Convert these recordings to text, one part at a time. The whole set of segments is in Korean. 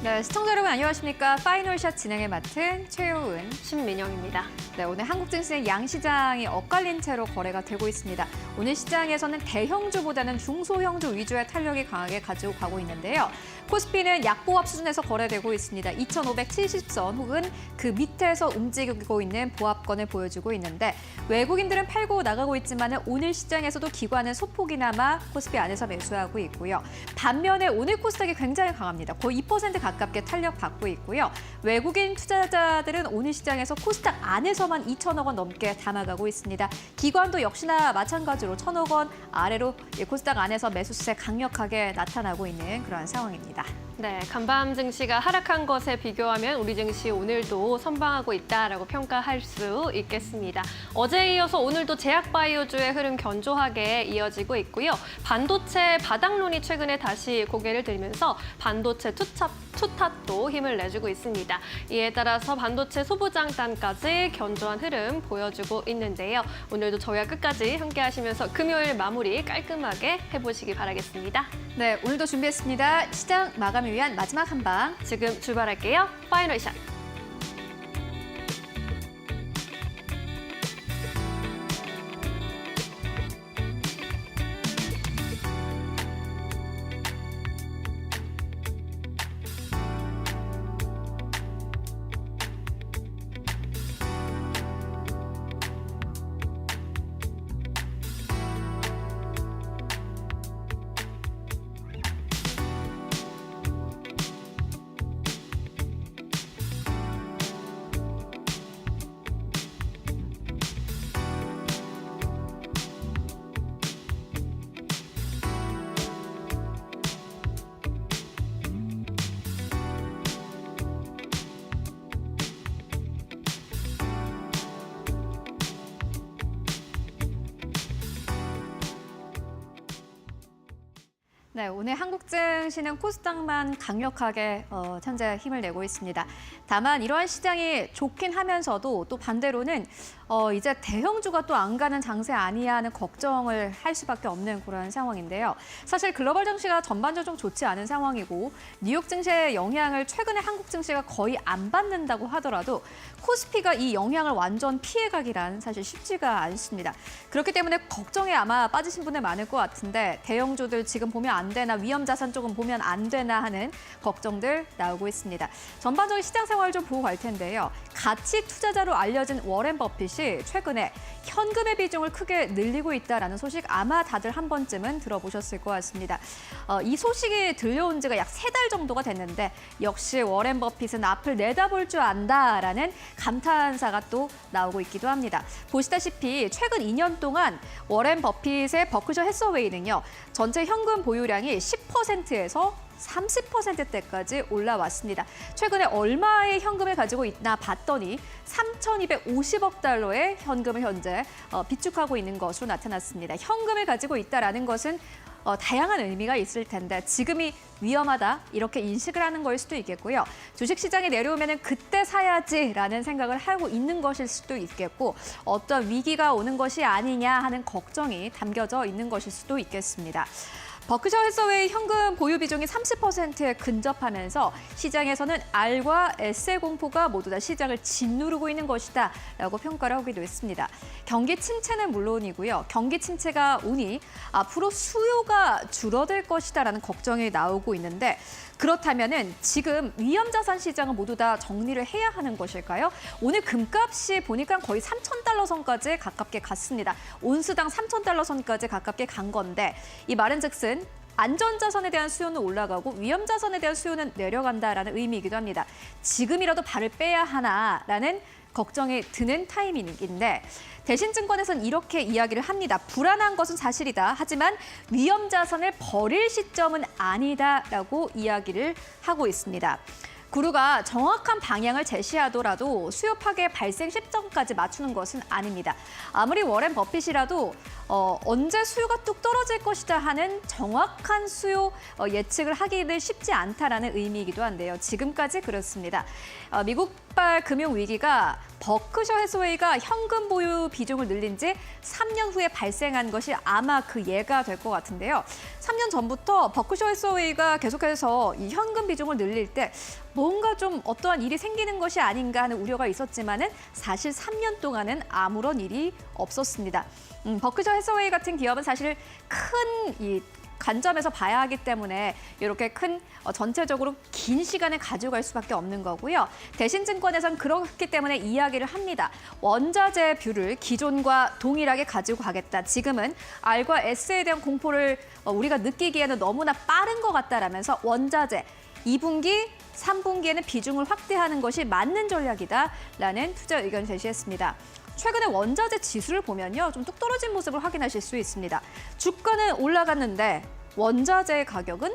네, 시청자 여러분 안녕하십니까? 파이널샷 진행을 맡은 최효은, 신민영입니다. 네, 오늘 한국 증시의 양시장이 엇갈린 채로 거래가 되고 있습니다. 오늘 시장에서는 대형주보다는 중소형주 위주의 탄력이 강하게 가지고 가고 있는데요. 코스피는 약보합 수준에서 거래되고 있습니다. 2,570선 혹은 그 밑에서 움직이고 있는 보합권을 보여주고 있는데 외국인들은 팔고 나가고 있지만 오늘 시장에서도 기관은 소폭이나마 코스피 안에서 매수하고 있고요. 반면에 오늘 코스닥이 굉장히 강합니다. 거의 2% 가깝게 탄력받고 있고요. 외국인 투자자들은 오늘 시장에서 코스닥 안에서만 2천억 원 넘게 담아가고 있습니다. 기관도 역시나 마찬가지로 1,000억 원 아래로 코스닥 안에서 매수세 강력하게 나타나고 있는 그런 상황입니다. 네, 간밤 증시가 하락한 것에 비교하면 우리 증시 오늘도 선방하고 있다라고 평가할 수 있겠습니다. 어제에 이어서 오늘도 제약바이오주의 흐름 견조하게 이어지고 있고요. 반도체 바닥론이 최근에 다시 고개를 들면서 반도체 투탑도 힘을 내주고 있습니다. 이에 따라서 반도체 소부장단까지 견조한 흐름 보여주고 있는데요. 오늘도 저희와 끝까지 함께 하시면서 금요일 마무리 깔끔하게 해보시기 바라겠습니다. 네, 오늘도 준비했습니다. 시장 마감을 위한 마지막 한방. 지금 출발할게요. 파이널샷. 네, 오늘 한국 증시는 코스닥만 강력하게 현재 힘을 내고 있습니다. 다만 이러한 시장이 좋긴 하면서도 또 반대로는 이제 대형주가 또 안 가는 장세 아니야 하는 걱정을 할 수밖에 없는 그런 상황인데요. 사실 글로벌 증시가 전반적으로 좀 좋지 않은 상황이고 뉴욕 증시의 영향을 최근에 한국 증시가 거의 안 받는다고 하더라도 코스피가 이 영향을 완전 피해가기란 사실 쉽지가 않습니다. 그렇기 때문에 걱정에 아마 빠지신 분들 많을 것 같은데 대형주들 지금 보면 안 되나 위험 자산 쪽은 보면 안 되나 하는 걱정들 나오고 있습니다. 전반적인 시장 상황을 좀 보고 갈 텐데요. 가치 투자자로 알려진 워렌 버핏이 최근에 현금의 비중을 크게 늘리고 있다는 소식 아마 다들 한 번쯤은 들어보셨을 것 같습니다. 이 소식이 들려온 지가 약 3달 정도가 됐는데 역시 워렌 버핏은 앞을 내다볼 줄 안다라는 감탄사가 또 나오고 있기도 합니다. 보시다시피 최근 2년 동안 워렌 버핏의 버크셔 해서웨이는요. 전체 현금 보유량이 10%에서 30%대까지 올라왔습니다. 최근에 얼마의 현금을 가지고 있나 봤더니 3,250억 달러의 현금을 현재 비축하고 있는 것으로 나타났습니다. 현금을 가지고 있다는 것은 다양한 의미가 있을 텐데 지금이 위험하다 이렇게 인식을 하는 거일 수도 있겠고요. 주식시장이 내려오면 그때 사야지라는 생각을 하고 있는 것일 수도 있겠고 어떤 위기가 오는 것이 아니냐 하는 걱정이 담겨져 있는 것일 수도 있겠습니다. 버크셔 해서웨이 현금 보유 비중이 30%에 근접하면서 시장에서는 R과 S의 공포가 모두 다 시장을 짓누르고 있는 것이다 라고 평가를 하기도 했습니다. 경기 침체는 물론이고요. 경기 침체가 오니 앞으로 수요가 줄어들 것이다라는 걱정이 나오고 있는데 그렇다면은 지금 위험자산 시장은 모두 다 정리를 해야 하는 것일까요? 오늘 금값이 보니까 거의 3,000달러 선까지 가깝게 갔습니다. 온스당 3,000달러 선까지 가깝게 간 건데 이 말은즉슨 안전자산에 대한 수요는 올라가고 위험자산에 대한 수요는 내려간다라는 의미이기도 합니다. 지금이라도 발을 빼야 하나라는 걱정이 드는 타이밍인데 대신증권에서는 이렇게 이야기를 합니다. 불안한 것은 사실이다. 하지만 위험 자산을 버릴 시점은 아니다라고 이야기를 하고 있습니다. 구루가 정확한 방향을 제시하더라도 수요 파괴 발생 시점까지 맞추는 것은 아닙니다. 아무리 워렌 버핏이라도 언제 수요가 뚝 떨어질 것이다 하는 정확한 수요 예측을 하기는 쉽지 않다라는 의미이기도 한데요. 지금까지 그렇습니다. 미국발 금융위기가 버크셔 해서웨이가 현금 보유 비중을 늘린 지 3년 후에 발생한 것이 아마 그 예가 될 것 같은데요. 3년 전부터 버크셔 해서웨이가 계속해서 이 현금 비중을 늘릴 때 뭔가 좀 어떠한 일이 생기는 것이 아닌가 하는 우려가 있었지만은 사실 3년 동안은 아무런 일이 없었습니다. 버크셔 해서웨이 같은 기업은 사실 큰 관점에서 봐야 하기 때문에 이렇게 큰 전체적으로 긴 시간을 가져갈 수밖에 없는 거고요. 대신증권에선 그렇기 때문에 이야기를 합니다. 원자재 뷰를 기존과 동일하게 가지고 가겠다. 지금은 R과 S에 대한 공포를 우리가 느끼기에는 너무나 빠른 것 같다라면서 원자재 2분기, 3분기에는 비중을 확대하는 것이 맞는 전략이다라는 투자 의견을 제시했습니다. 최근에 원자재 지수를 보면요, 좀 뚝 떨어진 모습을 확인하실 수 있습니다. 주가는 올라갔는데 원자재 가격은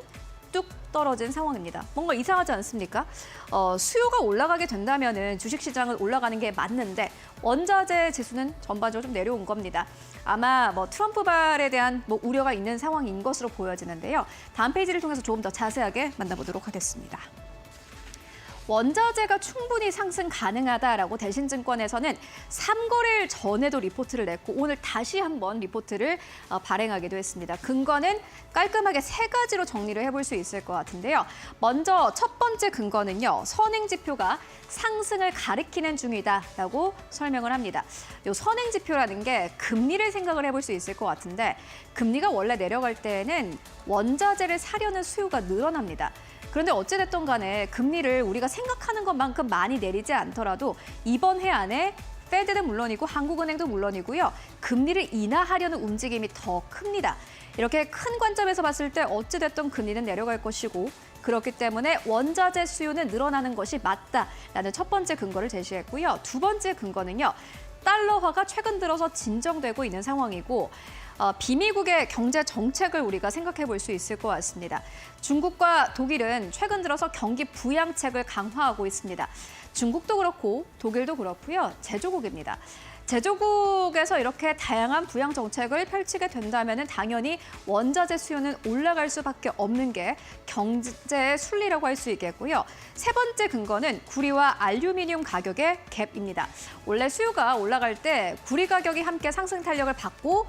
뚝 떨어진 상황입니다. 뭔가 이상하지 않습니까? 수요가 올라가게 된다면은 주식시장은 올라가는 게 맞는데 원자재 지수는 전반적으로 좀 내려온 겁니다. 아마 트럼프발에 대한 우려가 있는 상황인 것으로 보여지는데요. 다음 페이지를 통해서 조금 더 자세하게 만나보도록 하겠습니다. 원자재가 충분히 상승 가능하다라고 대신증권에서는 3거래일 전에도 리포트를 냈고 오늘 다시 한번 리포트를 발행하기도 했습니다. 근거는 깔끔하게 3가지로 정리를 해볼 수 있을 것 같은데요. 먼저 첫 번째 근거는요. 선행지표가 상승을 가리키는 중이다라고 설명을 합니다. 이 선행지표라는 게 금리를 생각을 해볼 수 있을 것 같은데 금리가 원래 내려갈 때에는 원자재를 사려는 수요가 늘어납니다. 그런데 어찌됐든 간에 금리를 우리가 생각하는 것만큼 많이 내리지 않더라도 이번 해 안에 페드는 물론이고 한국은행도 물론이고요. 금리를 인하하려는 움직임이 더 큽니다. 이렇게 큰 관점에서 봤을 때 어찌됐든 금리는 내려갈 것이고 그렇기 때문에 원자재 수요는 늘어나는 것이 맞다라는 첫 번째 근거를 제시했고요. 두 번째 근거는요. 달러화가 최근 들어서 진정되고 있는 상황이고 비미국의 경제 정책을 우리가 생각해 볼 수 있을 것 같습니다. 중국과 독일은 최근 들어서 경기 부양책을 강화하고 있습니다. 중국도 그렇고 독일도 그렇고요. 제조국입니다. 제조국에서 이렇게 다양한 부양 정책을 펼치게 된다면 당연히 원자재 수요는 올라갈 수밖에 없는 게 경제의 순리라고 할 수 있겠고요. 세 번째 근거는 구리와 알루미늄 가격의 갭입니다. 원래 수요가 올라갈 때 구리 가격이 함께 상승 탄력을 받고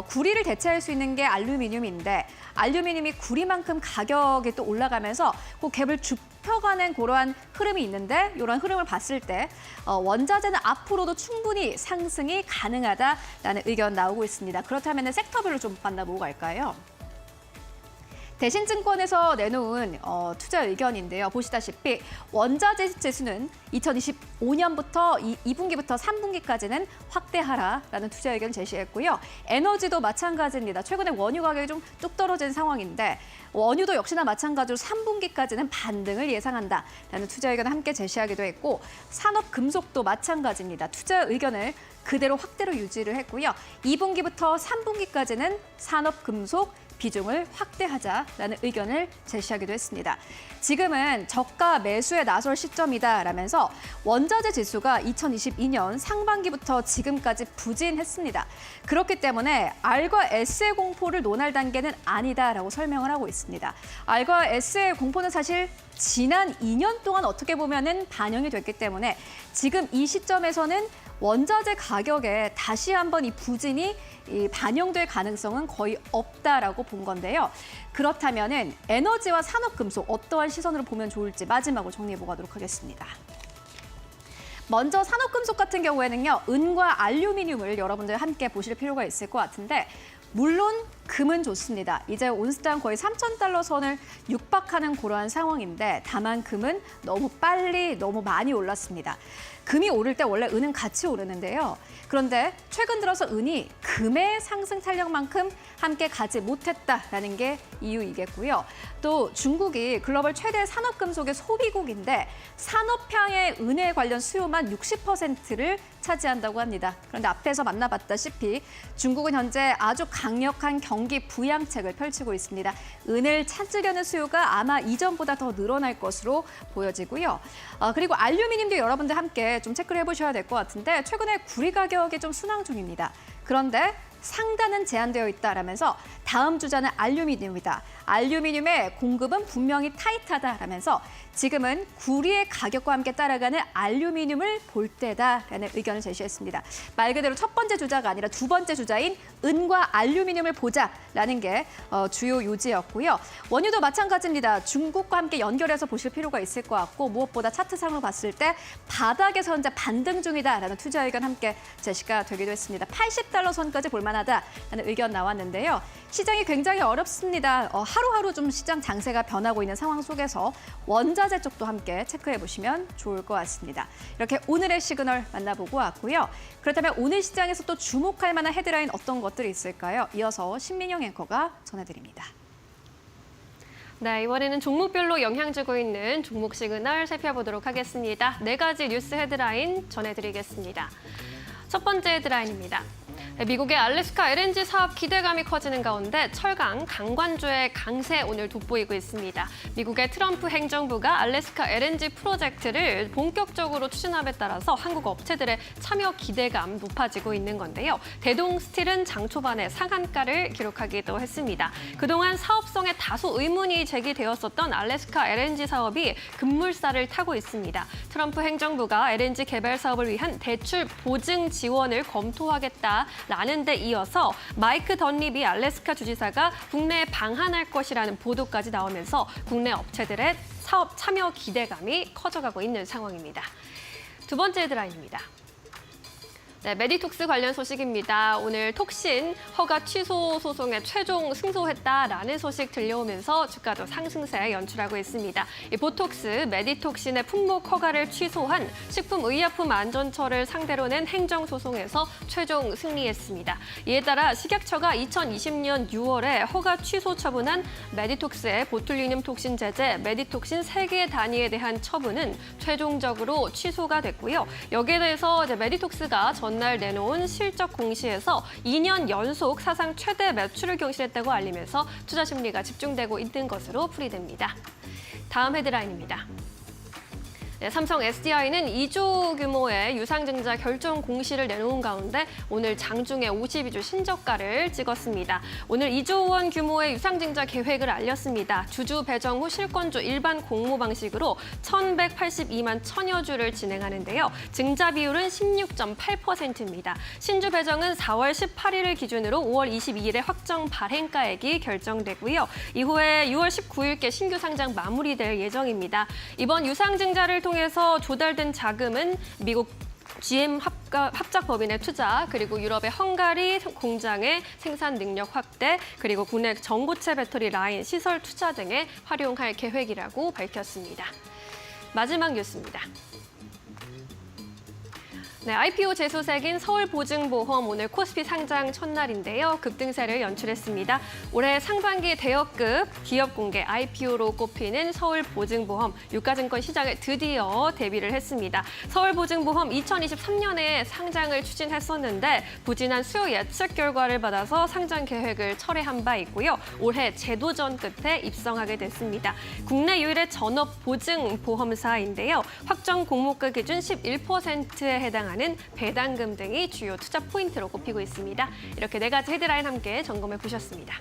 구리를 대체할 수 있는 게 알루미늄인데 알루미늄이 구리만큼 가격이 또 올라가면서 그 갭을 좁혀가는 그러한 흐름이 있는데 이런 흐름을 봤을 때 원자재는 앞으로도 충분히 상승이 가능하다라는 의견 나오고 있습니다. 그렇다면 섹터별로 좀 만나보고 갈까요? 대신증권에서 내놓은 투자 의견인데요. 보시다시피 원자재 지수는 2025년부터 2분기부터 3분기까지는 확대하라라는 투자 의견을 제시했고요. 에너지도 마찬가지입니다. 최근에 원유 가격이 좀 뚝 떨어진 상황인데 원유도 역시나 마찬가지로 3분기까지는 반등을 예상한다라는 투자 의견을 함께 제시하기도 했고 산업금속도 마찬가지입니다. 투자 의견을 그대로 확대로 유지를 했고요. 2분기부터 3분기까지는 산업금속 비중을 확대하자라는 의견을 제시하기도 했습니다. 지금은 저가 매수에 나설 시점이다라면서 원자재 지수가 2022년 상반기부터 지금까지 부진했습니다. 그렇기 때문에 R과 S의 공포를 논할 단계는 아니다라고 설명을 하고 있습니다. R과 S의 공포는 사실 지난 2년 동안 어떻게 보면은 반영이 됐기 때문에 지금 이 시점에서는 원자재 가격에 다시 한번 이 부진이 반영될 가능성은 거의 없다라고 본 건데요. 그렇다면은 에너지와 산업금속 어떠한 시선으로 보면 좋을지 마지막으로 정리해 보도록 하겠습니다. 먼저 산업금속 같은 경우에는요. 은과 알루미늄을 여러분들 함께 보실 필요가 있을 것 같은데 물론 금은 좋습니다. 이제 온스당 거의 3,000달러 선을 육박하는 그러한 상황인데 다만 금은 너무 빨리 너무 많이 올랐습니다. 금이 오를 때 원래 은은 같이 오르는데요. 그런데 최근 들어서 은이 금의 상승 탄력만큼 함께 가지 못했다라는 게 이유이겠고요. 또 중국이 글로벌 최대 산업금속의 소비국인데 산업향의 은에 관련 수요만 60%를 차지한다고 합니다. 그런데 앞에서 만나봤다시피 중국은 현재 아주 강력한 경기 부양책을 펼치고 있습니다. 은을 찾으려는 수요가 아마 이전보다 더 늘어날 것으로 보여지고요. 그리고 알루미늄도 여러분들 함께 좀 체크를 해보셔야 될 것 같은데 최근에 구리 가격이 좀 순항 중입니다. 그런데 상단은 제한되어 있다라면서 다음 주자는 알루미늄이다. 알루미늄의 공급은 분명히 타이트하다라면서 지금은 구리의 가격과 함께 따라가는 알루미늄을 볼 때다라는 의견을 제시했습니다. 말 그대로 첫 번째 주자가 아니라 두 번째 주자인 은과 알루미늄을 보자라는 게 주요 요지였고요. 원유도 마찬가지입니다. 중국과 함께 연결해서 보실 필요가 있을 것 같고 무엇보다 차트상으로 봤을 때 바닥에서 현재 반등 중이다라는 투자 의견 함께 제시가 되기도 했습니다. $80 선까지 볼만하다라는 의견 나왔는데요. 시장이 굉장히 어렵습니다. 하루하루 좀 시장 장세가 변하고 있는 상황 속에서 원자재 쪽도 함께 체크해 보시면 좋을 것 같습니다. 이렇게 오늘의 시그널 만나보고 왔고요. 그렇다면 오늘 시장에서 또 주목할 만한 헤드라인 어떤 것들이 있을까요? 이어서 신민영 앵커가 전해드립니다. 네, 이번에는 종목별로 영향 주고 있는 종목 시그널 살펴보도록 하겠습니다. 4가지 뉴스 헤드라인 전해드리겠습니다. 첫 번째 헤드라인입니다. 미국의 알래스카 LNG 사업 기대감이 커지는 가운데 철강, 강관주의 강세 오늘 돋보이고 있습니다. 미국의 트럼프 행정부가 알래스카 LNG 프로젝트를 본격적으로 추진함에 따라서 한국 업체들의 참여 기대감 높아지고 있는 건데요. 대동스틸은 장 초반에 상한가를 기록하기도 했습니다. 그동안 사업성에 다소 의문이 제기되었었던 알래스카 LNG 사업이 급물살을 타고 있습니다. 트럼프 행정부가 LNG 개발 사업을 위한 대출 보증 지원을 검토하겠다. 라는 데 이어서 마이크 던립이 알래스카 주지사가 국내에 방한할 것이라는 보도까지 나오면서 국내 업체들의 사업 참여 기대감이 커져가고 있는 상황입니다. 두 번째 헤드라인입니다. 네, 메디톡스 관련 소식입니다. 오늘 톡신 허가 취소 소송에 최종 승소했다라는 소식 들려오면서 주가도 상승세 연출하고 있습니다. 이 보톡스, 메디톡신의 품목 허가를 취소한 식품의약품안전처를 상대로 낸 행정소송에서 최종 승리했습니다. 이에 따라 식약처가 2020년 6월에 허가 취소 처분한 메디톡스의 보툴리눔 톡신 제제, 메디톡신 3개 단위에 대한 처분은 최종적으로 취소가 됐고요. 여기에 대해서 이제 메디톡스가 전날 내놓은 실적 공시에서 2년 연속 사상 최대 매출을 경신했다고 알리면서 투자 심리가 집중되고 있는 것으로 풀이됩니다. 다음 헤드라인입니다. 네, 삼성 SDI는 2조 규모의 유상증자 결정 공시를 내놓은 가운데 오늘 장중에 52주 신저가를 찍었습니다. 오늘 2조 원 규모의 유상증자 계획을 알렸습니다. 주주 배정 후 실권주 일반 공모 방식으로 1,182만 1000여 주를 진행하는데요. 증자 비율은 16.8%입니다. 신주 배정은 4월 18일을 기준으로 5월 22일에 확정 발행가액이 결정되고요. 이후에 6월 19일께 신규 상장 마무리될 예정입니다. 이번 유상증자를 통해서 조달된 자금은 미국 GM 합작법인의 투자, 그리고 유럽의 헝가리 공장의 생산 능력 확대, 그리고 국내 전고체 배터리 라인 시설 투자 등에 활용할 계획이라고 밝혔습니다. 마지막 뉴스입니다. 네, IPO 재소색인 서울보증보험 오늘 코스피 상장 첫날인데요. 급등세를 연출했습니다. 올해 상반기 대여급 기업 공개 IPO로 꼽히는 서울보증보험 유가증권 시장에 드디어 데뷔를 했습니다. 서울보증보험 2023년에 상장을 추진했었는데 부진한 수요 예측 결과를 받아서 상장 계획을 철회한 바 있고요. 올해 재도전 끝에 입성하게 됐습니다. 국내 유일의 전업보증보험사인데요. 확정 공모가 기준 11%에 해당하는 배당금 등이 주요 투자 포인트로 꼽히고 있습니다. 이렇게 4가지 헤드라인 함께 점검해 보셨습니다.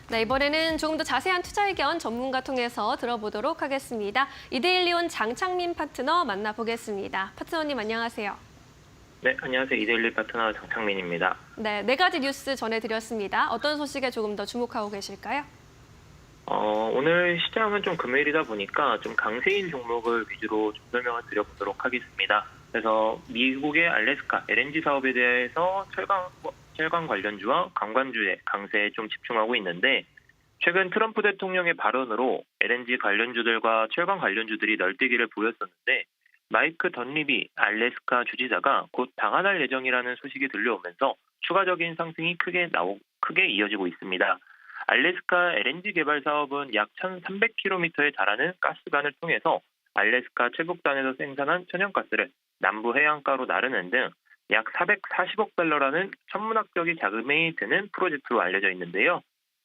네, 이번에는 조금 더 자세한 투자 의견 전문가 통해서 들어보도록 하겠습니다. 이데일리온 장창민 파트너 만나보겠습니다. 파트너님 안녕하세요. 네, 안녕하세요. 이데일리 파트너 장창민입니다. 네, 4가지 뉴스 전해드렸습니다. 어떤 소식에 조금 더 주목하고 계실까요? 오늘 시장은 좀 금요일이다 보니까 좀 강세인 종목을 위주로 좀 설명을 드려보도록 하겠습니다. 그래서 미국의 알래스카 LNG 사업에 대해서 철강 관련주와 강관주의 강세에 좀 집중하고 있는데 최근 트럼프 대통령의 발언으로 LNG 관련주들과 철강 관련주들이 널뛰기를 보였었는데 마이크 던리비 알래스카 주지사가 곧 방한할 예정이라는 소식이 들려오면서 추가적인 상승이 크게 이어지고 있습니다. 알래스카 LNG 개발 사업은 약 1,300km에 달하는 가스관을 통해서 알래스카 최북단에서 생산한 천연가스를 남부 해안가로 나르는 등 약 440억 달러라는 천문학적인 자금이 드는 프로젝트로 알려져 있는데요.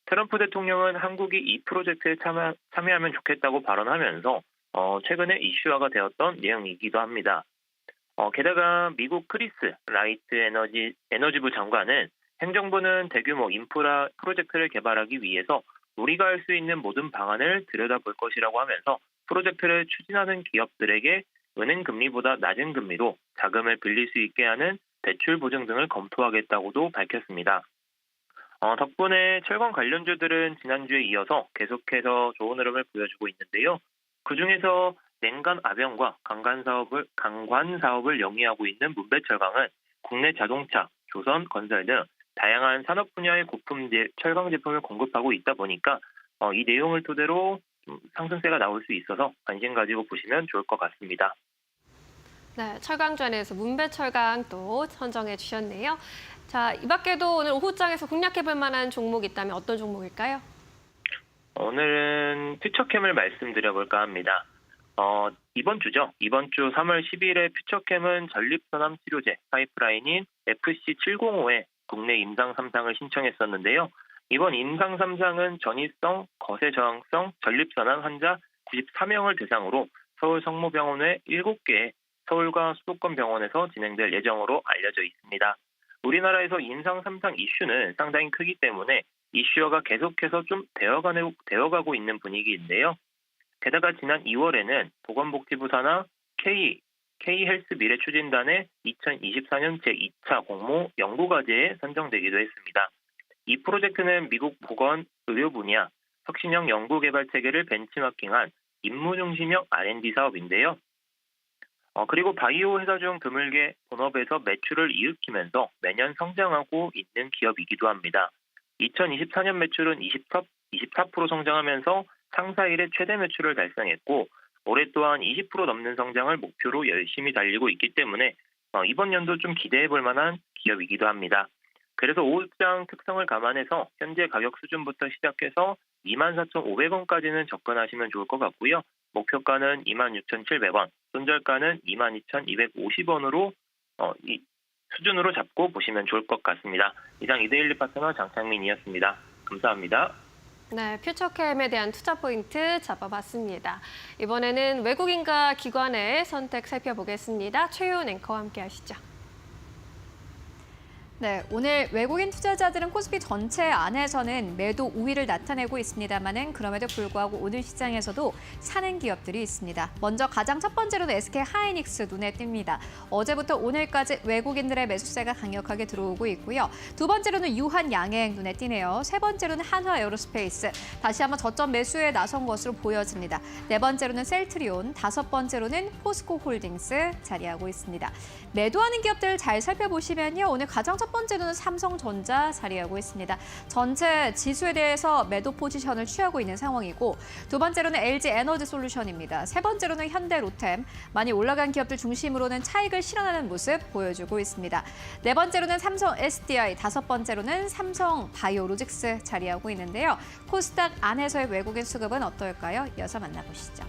트럼프 대통령은 한국이 이 프로젝트에 참여하면 좋겠다고 발언하면서 최근에 이슈화가 되었던 내용이기도 합니다. 게다가 미국 크리스 라이트 에너지부 장관은 행정부는 대규모 인프라 프로젝트를 개발하기 위해서 우리가 할 수 있는 모든 방안을 들여다볼 것이라고 하면서 프로젝트를 추진하는 기업들에게 은행 금리보다 낮은 금리로 자금을 빌릴 수 있게 하는 대출 보증 등을 검토하겠다고도 밝혔습니다. 덕분에 철강 관련주들은 지난주에 이어서 계속해서 좋은 흐름을 보여주고 있는데요. 그중에서 냉간 압연과 강관 사업을 영위하고 있는 문배철강은 국내 자동차, 조선, 건설 등 다양한 산업 분야의 고품 철강 제품을 공급하고 있다 보니까 이 내용을 토대로 상승세가 나올 수 있어서 관심 가지고 보시면 좋을 것 같습니다. 네, 철강전에서 문배철강 또 선정해 주셨네요. 자, 이 밖에도 오늘 오후장에서 공략해볼 만한 종목이 있다면 어떤 종목일까요? 오늘은 퓨처캠을 말씀드려볼까 합니다. 이번 주죠. 이번 주 3월 10일에 퓨처캠은 전립선암 치료제 파이프라인인 FC705에 국내 임상 3상을 신청했었는데요. 이번 임상 3상은 전이성, 거세 저항성 전립선암 환자 94명을 대상으로 서울 성모병원의 7개의 서울과 수도권 병원에서 진행될 예정으로 알려져 있습니다. 우리나라에서 임상 3상 이슈는 상당히 크기 때문에 이슈화가 계속해서 좀 되어가고 있는 분위기인데요. 게다가 지난 2월에는 보건복지부 산하 K헬스 미래추진단의 2024년 제2차 공모 연구과제에 선정되기도 했습니다. 이 프로젝트는 미국 보건의료 분야 혁신형 연구개발체계를 벤치마킹한 임무중심형 R&D 사업인데요. 그리고 바이오 회사 중 드물게 본업에서 매출을 일으키면서 매년 성장하고 있는 기업이기도 합니다. 2024년 매출은 24% 성장하면서 상사 이래 최대 매출을 달성했고 올해 또한 20% 넘는 성장을 목표로 열심히 달리고 있기 때문에 이번 연도 좀 기대해 볼 만한 기업이기도 합니다. 그래서 오후장 특성을 감안해서 현재 가격 수준부터 시작해서 24,500원까지는 접근하시면 좋을 것 같고요. 목표가는 26,700원, 손절가는 22,250원으로 이 수준으로 잡고 보시면 좋을 것 같습니다. 이상 이데일리 파트너 장창민이었습니다. 감사합니다. 네, 퓨처캠에 대한 투자 포인트 잡아봤습니다. 이번에는 외국인과 기관의 선택 살펴보겠습니다. 최효은 앵커와 함께 하시죠. 네, 오늘 외국인 투자자들은 코스피 전체 안에서는 매도 우위를 나타내고 있습니다만은 그럼에도 불구하고 오늘 시장에서도 사는 기업들이 있습니다. 먼저 가장 첫 번째로는 SK 하이닉스 눈에 띕니다. 어제부터 오늘까지 외국인들의 매수세가 강력하게 들어오고 있고요. 두 번째로는 유한양행 눈에 띄네요. 세 번째로는 한화에어로스페이스 다시 한번 저점 매수에 나선 것으로 보여집니다. 네 번째로는 셀트리온, 다섯 번째로는 포스코홀딩스 자리하고 있습니다. 매도하는 기업들 잘 살펴보시면요. 오늘 가장 첫 번째로는 삼성전자 자리하고 있습니다. 전체 지수에 대해서 매도 포지션을 취하고 있는 상황이고 두 번째로는 LG 에너지 솔루션입니다. 세 번째로는 현대로템, 많이 올라간 기업들 중심으로는 차익을 실현하는 모습 보여주고 있습니다. 네 번째로는 삼성 SDI, 다섯 번째로는 삼성 바이오로직스 자리하고 있는데요. 코스닥 안에서의 외국인 수급은 어떨까요? 이어서 만나보시죠.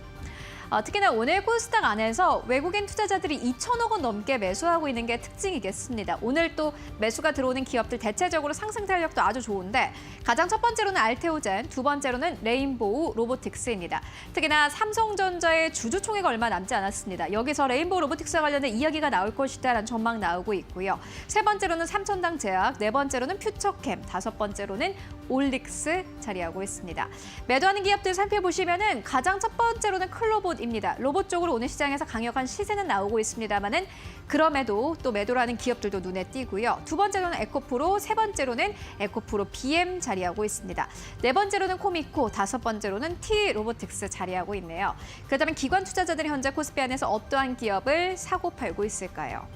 특히나 오늘 코스닥 안에서 외국인 투자자들이 2천억 원 넘게 매수하고 있는 게 특징이겠습니다. 오늘 또 매수가 들어오는 기업들 대체적으로 상승 탄력도 아주 좋은데 가장 첫 번째로는 알테오젠, 두 번째로는 레인보우 로보틱스입니다. 특히나 삼성전자의 주주총회가 얼마 남지 않았습니다. 여기서 레인보우 로보틱스와 관련된 이야기가 나올 것이다라는 전망 나오고 있고요. 세 번째로는 삼천당 제약, 네 번째로는 퓨처캠, 다섯 번째로는 올릭스 자리하고 있습니다. 매도하는 기업들 살펴보시면은 가장 첫 번째로는 클로봇입니다. 로봇 쪽으로 오늘 시장에서 강력한 시세는 나오고 있습니다만은 그럼에도 또 매도를 하는 기업들도 눈에 띄고요. 두 번째로는 에코프로, 세 번째로는 에코프로 BM 자리하고 있습니다. 네 번째로는 코미코, 다섯 번째로는 T로보틱스 자리하고 있네요. 그렇다면 기관 투자자들이 현재 코스피 안에서 어떠한 기업을 사고 팔고 있을까요?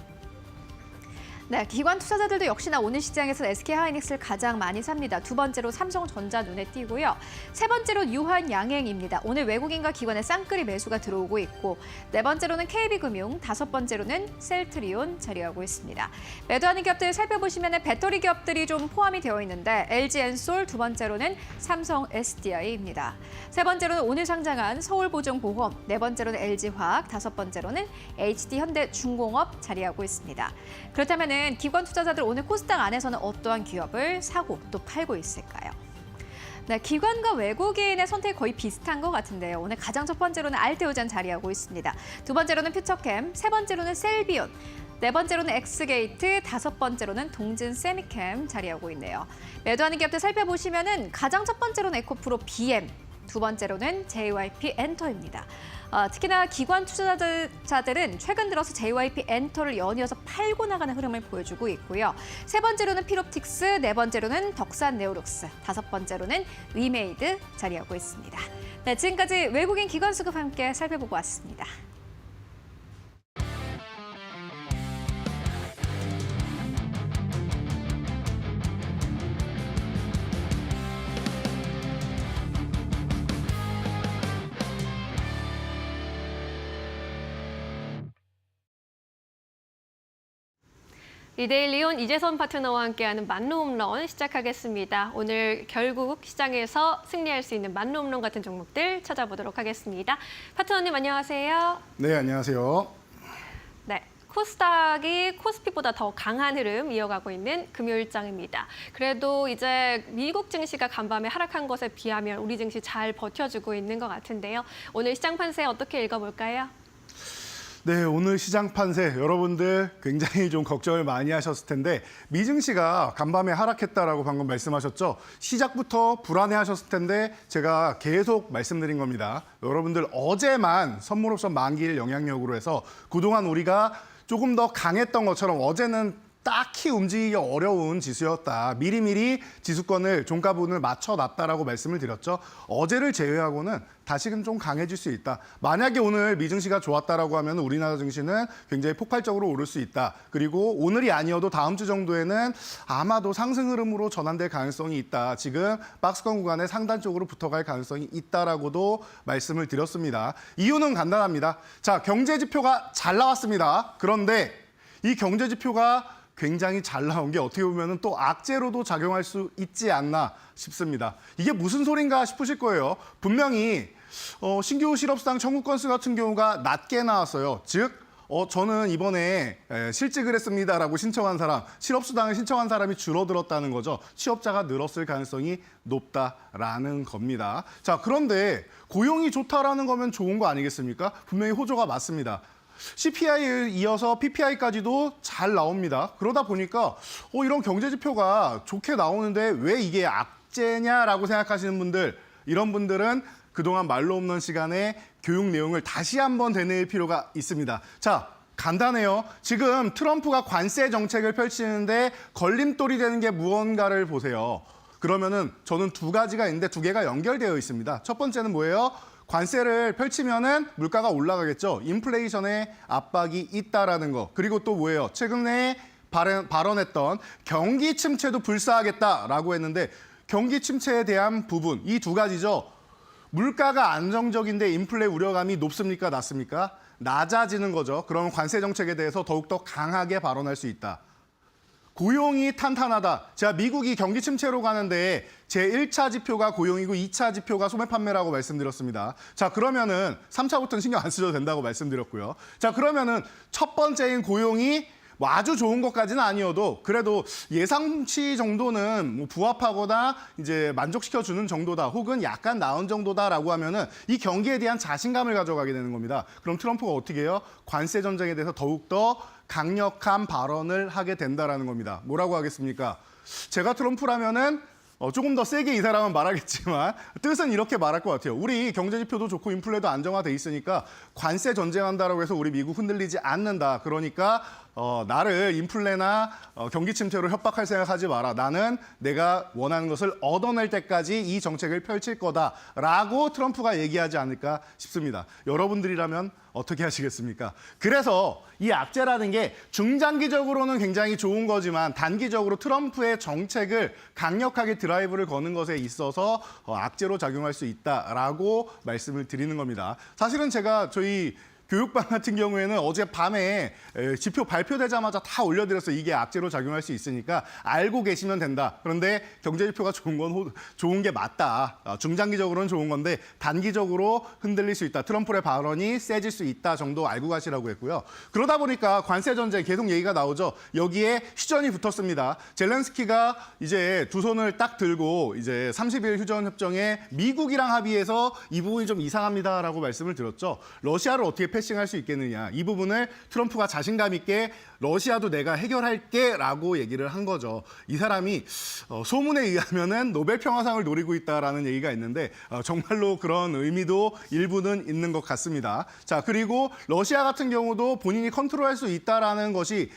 네, 기관 투자자들도 역시나 오늘 시장에서 SK하이닉스를 가장 많이 삽니다. 두 번째로 삼성전자 눈에 띄고요. 세 번째로 유한양행입니다. 오늘 외국인과 기관의 쌍끌이 매수가 들어오고 있고 네 번째로는 KB금융, 다섯 번째로는 셀트리온 자리하고 있습니다. 매도하는 기업들 살펴보시면 배터리 기업들이 좀 포함이 되어 있는데 LG엔솔, 두 번째로는 삼성 SDI입니다. 세 번째로는 오늘 상장한 서울보증보험, 네 번째로는 LG화학, 다섯 번째로는 HD현대중공업 자리하고 있습니다. 그렇다면 기관 투자자들 오늘 코스닥 안에서는 어떠한 기업을 사고 또 팔고 있을까요? 네, 기관과 외국인의 선택이 거의 비슷한 것 같은데요. 오늘 가장 첫 번째로는 알테오젠 자리하고 있습니다. 두 번째로는 퓨처캠, 세 번째로는 셀비온, 네 번째로는 엑스게이트, 다섯 번째로는 동진세미캠 자리하고 있네요. 매도하는 기업들 살펴보시면은 가장 첫 번째로는 에코프로 BM, 두 번째로는 JYP 엔터입니다. 특히나 기관 투자자들은 최근 들어서 JYP 엔터를 연이어서 팔고 나가는 흐름을 보여주고 있고요. 세 번째로는 피롭틱스, 네 번째로는 덕산 네오룩스, 다섯 번째로는 위메이드 자리하고 있습니다. 네, 지금까지 외국인 기관 수급 함께 살펴보고 왔습니다. 이데일리온 이재선 파트너와 함께하는 만루홈런 시작하겠습니다. 오늘 결국 시장에서 승리할 수 있는 만루홈런 같은 종목들 찾아보도록 하겠습니다. 파트너님 안녕하세요. 네, 안녕하세요. 네, 코스닥이 코스피보다 더 강한 흐름 이어가고 있는 금요일장입니다. 그래도 이제 미국 증시가 간밤에 하락한 것에 비하면 우리 증시 잘 버텨주고 있는 것 같은데요. 오늘 시장 판세 어떻게 읽어볼까요? 네, 오늘 시장 판세 여러분들 굉장히 좀 걱정을 많이 하셨을 텐데 미증시가 간밤에 하락했다라고 방금 말씀하셨죠. 시작부터 불안해하셨을 텐데 제가 계속 말씀드린 겁니다. 여러분들 어제만 선물옵션 만기일 영향력으로 해서 그동안 우리가 조금 더 강했던 것처럼 어제는 딱히 움직이기 어려운 지수였다. 미리미리 지수권을 종가분을 맞춰놨다라고 말씀을 드렸죠. 어제를 제외하고는 다시금 좀 강해질 수 있다. 만약에 오늘 미증시가 좋았다라고 하면 우리나라 증시는 굉장히 폭발적으로 오를 수 있다. 그리고 오늘이 아니어도 다음 주 정도에는 아마도 상승 흐름으로 전환될 가능성이 있다. 지금 박스권 구간에 상단 쪽으로 붙어갈 가능성이 있다라고도 말씀을 드렸습니다. 이유는 간단합니다. 자, 경제 지표가 잘 나왔습니다. 그런데 이 경제 지표가 굉장히 잘 나온 게 어떻게 보면 또 악재로도 작용할 수 있지 않나 싶습니다. 이게 무슨 소린가 싶으실 거예요. 분명히 신규 실업수당 청구 건수 같은 경우가 낮게 나왔어요. 즉 저는 이번에 실직을 했습니다라고 신청한 사람, 실업수당을 신청한 사람이 줄어들었다는 거죠. 취업자가 늘었을 가능성이 높다라는 겁니다. 자, 그런데 고용이 좋다라는 거면 좋은 거 아니겠습니까? 분명히 호조가 맞습니다. CPI에 이어서 PPI까지도 잘 나옵니다. 그러다 보니까 이런 경제 지표가 좋게 나오는데 왜 이게 악재냐라고 생각하시는 분들, 이런 분들은 그동안 말로 없는 시간에 교육 내용을 다시 한번 되뇌일 필요가 있습니다. 자, 간단해요. 지금 트럼프가 관세 정책을 펼치는데 걸림돌이 되는 게 무언가를 보세요. 그러면은 저는 두 가지가 있는데 두 개가 연결되어 있습니다. 첫 번째는 뭐예요? 관세를 펼치면은 물가가 올라가겠죠. 인플레이션의 압박이 있다라는 거. 그리고 또 뭐예요? 최근에 발언했던 경기 침체도 불사하겠다라고 했는데 경기 침체에 대한 부분, 이 두 가지죠. 물가가 안정적인데 인플레 우려감이 높습니까? 낮습니까? 낮아지는 거죠. 그러면 관세 정책에 대해서 더욱더 강하게 발언할 수 있다. 고용이 탄탄하다. 제가 미국이 경기 침체로 가는데 제1차 지표가 고용이고 2차 지표가 소매 판매라고 말씀드렸습니다. 자, 그러면은 3차부터는 신경 안 쓰셔도 된다고 말씀드렸고요. 자, 그러면은 첫 번째인 고용이 뭐 아주 좋은 것까지는 아니어도 그래도 예상치 정도는 뭐 부합하거나 이제 만족시켜주는 정도다. 혹은 약간 나은 정도다라고 하면은 이 경기에 대한 자신감을 가져가게 되는 겁니다. 그럼 트럼프가 어떻게 해요? 관세 전쟁에 대해서 더욱더 강력한 발언을 하게 된다라는 겁니다. 뭐라고 하겠습니까? 제가 트럼프라면은 조금 더 세게 이 사람은 말하겠지만 뜻은 이렇게 말할 것 같아요. 우리 경제 지표도 좋고 인플레도 안정화돼 있으니까 관세 전쟁한다라고 해서 우리 미국 흔들리지 않는다. 그러니까 나를 인플레나 경기 침체로 협박할 생각하지 마라. 나는 내가 원하는 것을 얻어낼 때까지 이 정책을 펼칠 거다라고 트럼프가 얘기하지 않을까 싶습니다. 여러분들이라면 어떻게 하시겠습니까? 그래서 이 악재라는 게 중장기적으로는 굉장히 좋은 거지만 단기적으로 트럼프의 정책을 강력하게 드라이브를 거는 것에 있어서 악재로 작용할 수 있다라고 말씀을 드리는 겁니다. 사실은 제가 저희 교육방 같은 경우에는 어젯밤에 지표 발표되자마자 다 올려드렸어요. 이게 악재로 작용할 수 있으니까 알고 계시면 된다. 그런데 경제지표가 좋은 게 맞다. 중장기적으로는 좋은 건데 단기적으로 흔들릴 수 있다. 트럼프의 발언이 세질 수 있다 정도 알고 가시라고 했고요. 그러다 보니까 관세 전쟁 계속 얘기가 나오죠. 여기에 휴전이 붙었습니다. 젤렌스키가 이제 두 손을 딱 들고 이제 30일 휴전 협정에 미국이랑 합의해서 이 부분이 좀 이상합니다라고 말씀을 드렸죠. 러시아를 어떻게 패싱할 수 있겠느냐. 이 부분을 트럼프가 자신감 있게 러시아도 내가 해결할게라고 얘기를 한 거죠. 이 사람이 소문에 의하면은 노벨 평화상을 노리고 있다라는 얘기가 있는데 정말로 그런 의미도 일부는 있는 것 같습니다. 자, 그리고 러시아 같은 경우도 본인이 컨트롤할 수 있다라는 것이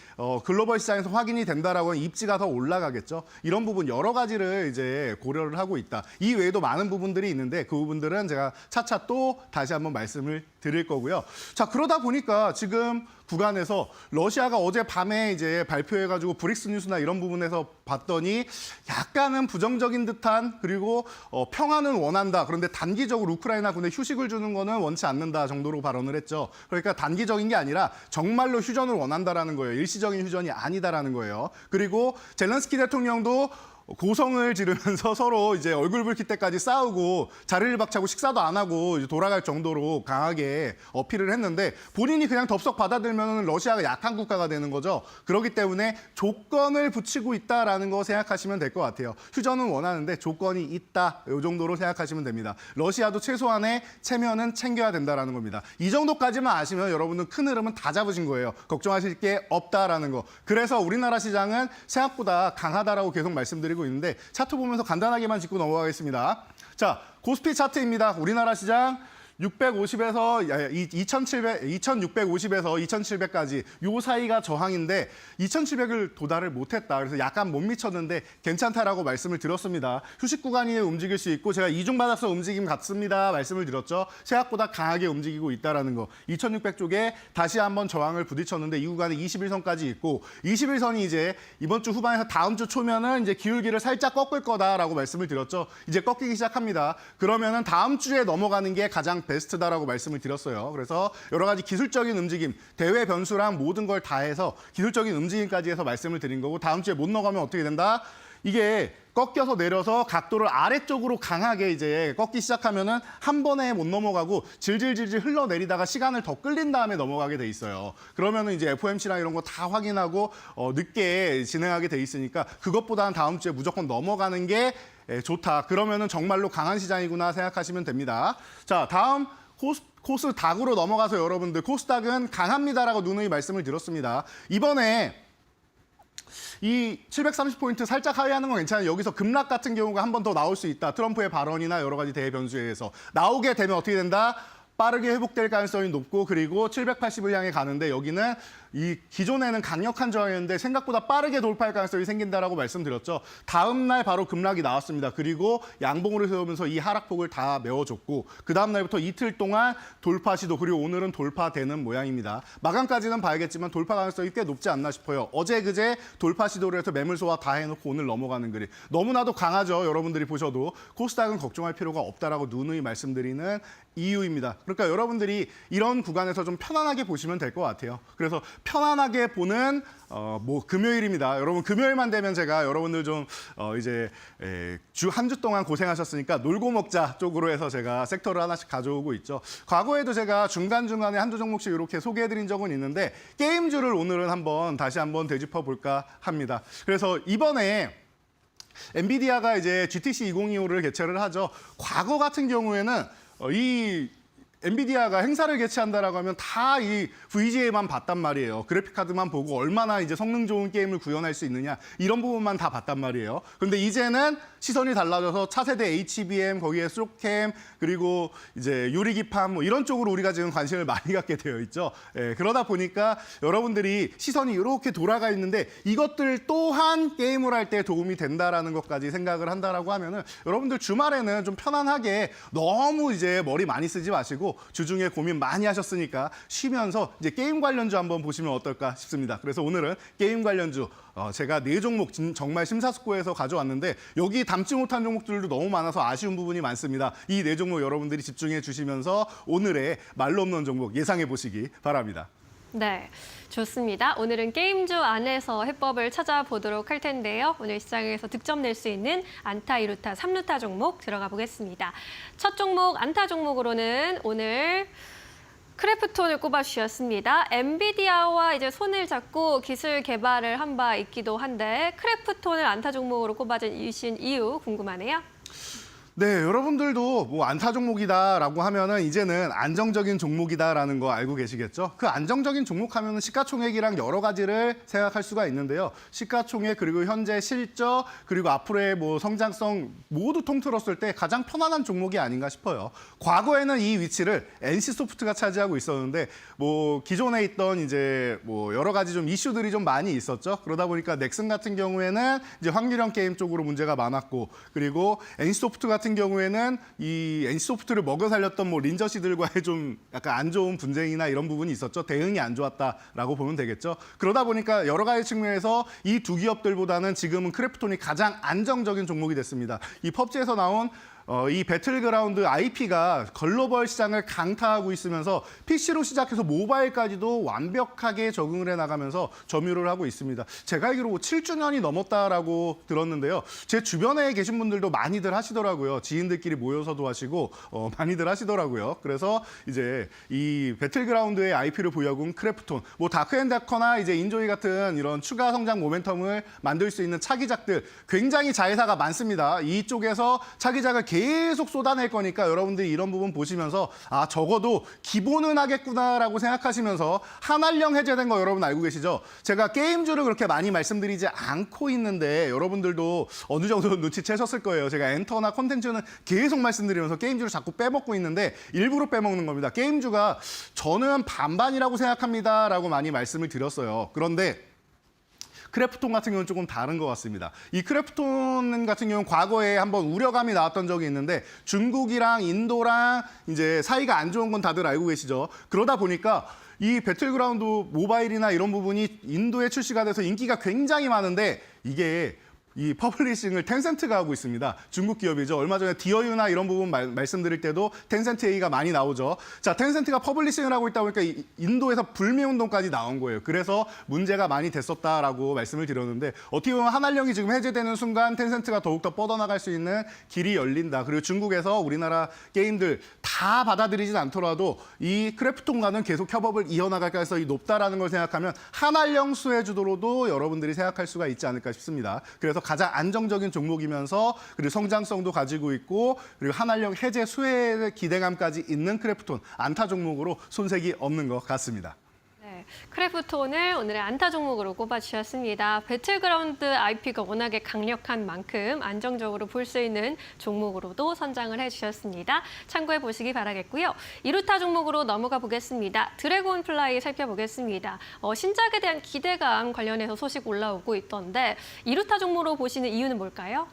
글로벌 시장에서 확인이 된다라고 하면 입지가 더 올라가겠죠. 이런 부분 여러 가지를 이제 고려를 하고 있다. 이 외에도 많은 부분들이 있는데 그 부분들은 제가 차차 또 다시 한번 말씀을 드릴 거고요. 자, 그러다 보니까 지금 구간에서 러시아가 어젯밤에 이제 발표해가지고 브릭스 뉴스나 이런 부분에서 봤더니 약간은 부정적인 듯한 그리고 평화는 원한다. 그런데 단기적으로 우크라이나 군에 휴식을 주는 거는 원치 않는다 정도로 발언을 했죠. 그러니까 단기적인 게 아니라 정말로 휴전을 원한다라는 거예요. 일시적인 휴전이 아니다라는 거예요. 그리고 젤렌스키 대통령도 고성을 지르면서 서로 이제 얼굴 붉힐 때까지 싸우고 자리를 박차고 식사도 안 하고 이제 돌아갈 정도로 강하게 어필을 했는데 본인이 그냥 덥석 받아들면 러시아가 약한 국가가 되는 거죠. 그렇기 때문에 조건을 붙이고 있다라는 거 생각하시면 될 것 같아요. 휴전은 원하는데 조건이 있다. 이 정도로 생각하시면 됩니다. 러시아도 최소한의 체면은 챙겨야 된다라는 겁니다. 이 정도까지만 아시면 여러분은 큰 흐름은 다 잡으신 거예요. 걱정하실 게 없다라는 거. 그래서 우리나라 시장은 생각보다 강하다라고 계속 말씀드리고 있는데 차트 보면서 간단하게만 짚고 넘어가겠습니다. 자, 코스피 차트입니다. 우리나라 시장 650에서 2650에서 2700까지 요 사이가 저항인데 2700을 도달을 못했다. 그래서 약간 못 미쳤는데 괜찮다라고 말씀을 드렸습니다. 휴식 구간이 움직일 수 있고 제가 이중바닥서 움직임 같습니다. 말씀을 드렸죠. 생각보다 강하게 움직이고 있다는 거. 2600 쪽에 다시 한번 저항을 부딪혔는데 이 구간에 21선까지 있고 21선이 이제 이번 주 후반에서 다음 주 초면은 이제 기울기를 살짝 꺾을 거다라고 말씀을 드렸죠. 이제 꺾이기 시작합니다. 그러면은 다음 주에 넘어가는 게 가장 베스트다라고 말씀을 드렸어요. 그래서 여러 가지 기술적인 움직임, 대외 변수랑 모든 걸 다 해서 기술적인 움직임까지 해서 말씀을 드린 거고 다음 주에 못 넘어가면 어떻게 된다? 이게 꺾여서 내려서 각도를 아래쪽으로 강하게 이제 꺾기 시작하면은 한 번에 못 넘어가고 질질질질 흘러내리다가 시간을 더 끌린 다음에 넘어가게 돼 있어요. 그러면은 이제 FOMC랑 이런 거 다 확인하고 늦게 진행하게 돼 있으니까 그것보다는 다음 주에 무조건 넘어가는 게 좋다. 그러면은 정말로 강한 시장이구나 생각하시면 됩니다. 자, 다음 코스닥으로 넘어가서 여러분들 코스닥은 강합니다라고 누누이 말씀을 드렸습니다. 이번에 이 730포인트 살짝 하회하는 건 괜찮아요. 여기서 급락 같은 경우가 한 번 더 나올 수 있다. 트럼프의 발언이나 여러 가지 대외 변수에 의해서 나오게 되면 어떻게 된다? 빠르게 회복될 가능성이 높고 그리고 780을 향해 가는데 여기는 이 기존에는 강력한 저항이었는데 생각보다 빠르게 돌파할 가능성이 생긴다라고 말씀드렸죠. 다음 날 바로 급락이 나왔습니다. 그리고 양봉으로 세우면서 이 하락폭을 다 메워줬고 그 다음 날부터 이틀 동안 돌파 시도 그리고 오늘은 돌파되는 모양입니다. 마감까지는 봐야겠지만 돌파 가능성이 꽤 높지 않나 싶어요. 어제 그제 돌파 시도를 해서 매물 소화 다 해놓고 오늘 넘어가는 그림. 너무나도 강하죠. 여러분들이 보셔도 코스닥은 걱정할 필요가 없다라고 누누이 말씀드리는 이유입니다. 그러니까 여러분들이 이런 구간에서 좀 편안하게 보시면 될 것 같아요. 그래서 편안하게 보는 금요일입니다. 여러분 금요일만 되면 제가 여러분들 좀 이제 주 한 주 동안 고생하셨으니까 놀고 먹자 쪽으로 해서 제가 섹터를 하나씩 가져오고 있죠. 과거에도 제가 중간중간에 한두 종목씩 이렇게 소개해드린 적은 있는데 게임주를 오늘은 다시 한번 되짚어 볼까 합니다. 그래서 이번에 엔비디아가 이제 GTC 2025를 개최를 하죠. 과거 같은 경우에는 이 엔비디아가 행사를 개최한다라고 하면 다 이 VGA만 봤단 말이에요. 그래픽 카드만 보고 얼마나 이제 성능 좋은 게임을 구현할 수 있느냐 이런 부분만 다 봤단 말이에요. 그런데 이제는 시선이 달라져서 차세대 HBM 거기에 스로캠 그리고 이제 유리기판 뭐 이런 쪽으로 우리가 지금 관심을 많이 갖게 되어 있죠. 예, 그러다 보니까 여러분들이 시선이 이렇게 돌아가 있는데 이것들 또한 게임을 할 때 도움이 된다라는 것까지 생각을 한다라고 하면은 여러분들 주말에는 좀 편안하게 너무 이제 머리 많이 쓰지 마시고 주중에 고민 많이 하셨으니까 쉬면서 이제 게임 관련주 한번 보시면 어떨까 싶습니다. 그래서 오늘은 게임 관련주 제가 4종목 정말 심사숙고해서 가져왔는데 여기 담지 못한 종목들도 너무 많아서 아쉬운 부분이 많습니다. 이 4종목 여러분들이 집중해 주시면서 오늘의 말로 없는 종목 예상해 보시기 바랍니다. 네, 좋습니다. 오늘은 게임주 안에서 해법을 찾아보도록 할 텐데요. 오늘 시장에서 득점 낼 수 있는 안타, 2루타, 3루타 종목 들어가 보겠습니다. 첫 종목 안타 종목으로는 오늘 크래프톤을 꼽아주셨습니다. 엔비디아와 이제 손을 잡고 기술 개발을 한 바 있기도 한데 크래프톤을 안타 종목으로 꼽아주신 이유 궁금하네요. 네, 여러분들도 뭐 안타 종목이다라고 하면은 이제는 안정적인 종목이다라는 거 알고 계시겠죠? 그 안정적인 종목 하면은 시가총액이랑 여러 가지를 생각할 수가 있는데요. 시가총액 그리고 현재 실적 그리고 앞으로의 뭐 성장성 모두 통틀었을 때 가장 편안한 종목이 아닌가 싶어요. 과거에는 이 위치를 NC소프트가 차지하고 있었는데 뭐 기존에 있던 이제 뭐 여러 가지 좀 이슈들이 좀 많이 있었죠. 그러다 보니까 넥슨 같은 경우에는 이제 확률형 게임 쪽으로 문제가 많았고 그리고 NC소프트 같은 경우에는 이 NC소프트를 먹여 살렸던 뭐 린저씨들과의 좀 약간 안 좋은 분쟁이나 이런 부분이 있었죠. 대응이 안 좋았다라고 보면 되겠죠. 그러다 보니까 여러 가지 측면에서 이 두 기업들보다는 지금은 크래프톤이 가장 안정적인 종목이 됐습니다. 이 펍지에서 나온 이 배틀그라운드 IP가 글로벌 시장을 강타하고 있으면서 PC로 시작해서 모바일까지도 완벽하게 적응을 해나가면서 점유를 하고 있습니다. 제가 알기로 7주년이 넘었다라고 들었는데요. 제 주변에 계신 분들도 많이들 하시더라고요. 지인들끼리 모여서도 하시고 많이들 하시더라고요. 그래서 이제 이 배틀그라운드의 IP를 보유하고 있는 크래프톤, 뭐 다크앤다커나 이제 인조이 같은 이런 추가 성장 모멘텀을 만들 수 있는 차기작들 굉장히 자회사가 많습니다. 이쪽에서 차기작을 계속 쏟아낼 거니까 여러분들이 이런 부분 보시면서 아 적어도 기본은 하겠구나라고 생각하시면서 한알령 해제된 거 여러분 알고 계시죠? 제가 게임주를 그렇게 많이 말씀드리지 않고 있는데 여러분들도 어느 정도 눈치채셨을 거예요. 제가 엔터나 콘텐츠는 계속 말씀드리면서 게임주를 자꾸 빼먹고 있는데 일부러 빼먹는 겁니다. 게임주가 저는 반반이라고 생각합니다라고 많이 말씀을 드렸어요. 그런데 크래프톤 같은 경우는 조금 다른 것 같습니다. 이 크래프톤 같은 경우는 과거에 한번 우려감이 나왔던 적이 있는데 중국이랑 인도랑 이제 사이가 안 좋은 건 다들 알고 계시죠. 그러다 보니까 이 배틀그라운드 모바일이나 이런 부분이 인도에 출시가 돼서 인기가 굉장히 많은데 이게 이 퍼블리싱을 텐센트가 하고 있습니다. 중국 기업이죠. 얼마 전에 디어유나 이런 부분 말씀드릴 때도 텐센트 얘기가 많이 나오죠. 자, 텐센트가 퍼블리싱을 하고 있다 보니까 인도에서 불매운동까지 나온 거예요. 그래서 문제가 많이 됐었다라고 말씀을 드렸는데 어떻게 보면 한알령이 지금 해제되는 순간 텐센트가 더욱더 뻗어나갈 수 있는 길이 열린다. 그리고 중국에서 우리나라 게임들 다 받아들이진 않더라도 이 크래프톤과는 계속 협업을 이어나갈 가능성이 높다라는 걸 생각하면 한알령 수혜주도로도 여러분들이 생각할 수가 있지 않을까 싶습니다. 그래서 가장 안정적인 종목이면서 그리고 성장성도 가지고 있고 그리고 한알령 해제 수혜 기대감까지 있는 크래프톤 안타 종목으로 손색이 없는 것 같습니다. 네, 크래프톤을 오늘의 안타 종목으로 꼽아주셨습니다. 배틀그라운드 IP가 워낙에 강력한 만큼 안정적으로 볼 수 있는 종목으로도 선정을 해주셨습니다. 참고해 보시기 바라겠고요. 2루타 종목으로 넘어가 보겠습니다. 드래곤 플라이 살펴보겠습니다. 신작에 대한 기대감 관련해서 소식 올라오고 있던데 2루타 종목으로 보시는 이유는 뭘까요?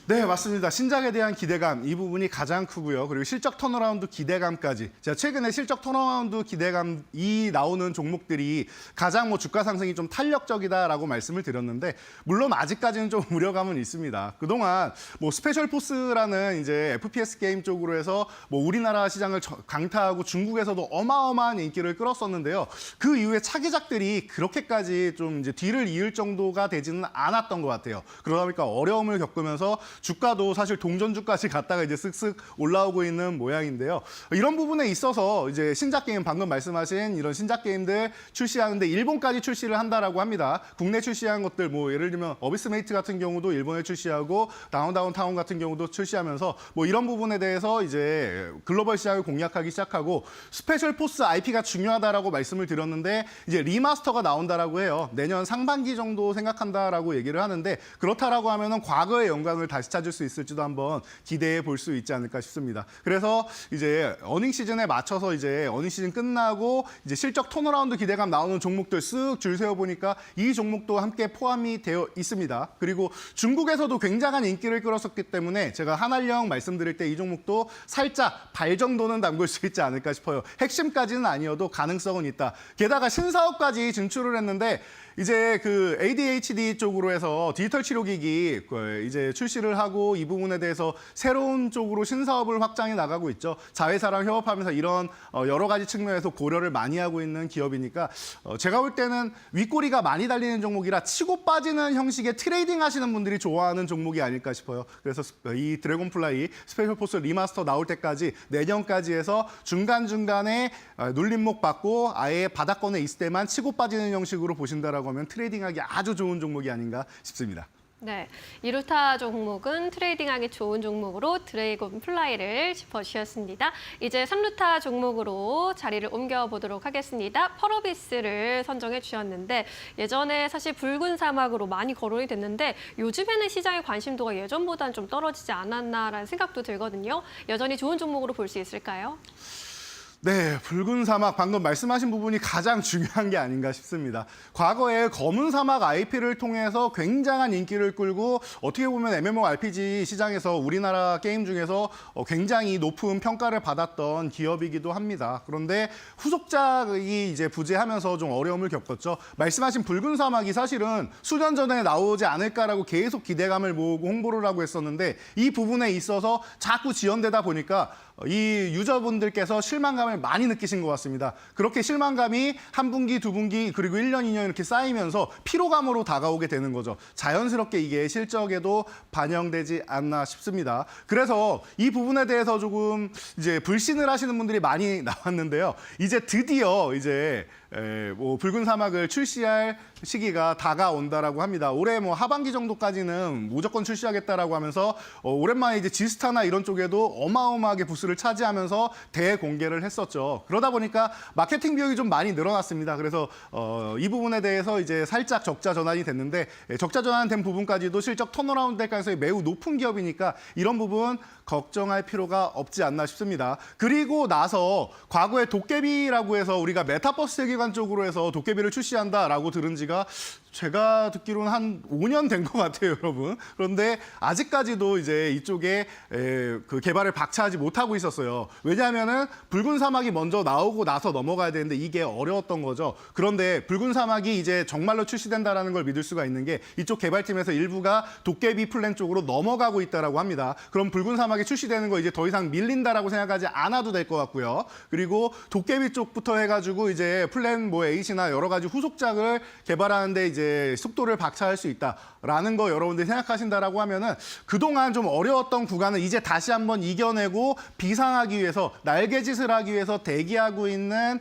네, 맞습니다. 신작에 대한 기대감 이 부분이 가장 크고요. 그리고 실적 턴어라운드 기대감까지. 제가 최근에 실적 턴어라운드 기대감이 나오는 종목들이 가장 뭐 주가 상승이 좀 탄력적이다라고 말씀을 드렸는데 물론 아직까지는 좀 우려감은 있습니다. 그동안 뭐 스페셜 포스라는 이제 FPS 게임 쪽으로 해서 뭐 우리나라 시장을 강타하고 중국에서도 어마어마한 인기를 끌었었는데요. 그 이후에 차기작들이 그렇게까지 좀 이제 뒤를 이을 정도가 되지는 않았던 것 같아요. 그러다 보니까 어려움을 겪으면서 주가도 사실 동전주까지 갔다가 이제 쓱쓱 올라오고 있는 모양인데요. 이런 부분에 있어서 이제 신작 게임 방금 말씀하신 이런 신작 게임들 출시하는데 일본까지 출시를 한다라고 합니다. 국내 출시한 것들 뭐 예를 들면 어비스메이트 같은 경우도 일본에 출시하고 다운다운 타운 같은 경우도 출시하면서 뭐 이런 부분에 대해서 이제 글로벌 시장을 공략하기 시작하고 스페셜 포스 IP가 중요하다라고 말씀을 드렸는데 이제 리마스터가 나온다라고 해요. 내년 상반기 정도 생각한다라고 얘기를 하는데 그렇다라고 하면은 과거의 영광을 다시 찾을 수 있을지도 한번 기대해 볼 수 있지 않을까 싶습니다. 그래서 이제 어닝 시즌에 맞춰서 이제 어닝 시즌 끝나고 이제 실적 턴어라운드 기대감 나오는 종목들 쓱 줄 세워 보니까 이 종목도 함께 포함이 되어 있습니다. 그리고 중국에서도 굉장한 인기를 끌었었기 때문에 제가 한알령 말씀드릴 때 이 종목도 살짝 발 정도는 담글 수 있지 않을까 싶어요. 핵심까지는 아니어도 가능성은 있다. 게다가 신사업까지 진출을 했는데 이제 그 ADHD 쪽으로 해서 디지털 치료기기 이제 출시를 하고 이 부분에 대해서 새로운 쪽으로 신사업을 확장해 나가고 있죠. 자회사랑 협업하면서 이런 여러 가지 측면에서 고려를 많이 하고 있는 기업이니까 제가 볼 때는 윗꼬리가 많이 달리는 종목이라 치고 빠지는 형식의 트레이딩 하시는 분들이 좋아하는 종목이 아닐까 싶어요. 그래서 이 드래곤플라이 스페셜 포스 리마스터 나올 때까지 내년까지 해서 중간중간에 눌림목 받고 아예 바닥권에 있을 때만 치고 빠지는 형식으로 보신다라고 하면 트레이딩하기 아주 좋은 종목이 아닌가 싶습니다. 네, 이루타 종목은 트레이딩하기 좋은 종목으로 드래곤 플라이를 짚어주셨습니다. 이제 3루타 종목으로 자리를 옮겨보도록 하겠습니다. 펄어비스를 선정해 주셨는데 예전에 사실 붉은 사막으로 많이 거론이 됐는데 요즘에는 시장의 관심도가 예전보다는 좀 떨어지지 않았나라는 생각도 들거든요. 여전히 좋은 종목으로 볼 수 있을까요? 네, 붉은 사막 방금 말씀하신 부분이 가장 중요한 게 아닌가 싶습니다. 과거에 검은 사막 IP를 통해서 굉장한 인기를 끌고 어떻게 보면 MMORPG 시장에서 우리나라 게임 중에서 굉장히 높은 평가를 받았던 기업이기도 합니다. 그런데 후속작이 이제 부재하면서 좀 어려움을 겪었죠. 말씀하신 붉은 사막이 사실은 수년 전에 나오지 않을까라고 계속 기대감을 모으고 홍보를 하고 했었는데 이 부분에 있어서 자꾸 지연되다 보니까 이 유저분들께서 실망감을 많이 느끼신 것 같습니다. 그렇게 실망감이 한 분기, 두 분기, 그리고 1년, 2년 이렇게 쌓이면서 피로감으로 다가오게 되는 거죠. 자연스럽게 이게 실적에도 반영되지 않나 싶습니다. 그래서 이 부분에 대해서 조금 이제 불신을 하시는 분들이 많이 나왔는데요. 이제 드디어 이제 뭐 붉은 사막을 출시할 시기가 다가온다라고 합니다. 올해 뭐 하반기 정도까지는 무조건 출시하겠다라고 하면서 오랜만에 이제 지스타나 이런 쪽에도 어마어마하게 부스를 차지하면서 대공개를 했었죠. 그러다 보니까 마케팅 비용이 좀 많이 늘어났습니다. 그래서 이 부분에 대해서 이제 살짝 적자 전환이 됐는데 적자 전환된 부분까지도 실적 턴어라운드 될 가능성이 매우 높은 기업이니까 이런 부분 걱정할 필요가 없지 않나 싶습니다. 그리고 나서 과거에 도깨비라고 해서 우리가 메타버스 세계관 쪽으로 해서 도깨비를 출시한다라고 들은 지가 제가 듣기로는 한 5년 된 것 같아요, 여러분. 그런데 아직까지도 이제 이쪽에 그 개발을 박차하지 못하고 있었어요. 왜냐하면은 붉은 사막이 먼저 나오고 나서 넘어가야 되는데 이게 어려웠던 거죠. 그런데 붉은 사막이 이제 정말로 출시된다라는 걸 믿을 수가 있는 게 이쪽 개발팀에서 일부가 도깨비 플랜 쪽으로 넘어가고 있다라고 합니다. 그럼 붉은 사막이 출시되는 거 이제 더 이상 밀린다라고 생각하지 않아도 될 것 같고요. 그리고 도깨비 쪽부터 해가지고 이제 플랜 뭐 H나 여러 가지 후속작을 개발하는데 이제 속도를 박차할 수 있다라는 거 여러분들이 생각하신다라고 하면은 그동안 좀 어려웠던 구간을 이제 다시 한번 이겨내고 비상하기 위해서 날개짓을 하기 위해서 대기하고 있는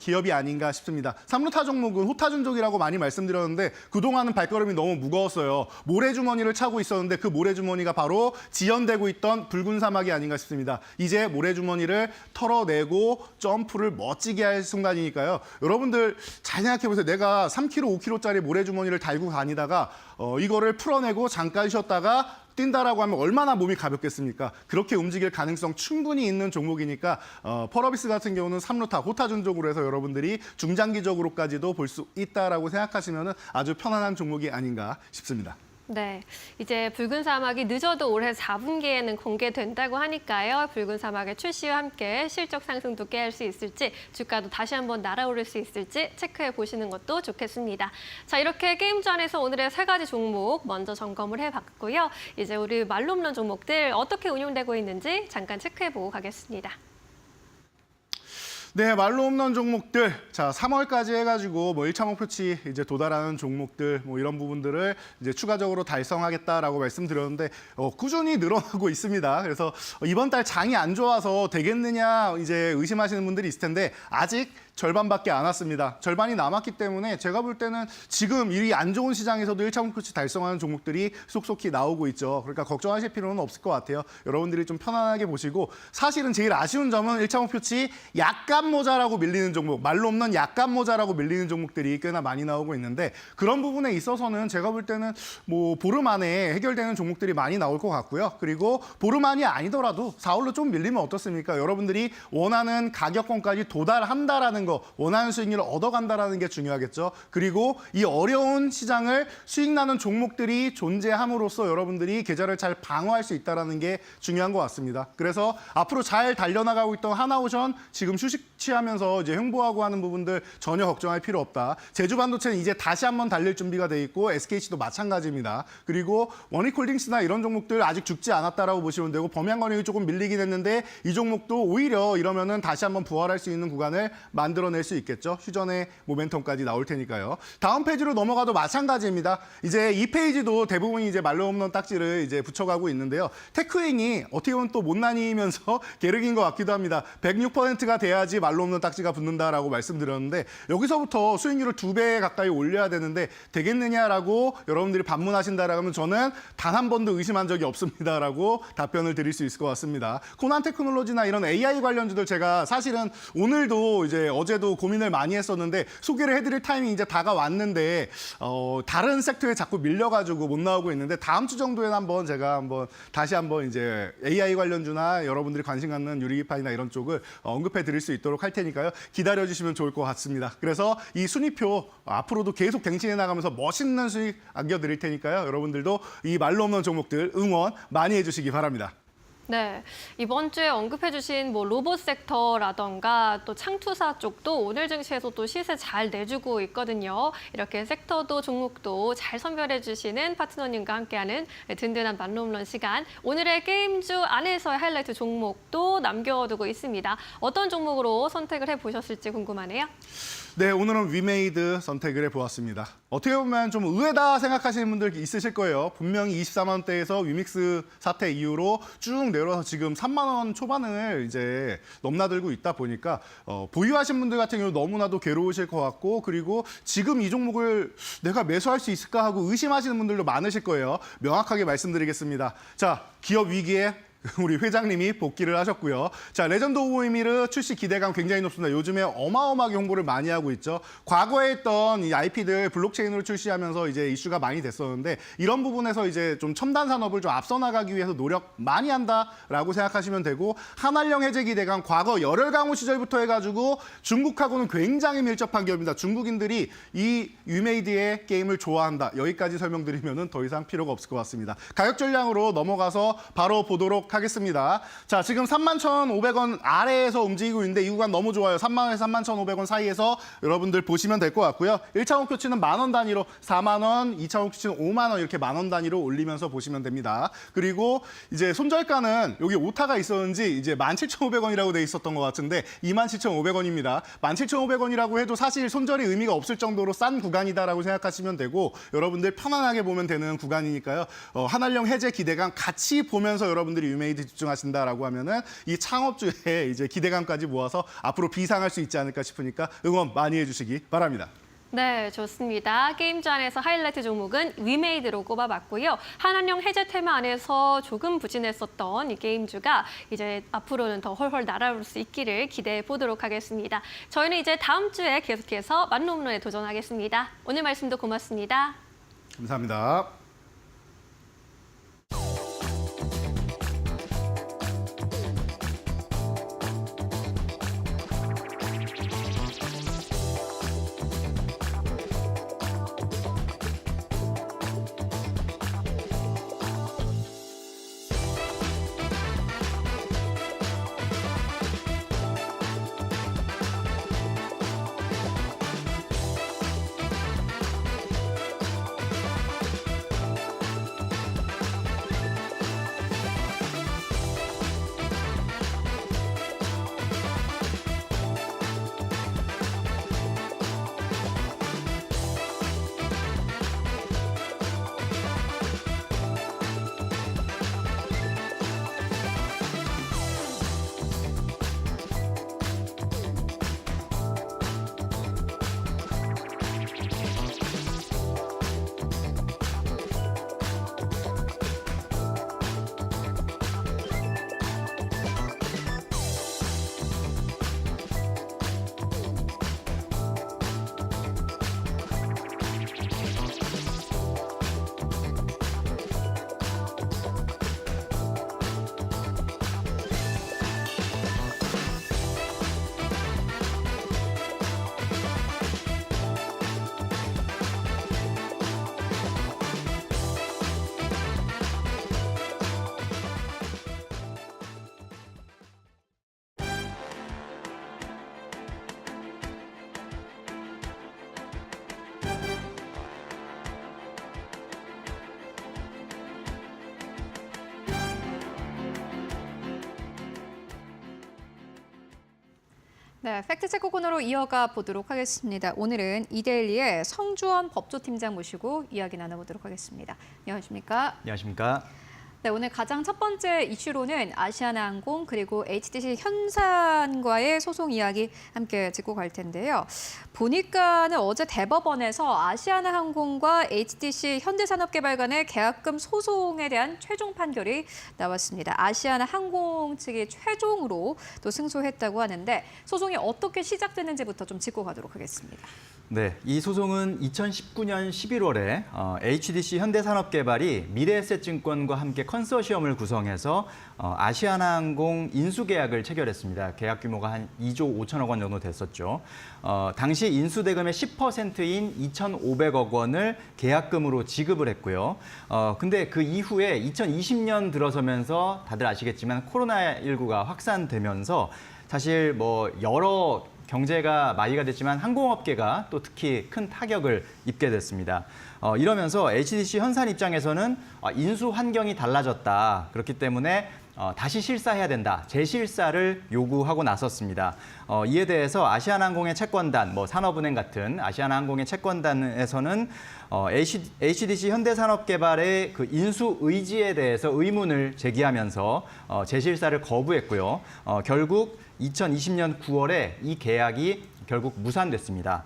기업이 아닌가 싶습니다. 3루타 종목은 호타준족이라고 많이 말씀드렸는데 그동안은 발걸음이 너무 무거웠어요. 모래주머니를 차고 있었는데 그 모래주머니가 바로 지연되고 있던 붉은 사막이 아닌가 싶습니다. 이제 모래주머니를 털어내고 점프를 멋지게 할 순간이니까요. 여러분들 잘 생각해보세요. 내가 3kg, 5kg짜리 모래주머니를 달고 다니다가 이거를 풀어내고 잠깐 쉬었다가 뛴다라고 하면 얼마나 몸이 가볍겠습니까? 그렇게 움직일 가능성 충분히 있는 종목이니까 펄어비스 같은 경우는 3루타, 호타준족으로 해서 여러분들이 중장기적으로까지도 볼 수 있다라고 생각하시면 아주 편안한 종목이 아닌가 싶습니다. 네, 이제 붉은 사막이 늦어도 올해 4분기에는 공개된다고 하니까요. 붉은 사막의 출시와 함께 실적 상승도 깨할 수 있을지 주가도 다시 한번 날아오를 수 있을지 체크해 보시는 것도 좋겠습니다. 자, 이렇게 게임전에서 오늘의 3가지 종목 먼저 점검을 해봤고요. 이제 우리 말로 없는 종목들 어떻게 운용되고 있는지 잠깐 체크해 보고 가겠습니다. 네, 말로 홈런 종목들. 자, 3월까지 해가지고 뭐 1차 목표치 이제 도달하는 종목들 뭐 이런 부분들을 이제 추가적으로 달성하겠다라고 말씀드렸는데 꾸준히 늘어나고 있습니다. 그래서 이번 달 장이 안 좋아서 되겠느냐 이제 의심하시는 분들이 있을 텐데 아직 절반밖에 안 왔습니다. 절반이 남았기 때문에 제가 볼 때는 지금 이 안 좋은 시장에서도 1차 목표치 달성하는 종목들이 속속히 나오고 있죠. 그러니까 걱정하실 필요는 없을 것 같아요. 여러분들이 좀 편안하게 보시고 사실은 제일 아쉬운 점은 1차 목표치 약간 모자라고 밀리는 종목, 말로 없는 약간 모자라고 밀리는 종목들이 꽤나 많이 나오고 있는데 그런 부분에 있어서는 제가 볼 때는 뭐 보름 안에 해결되는 종목들이 많이 나올 것 같고요. 그리고 보름 안이 아니더라도 4월로 좀 밀리면 어떻습니까? 여러분들이 원하는 가격권까지 도달한다라는 거, 원하는 수익률을 얻어간다라는 게 중요하겠죠. 그리고 이 어려운 시장을 수익 나는 종목들이 존재함으로써 여러분들이 계좌를 잘 방어할 수 있다는 게 중요한 것 같습니다. 그래서 앞으로 잘 달려나가고 있던 하나오션 지금 휴식 취하면서 이제 횡보하고 하는 부분들 전혀 걱정할 필요 없다. 제주반도체는 이제 다시 한번 달릴 준비가 돼 있고 SKC도 마찬가지입니다. 그리고 원익홀딩스나 이런 종목들 아직 죽지 않았다라고 보시면 되고 범양건익이 조금 밀리긴 했는데 이 종목도 오히려 이러면은 다시 한번 부활할 수 있는 구간을 만들어낼 수 있겠죠. 휴전의 모멘텀까지 나올 테니까요. 다음 페이지로 넘어가도 마찬가지입니다. 이제 이 페이지도 대부분이 이제 말로 없는 딱지를 이제 붙여가고 있는데요. 테크윙이 어떻게 보면 또 못 나뉘면서 계륵인 것 같기도 합니다. 106%가 돼야지 말로 없는 딱지가 붙는다라고 말씀드렸는데 여기서부터 수익률을 2배 가까이 올려야 되는데 되겠느냐라고 여러분들이 반문하신다라면 저는 단 한 번도 의심한 적이 없습니다라고 답변을 드릴 수 있을 것 같습니다. 코난 테크놀로지나 이런 AI 관련주들 제가 사실은 오늘도 이제 어제도 고민을 많이 했었는데 소개를 해드릴 타이밍이 이제 다가왔는데 다른 섹터에 자꾸 밀려가지고 못 나오고 있는데 다음 주 정도에 제가 다시 한번 이제 AI 관련주나 여러분들이 관심 갖는 유리기판이나 이런 쪽을 언급해 드릴 수 있도록 할 테니까요. 기다려 주시면 좋을 것 같습니다. 그래서 이 순위표 앞으로도 계속 갱신해 나가면서 멋있는 수익 안겨드릴 테니까요. 여러분들도 이 말로 없는 종목들 응원 많이 해주시기 바랍니다. 네, 이번 주에 언급해주신 뭐 로봇 섹터라던가 또 창투사 쪽도 오늘 증시에서 또 시세 잘 내주고 있거든요. 이렇게 섹터도 종목도 잘 선별해주시는 파트너님과 함께하는 든든한 만로홈런 시간. 오늘의 게임주 안에서의 하이라이트 종목도 남겨두고 있습니다. 어떤 종목으로 선택을 해보셨을지 궁금하네요. 네, 오늘은 위메이드 선택을 해보았습니다. 어떻게 보면 좀 의외다 생각하시는 분들 있으실 거예요. 분명히 24만 원대에서 위믹스 사태 이후로 쭉 내려서 지금 3만 원 초반을 이제 넘나들고 있다 보니까 보유하신 분들 같은 경우 너무나도 괴로우실 것 같고 그리고 지금 이 종목을 내가 매수할 수 있을까 하고 의심하시는 분들도 많으실 거예요. 명확하게 말씀드리겠습니다. 자, 기업 위기에 우리 회장님이 복귀를 하셨고요. 자, 레전드 오브 이미르 출시 기대감 굉장히 높습니다. 요즘에 어마어마하게 홍보를 많이 하고 있죠. 과거에 했던 이 IP들 블록체인으로 출시하면서 이제 이슈가 많이 됐었는데 이런 부분에서 이제 좀 첨단 산업을 좀 앞서 나가기 위해서 노력 많이 한다라고 생각하시면 되고 한알령 해제 기대감 과거 열혈 강호 시절부터 해가지고 중국하고는 굉장히 밀접한 기업입니다. 중국인들이 이 위메이드의 게임을 좋아한다. 여기까지 설명드리면은 더 이상 필요가 없을 것 같습니다. 가격 전량으로 넘어가서 바로 보도록 하겠습니다. 자, 지금 31,500원 아래에서 움직이고 있는데 이 구간 너무 좋아요. 3만 원에서 31,500원 사이에서 여러분들 보시면 될 것 같고요. 1차 목표치는 10,000원 단위로 4만 원, 2차 목표치는 5만 원 이렇게 10,000원 단위로 올리면서 보시면 됩니다. 그리고 이제 손절가는 여기 오타가 있었는지 이제 17,500원이라고 돼 있었던 것 같은데 27,500원입니다. 17,500원이라고 해도 사실 손절이 의미가 없을 정도로 싼 구간이다라고 생각하시면 되고 여러분들 편안하게 보면 되는 구간이니까요. 한알령 해제 기대감 같이 보면서 여러분들이 위메이드 집중하신다라고 하면은 이 창업주의 이제 기대감까지 모아서 앞으로 비상할 수 있지 않을까 싶으니까 응원 많이 해주시기 바랍니다. 네, 좋습니다. 게임주 안에서 하이라이트 종목은 위메이드로 꼽아봤고요. 한한령 해제 테마 안에서 조금 부진했었던 이 게임주가 이제 앞으로는 더 훨훨 날아올 수 있기를 기대해 보도록 하겠습니다. 저희는 이제 다음 주에 계속해서 만로홈런에 도전하겠습니다. 오늘 말씀도 고맙습니다. 감사합니다. 네, 팩트체크 코너로 이어가 보도록 하겠습니다. 오늘은 이데일리의 성주원 법조팀장 모시고 이야기 나눠보도록 하겠습니다. 안녕하십니까? 안녕하십니까? 네, 오늘 가장 첫 번째 이슈로는 아시아나항공 그리고 HDC 현산과의 소송 이야기 함께 짚고 갈 텐데요. 보니까는 어제 대법원에서 아시아나항공과 HDC 현대산업개발 간의 계약금 소송에 대한 최종 판결이 나왔습니다. 아시아나항공 측이 최종으로 또 승소했다고 하는데 소송이 어떻게 시작됐는지부터 좀 짚고 가도록 하겠습니다. 네, 이 소송은 2019년 11월에 HDC 현대산업개발이 미래에셋증권과 함께 컨소시엄을 구성해서 아시아나항공 인수계약을 체결했습니다. 계약 규모가 한 2조 5천억 원 정도 됐었죠. 당시 인수대금의 10%인 2,500억 원을 계약금으로 지급을 했고요. 근데 그 이후에 2020년 들어서면서 다들 아시겠지만 코로나19가 확산되면서 사실 뭐 여러 경제가 마비가 됐지만 항공업계가 또 특히 큰 타격을 입게 됐습니다. 이러면서 HDC 현산 입장에서는 인수 환경이 달라졌다. 그렇기 때문에 다시 실사해야 된다. 재실사를 요구하고 나섰습니다. 이에 대해서 아시아나항공의 채권단, 산업은행 같은 아시아나항공의 채권단에서는 HDC 현대산업개발의 그 인수 의지에 대해서 의문을 제기하면서 재실사를 거부했고요. 결국 2020년 9월에 이 계약이 결국 무산됐습니다.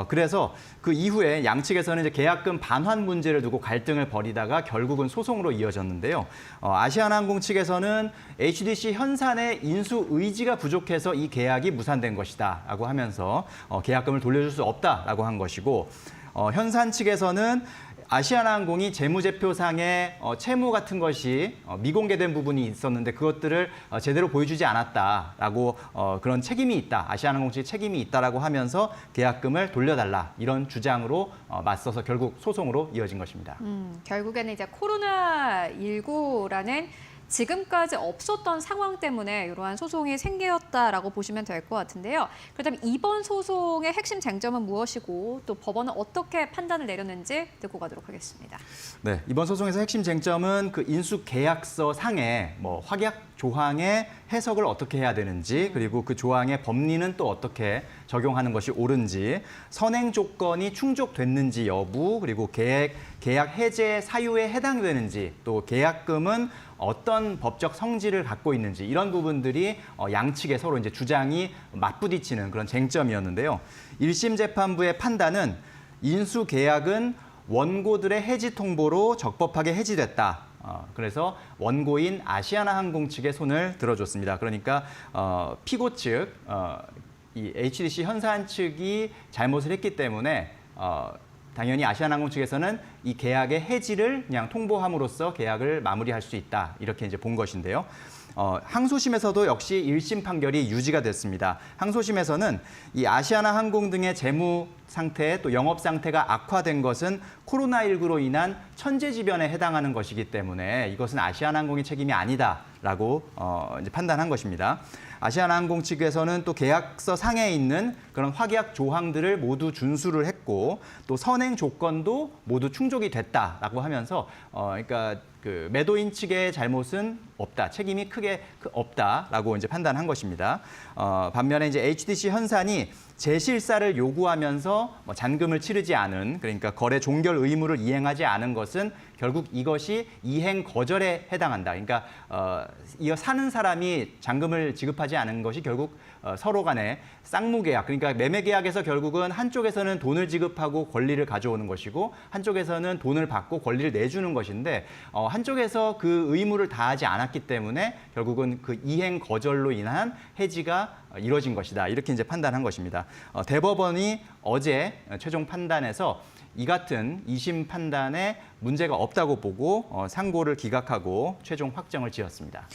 그래서 그 이후에 양측에서는 이제 계약금 반환 문제를 두고 갈등을 벌이다가 결국은 소송으로 이어졌는데요. 아시아나항공 측에서는 HDC 현산의 인수 의지가 부족해서 이 계약이 무산된 것이다라고 하면서 계약금을 돌려줄 수 없다라고 한 것이고, 현산 측에서는 아시아나항공이 재무제표상의 채무 같은 것이 미공개된 부분이 있었는데 그것들을 제대로 보여주지 않았다라고 그런 책임이 있다, 아시아나항공 측의 책임이 있다라고 하면서 계약금을 돌려달라 이런 주장으로 맞서서 결국 소송으로 이어진 것입니다. 결국에는 이제 코로나19라는 지금까지 없었던 상황 때문에 이러한 소송이 생겼다라고 보시면 될 것 같은데요. 그렇다면 이번 소송의 핵심 쟁점은 무엇이고 또 법원은 어떻게 판단을 내렸는지 듣고 가도록 하겠습니다. 네, 이번 소송에서 핵심 쟁점은 그 인수 계약서 상의 확약 조항의 해석을 어떻게 해야 되는지, 그리고 그 조항의 법리는 또 어떻게 적용하는 것이 옳은지, 선행 조건이 충족됐는지 여부, 그리고 계약 해제 사유에 해당되는지, 또 계약금은 어떤 법적 성질을 갖고 있는지, 이런 부분들이 양측의 서로 이제 주장이 맞부딪히는 그런 쟁점이었는데요. 1심 재판부의 판단은 인수 계약은 원고들의 해지 통보로 적법하게 해지됐다. 그래서 원고인 아시아나항공 측의 손을 들어줬습니다. 그러니까 피고 측, 이 HDC 현산 측이 잘못을 했기 때문에 당연히 아시아나항공 측에서는 이 계약의 해지를 그냥 통보함으로써 계약을 마무리할 수 있다. 이렇게 이제 본 것인데요. 항소심에서도 역시 1심 판결이 유지가 됐습니다. 항소심에서는 이 아시아나항공 등의 재무 상태 또 영업 상태가 악화된 것은 코로나19로 인한 천재지변에 해당하는 것이기 때문에 이것은 아시아나항공의 책임이 아니다라고 이제 판단한 것입니다. 아시아나항공 측에서는 또 계약서 상에 있는 그런 확약 조항들을 모두 준수를 했고 또 선행 조건도 모두 충족이 됐다라고 하면서 그러니까 그 매도인 측의 잘못은 없다, 책임이 크게 없다라고 이제 판단한 것입니다. 반면에 이제 HDC 현산이 재실사를 요구하면서 잔금을 치르지 않은, 그러니까 거래 종결 의무를 이행하지 않은 것은 결국 이것이 이행 거절에 해당한다. 그러니까 이어 사는 사람이 잔금을 지급하지 않은 것이 결국 서로 간의 쌍무계약, 그러니까 매매계약에서 결국은 한쪽에서는 돈을 지급하고 권리를 가져오는 것이고 한쪽에서는 돈을 받고 권리를 내주는 것인데 한쪽에서 그 의무를 다하지 않았기 때문에 결국은 그 이행 거절로 인한 해지가 이루어진 것이다. 이렇게 이제 판단한 것입니다. 대법원이 어제 최종 판단에서 이 같은 2심 판단에 문제가 없다고 보고 상고를 기각하고 최종 확정을 지었습니다.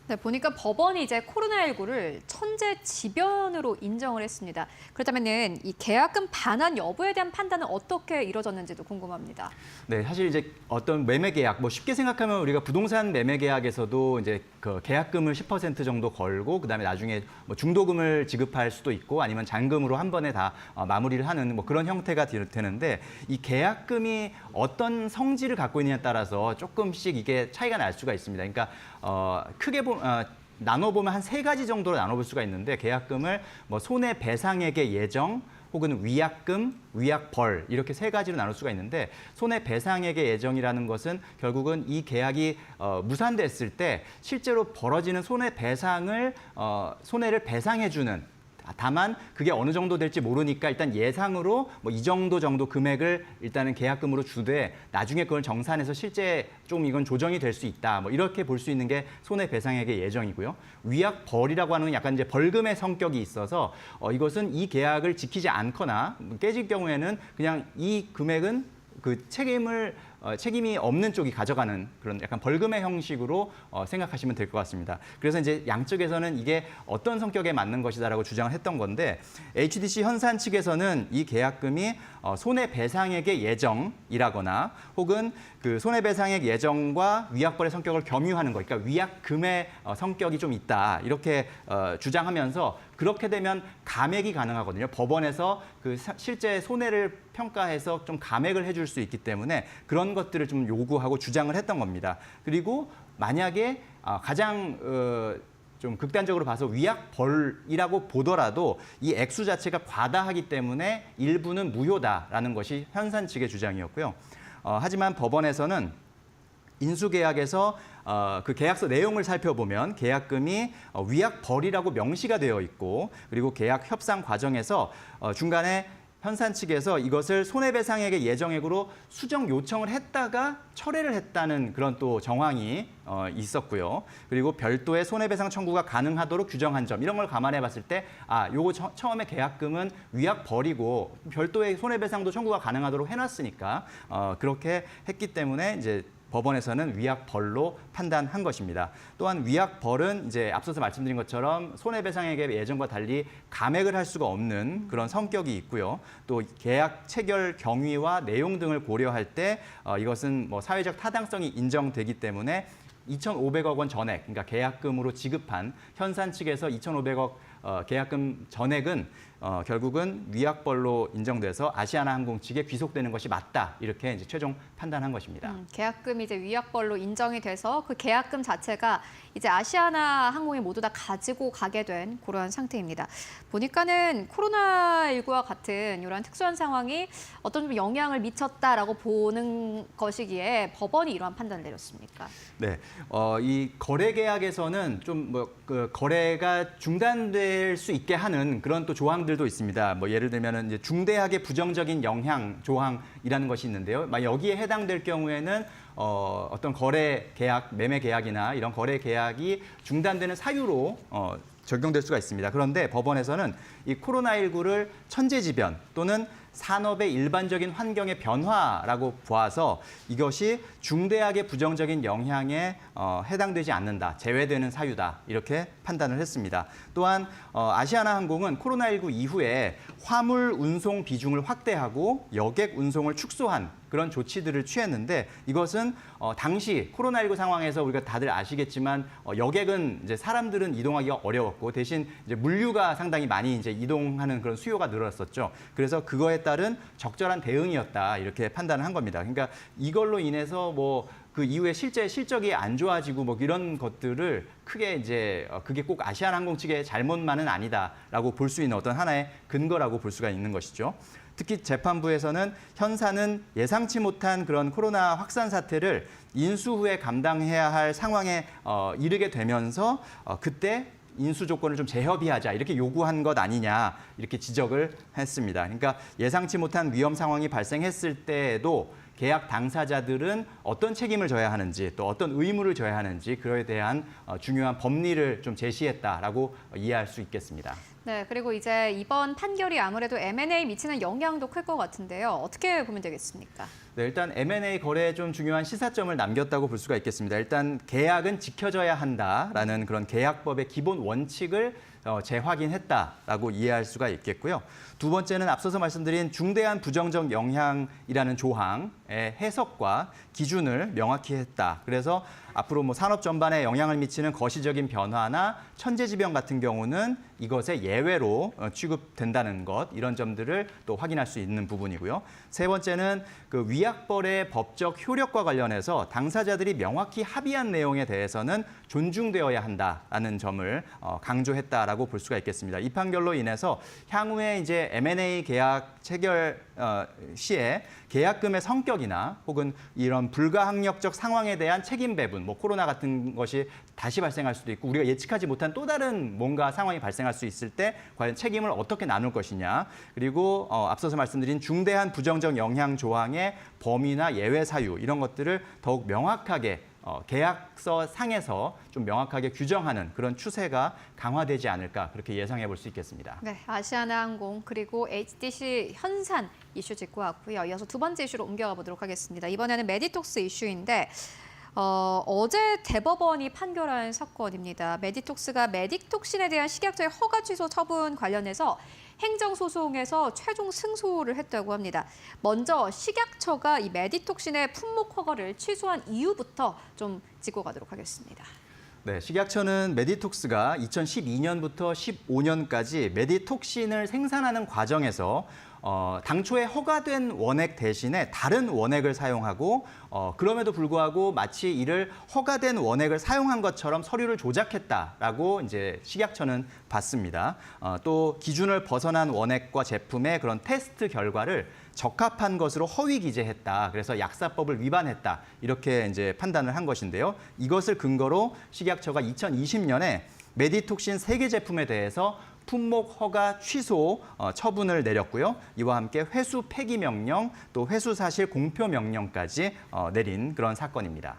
네, 보니까 법원이 이제 코로나19를 천재지변으로 인정을 했습니다. 그렇다면은 이 계약금 반환 여부에 대한 판단은 어떻게 이루어졌는지도 궁금합니다. 네, 사실 이제 어떤 매매 계약, 쉽게 생각하면 우리가 부동산 매매 계약에서도 이제 그 계약금을 10% 정도 걸고 그다음에 나중에 중도금을 지급할 수도 있고 아니면 잔금으로 한 번에 다 마무리를 하는 그런 형태가 되는데 이 계약금이 어떤 성질을 갖고 있느냐에 따라서 조금씩 이게 차이가 날 수가 있습니다. 그러니까 크게 나눠보면 한 3가지 정도로 나눠볼 수가 있는데 계약금을 뭐 손해배상액의 예정 혹은 위약금, 위약벌 이렇게 3가지로 나눌 수가 있는데 손해배상액의 예정이라는 것은 결국은 이 계약이 무산됐을 때 실제로 벌어지는 손해배상을 손해를 배상해주는 다만 그게 어느 정도 될지 모르니까 일단 예상으로 뭐 이 정도 금액을 일단은 계약금으로 주되 나중에 그걸 정산해서 실제 좀 이건 조정이 될 수 있다. 뭐 이렇게 볼 수 있는 게 손해배상액의 예정이고요. 위약벌이라고 하는 건 약간 이제 벌금의 성격이 있어서 이것은 이 계약을 지키지 않거나 깨질 경우에는 그냥 이 금액은 그 책임이 없는 쪽이 가져가는 그런 약간 벌금의 형식으로 생각하시면 될 것 같습니다. 그래서 이제 양쪽에서는 이게 어떤 성격에 맞는 것이다라고 주장을 했던 건데 HDC 현산 측에서는 이 계약금이 손해배상액의 예정이라거나 혹은 그 손해배상액 예정과 위약벌의 성격을 겸유하는 것, 그러니까 위약금의 성격이 좀 있다 이렇게 주장하면서 그렇게 되면 감액이 가능하거든요. 법원에서 그 실제 손해를 평가해서 좀 감액을 해줄 수 있기 때문에 그런 것들을 좀 요구하고 주장을 했던 겁니다. 그리고 만약에 가장 좀 극단적으로 봐서 위약벌이라고 보더라도 이 액수 자체가 과다하기 때문에 일부는 무효다라는 것이 현산 측의 주장이었고요. 하지만 법원에서는 인수계약에서 그 계약서 내용을 살펴보면 계약금이 위약벌이라고 명시가 되어 있고 그리고 계약 협상 과정에서 중간에 현산 측에서 이것을 손해배상액의 예정액으로 수정 요청을 했다가 철회를 했다는 그런 또 정황이 있었고요. 그리고 별도의 손해배상 청구가 가능하도록 규정한 점 이런 걸 감안해 봤을 때 요거 처음에 계약금은 위약벌이고 별도의 손해배상도 청구가 가능하도록 해놨으니까 그렇게 했기 때문에 이제 법원에서는 위약벌로 판단한 것입니다. 또한 위약벌은 이제 앞서서 말씀드린 것처럼 손해배상액의 예정과 달리 감액을 할 수가 없는 그런 성격이 있고요. 또 계약 체결 경위와 내용 등을 고려할 때 이것은 뭐 사회적 타당성이 인정되기 때문에 2,500억 원 전액, 그러니까 계약금으로 지급한 현산 측에서 2,500억 계약금 전액은 결국은 위약벌로 인정돼서 아시아나항공 측에 귀속되는 것이 맞다 이렇게 이제 최종 판단한 것입니다. 계약금이 이제 위약벌로 인정이 돼서 그 계약금 자체가 이제 아시아나항공이 모두 다 가지고 가게 된 그런 상태입니다. 보니까는 코로나19와 같은 이런 특수한 상황이 어떤 좀 영향을 미쳤다라고 보는 것이기에 법원이 이러한 판단을 내렸습니까? 네, 이 거래 계약에서는 좀 그 거래가 중단될 수 있게 하는 그런 또 조항들도 있습니다. 뭐 예를 들면은 이제 중대하게 부정적인 영향 조항이라는 것이 있는데요. 여기에 해당될 경우에는 어떤 거래 계약, 매매 계약이나 이런 거래 계약이 중단되는 사유로 적용될 수가 있습니다. 그런데 법원에서는 이 코로나19를 천재지변 또는 산업의 일반적인 환경의 변화라고 보아서 이것이 중대하게 부정적인 영향에 해당되지 않는다, 제외되는 사유다 이렇게 판단을 했습니다. 또한 아시아나항공은 코로나19 이후에 화물 운송 비중을 확대하고 여객 운송을 축소한 그런 조치들을 취했는데 이것은 당시 코로나19 상황에서 우리가 다들 아시겠지만 여객은 이제 사람들은 이동하기가 어려웠고 대신 이제 물류가 상당히 많이 이제 이동하는 그런 수요가 늘었었죠. 그래서 그거에 따른 적절한 대응이었다 이렇게 판단을 한 겁니다. 그러니까 이걸로 인해서 뭐 그 이후에 실제 실적이 안 좋아지고 뭐 이런 것들을 크게 이제 그게 꼭 아시아나항공 측의 잘못만은 아니다라고 볼 수 있는 어떤 하나의 근거라고 볼 수가 있는 것이죠. 특히 재판부에서는 현사는 예상치 못한 그런 코로나 확산 사태를 인수 후에 감당해야 할 상황에 이르게 되면서 그때 인수 조건을 좀 재협의하자 이렇게 요구한 것 아니냐 이렇게 지적을 했습니다. 그러니까 예상치 못한 위험 상황이 발생했을 때에도 계약 당사자들은 어떤 책임을 져야 하는지 또 어떤 의무를 져야 하는지 그에 대한 중요한 법리를 좀 제시했다라고 이해할 수 있겠습니다. 네, 그리고 이제 이번 판결이 아무래도 M&A 미치는 영향도 클 것 같은데요. 어떻게 보면 되겠습니까? 네, 일단 M&A 거래에 좀 중요한 시사점을 남겼다고 볼 수가 있겠습니다. 일단 계약은 지켜져야 한다라는 그런 계약법의 기본 원칙을 재확인했다라고 이해할 수가 있겠고요. 두 번째는 앞서서 말씀드린 중대한 부정적 영향이라는 조항의 해석과 기준을 명확히 했다. 그래서 앞으로 뭐 산업 전반에 영향을 미치는 거시적인 변화나 천재지변 같은 경우는 이것의 예외로 취급된다는 것, 이런 점들을 또 확인할 수 있는 부분이고요. 세 번째는 그 위약벌의 법적 효력과 관련해서 당사자들이 명확히 합의한 내용에 대해서는 존중되어야 한다라는 점을 강조했다라고 볼 수가 있겠습니다. 이 판결로 인해서 향후에 이제 M&A 계약 체결 시에 계약금의 성격이나 혹은 이런 불가항력적 상황에 대한 책임 배분, 뭐 코로나 같은 것이 다시 발생할 수도 있고 우리가 예측하지 못한 또 다른 뭔가 상황이 발생할 수 있을 때 과연 책임을 어떻게 나눌 것이냐, 그리고 앞서서 말씀드린 중대한 부정적 영향 조항의 범위나 예외 사유, 이런 것들을 더욱 명확하게 계약서 상에서 좀 명확하게 규정하는 그런 추세가 강화되지 않을까, 그렇게 예상해 볼 수 있겠습니다. 네, 아시아나항공 그리고 HTC 현산 이슈 짚고 왔고요. 이어서 두 번째 이슈로 옮겨가 보도록 하겠습니다. 이번에는 메디톡스 이슈인데 어제 대법원이 판결한 사건입니다. 메디톡스가 메딕톡신에 대한 식약처의 허가 취소 처분 관련해서 행정소송에서 최종 승소를 했다고 합니다. 먼저 식약처가 이 메디톡신의 품목 허가를 취소한 이유부터 좀 짚고 가도록 하겠습니다. 네, 식약처는 메디톡스가 2012년부터 15년까지 메디톡신을 생산하는 과정에서 당초에 허가된 원액 대신에 다른 원액을 사용하고 그럼에도 불구하고 마치 이를 허가된 원액을 사용한 것처럼 서류를 조작했다라고 이제 식약처는 봤습니다. 또 기준을 벗어난 원액과 제품의 그런 테스트 결과를 적합한 것으로 허위 기재했다. 그래서 약사법을 위반했다. 이렇게 이제 판단을 한 것인데요. 이것을 근거로 식약처가 2020년에 메디톡신 3개 제품에 대해서 품목 허가 취소 처분을 내렸고요. 이와 함께 회수 폐기 명령, 또 회수 사실 공표 명령까지 내린 그런 사건입니다.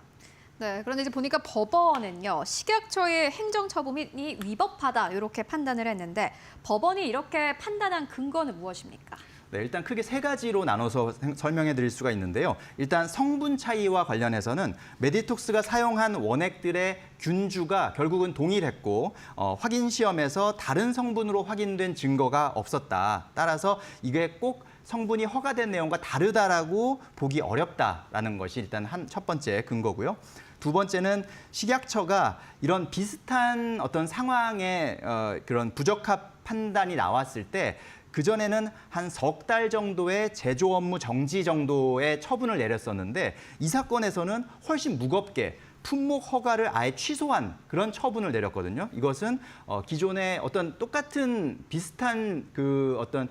네, 그런데 이제 보니까 법원은요, 식약처의 행정처분이 위법하다 이렇게 판단을 했는데 법원이 이렇게 판단한 근거는 무엇입니까? 네, 일단 크게 3가지로 나눠서 설명해 드릴 수가 있는데요. 일단 성분 차이와 관련해서는 메디톡스가 사용한 원액들의 균주가 결국은 동일했고 확인 시험에서 다른 성분으로 확인된 증거가 없었다. 따라서 이게 꼭 성분이 허가된 내용과 다르다라고 보기 어렵다라는 것이 일단 첫 번째 근거고요. 두 번째는 식약처가 이런 비슷한 어떤 상황에 그런 부적합 판단이 나왔을 때 그전에는 한 석 달 정도의 제조 업무 정지 정도의 처분을 내렸었는데 이 사건에서는 훨씬 무겁게 품목 허가를 아예 취소한 그런 처분을 내렸거든요. 이것은 기존의 어떤 똑같은 비슷한 그 어떤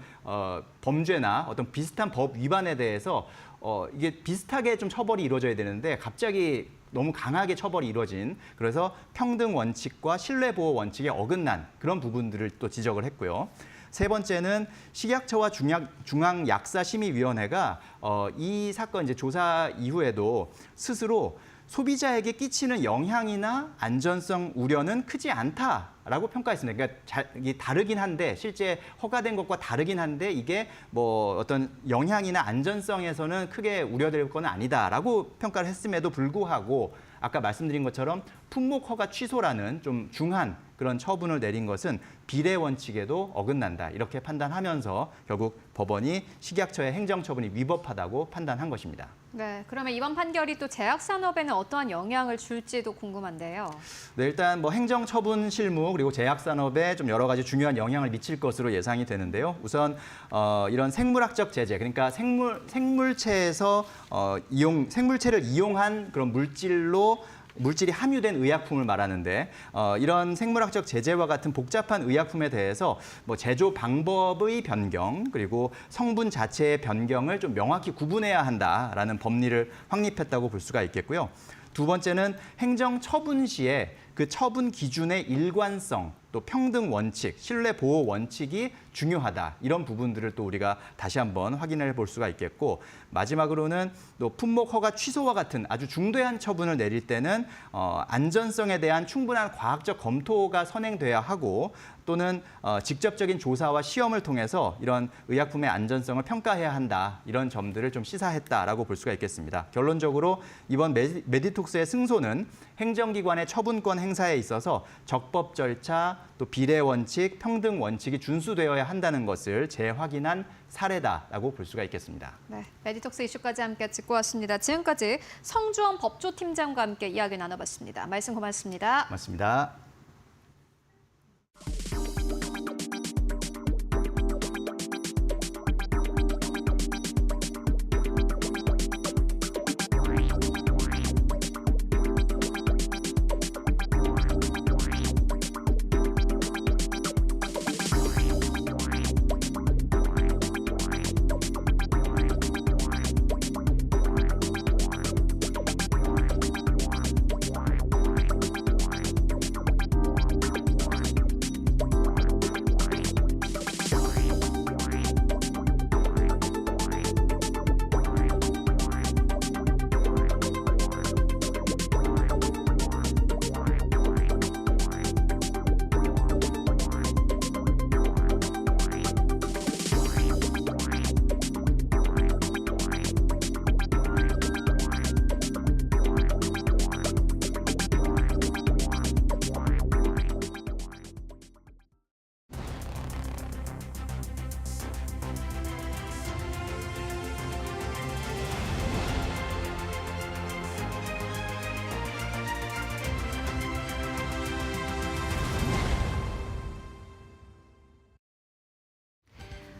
범죄나 어떤 비슷한 법 위반에 대해서 이게 비슷하게 좀 처벌이 이루어져야 되는데 갑자기 너무 강하게 처벌이 이루어진, 그래서 평등 원칙과 신뢰 보호 원칙에 어긋난 그런 부분들을 또 지적을 했고요. 세 번째는 식약처와 중앙약사심의위원회가 이 사건 이제 조사 이후에도 스스로 소비자에게 끼치는 영향이나 안전성 우려는 크지 않다라고 평가했습니다. 그러니까 이게 다르긴 한데 실제 허가된 것과 다르긴 한데 이게 뭐 어떤 영향이나 안전성에서는 크게 우려될 건 아니다라고 평가를 했음에도 불구하고 아까 말씀드린 것처럼 품목 허가 취소라는 좀 중한 그런 처분을 내린 것은 비례 원칙에도 어긋난다. 이렇게 판단하면서 결국 법원이 식약처의 행정처분이 위법하다고 판단한 것입니다. 네, 그러면 이번 판결이 또 제약산업에는 어떠한 영향을 줄지도 궁금한데요. 네, 일단 뭐 행정처분 실무 그리고 제약산업에 좀 여러 가지 중요한 영향을 미칠 것으로 예상이 되는데요. 우선 이런 생물학적 제재, 그러니까 생물체에서 생물체를 이용한 그런 물질이 함유된 의약품을 말하는데 이런 생물학적 제재와 같은 복잡한 의약품에 대해서 뭐 제조 방법의 변경 그리고 성분 자체의 변경을 좀 명확히 구분해야 한다라는 법리를 확립했다고 볼 수가 있겠고요. 두 번째는 행정 처분 시에 그 처분 기준의 일관성, 또 평등 원칙, 신뢰 보호 원칙이 중요하다. 이런 부분들을 또 우리가 다시 한번 확인해 볼 수가 있겠고, 마지막으로는 또 품목 허가 취소와 같은 아주 중대한 처분을 내릴 때는 안전성에 대한 충분한 과학적 검토가 선행돼야 하고, 또는 직접적인 조사와 시험을 통해서 이런 의약품의 안전성을 평가해야 한다. 이런 점들을 좀 시사했다라고 볼 수가 있겠습니다. 결론적으로 이번 메디톡스의 승소는 행정기관의 처분권 행사에 있어서 적법 절차, 또 비례 원칙, 평등 원칙이 준수되어야 한다는 것을 재확인한 사례다라고 볼 수가 있겠습니다. 네, 메디톡스 이슈까지 함께 짚고 왔습니다. 지금까지 성주원 법조팀장과 함께 이야기 나눠봤습니다. 말씀 고맙습니다. 고맙습니다.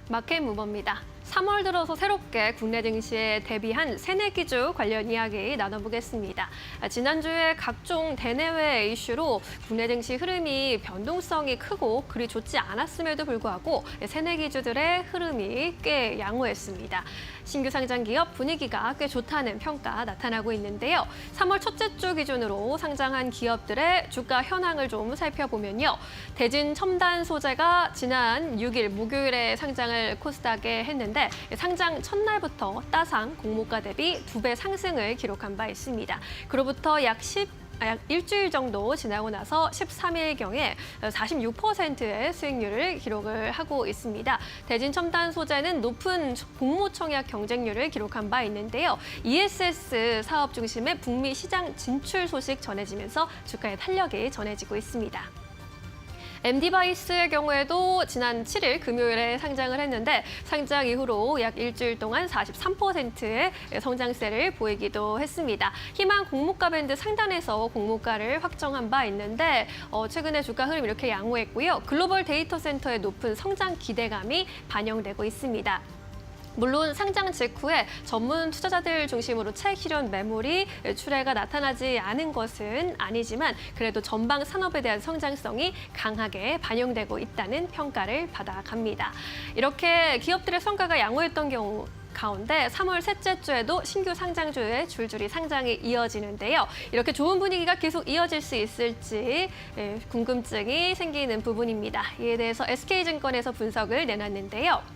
마켓 무버입니다. 3월 들어서 새롭게 국내 증시에 대비한 새내기주 관련 이야기 나눠보겠습니다. 지난주에 각종 대내외 이슈로 국내 증시 흐름이 변동성이 크고 그리 좋지 않았음에도 불구하고 새내기주들의 흐름이 꽤 양호했습니다. 신규 상장 기업 분위기가 꽤 좋다는 평가 나타나고 있는데요. 3월 첫째 주 기준으로 상장한 기업들의 주가 현황을 좀 살펴보면요. 대진 첨단 소재가 지난 6일 목요일에 상장을 코스닥에 했는데 상장 첫날부터 따상 공모가 대비 2배 상승을 기록한 바 있습니다. 그로부터 약 일주일 정도 지나고 나서 13일경에 46%의 수익률을 기록을 하고 있습니다. 대진 첨단 소재는 높은 공모 청약 경쟁률을 기록한 바 있는데요. ESS 사업 중심의 북미 시장 진출 소식 전해지면서 주가의 탄력이 전해지고 있습니다. MD바이스의 경우에도 지난 7일 금요일에 상장을 했는데 상장 이후로 약 일주일 동안 43%의 성장세를 보이기도 했습니다. 희망 공모가 밴드 상단에서 공모가를 확정한 바 있는데 최근에 주가 흐름 이렇게 양호했고요. 글로벌 데이터 센터의 높은 성장 기대감이 반영되고 있습니다. 물론 상장 직후에 전문 투자자들 중심으로 차익 실현 매물이 출회가 나타나지 않은 것은 아니지만 그래도 전방 산업에 대한 성장성이 강하게 반영되고 있다는 평가를 받아갑니다. 이렇게 기업들의 성과가 양호했던 경우 가운데 3월 셋째 주에도 신규 상장주의 줄줄이 상장이 이어지는데요. 이렇게 좋은 분위기가 계속 이어질 수 있을지 궁금증이 생기는 부분입니다. 이에 대해서 SK증권에서 분석을 내놨는데요.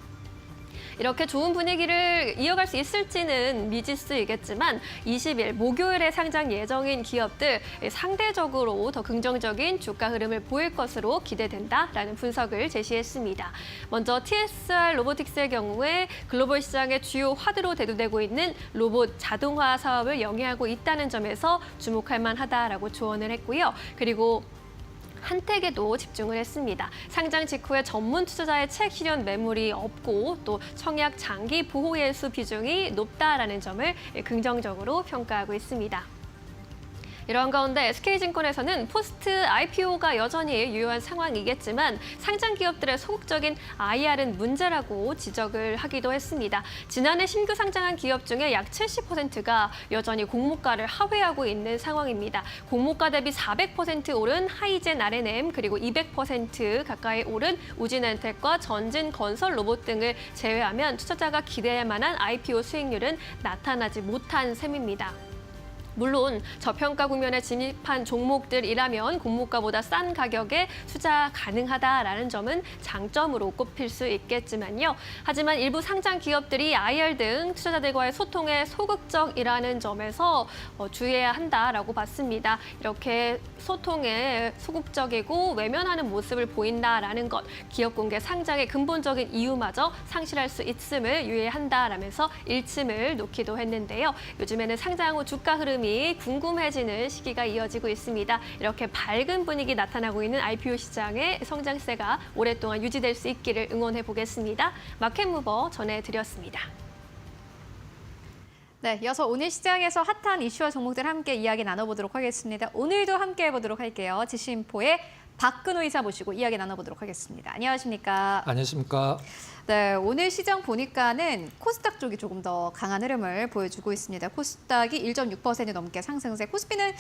이렇게 좋은 분위기를 이어갈 수 있을지는 미지수이겠지만 20일 목요일에 상장 예정인 기업들 상대적으로 더 긍정적인 주가 흐름을 보일 것으로 기대된다라는 분석을 제시했습니다. 먼저 TSR 로보틱스의 경우에 글로벌 시장의 주요 화두로 대두되고 있는 로봇 자동화 사업을 영위하고 있다는 점에서 주목할 만하다라고 조언을 했고요. 그리고 한택에도 집중을 했습니다. 상장 직후에 전문 투자자의 차익 실현 매물이 없고 또 청약 장기 보호 예수 비중이 높다라는 점을 긍정적으로 평가하고 있습니다. 이런 가운데 SK증권에서는 포스트 IPO가 여전히 유효한 상황이겠지만 상장 기업들의 소극적인 IR은 문제라고 지적을 하기도 했습니다. 지난해 신규 상장한 기업 중에 약 70%가 여전히 공모가를 하회하고 있는 상황입니다. 공모가 대비 400% 오른 하이젠 R&M 그리고 200% 가까이 오른 우진엔텍과 전진건설 로봇 등을 제외하면 투자자가 기대할 만한 IPO 수익률은 나타나지 못한 셈입니다. 물론 저평가 국면에 진입한 종목들이라면 공모가보다 싼 가격에 투자 가능하다라는 점은 장점으로 꼽힐 수 있겠지만요. 하지만 일부 상장 기업들이 IR 등 투자자들과의 소통에 소극적이라는 점에서 주의해야 한다라고 봤습니다. 이렇게 소통에 소극적이고 외면하는 모습을 보인다라는 것, 기업 공개 상장의 근본적인 이유마저 상실할 수 있음을 유의해야 한다라면서 일침을 놓기도 했는데요. 요즘에는 상장 후 주가 흐름이 시장이 궁금해지는 시기가 이어지고 있습니다. 이렇게 밝은 분위기 나타나고 있는 IPO 시장의 성장세가 오랫동안 유지될 수 있기를 응원해 보겠습니다. 마켓무버 전해드렸습니다. 네, 이어서 오늘 시장에서 핫한 이슈와 종목들 함께 이야기 나눠보도록 하겠습니다. 오늘도 함께 해보도록 할게요. 지신포의 박근호 이사 모시고 이야기 나눠보도록 하겠습니다. 안녕하십니까? 안녕하십니까? 네, 오늘 시장 보니까는 코스닥 쪽이 조금 더 강한 흐름을 보여주고 있습니다. 코스닥이 1.6% 넘게 상승세. 코스피는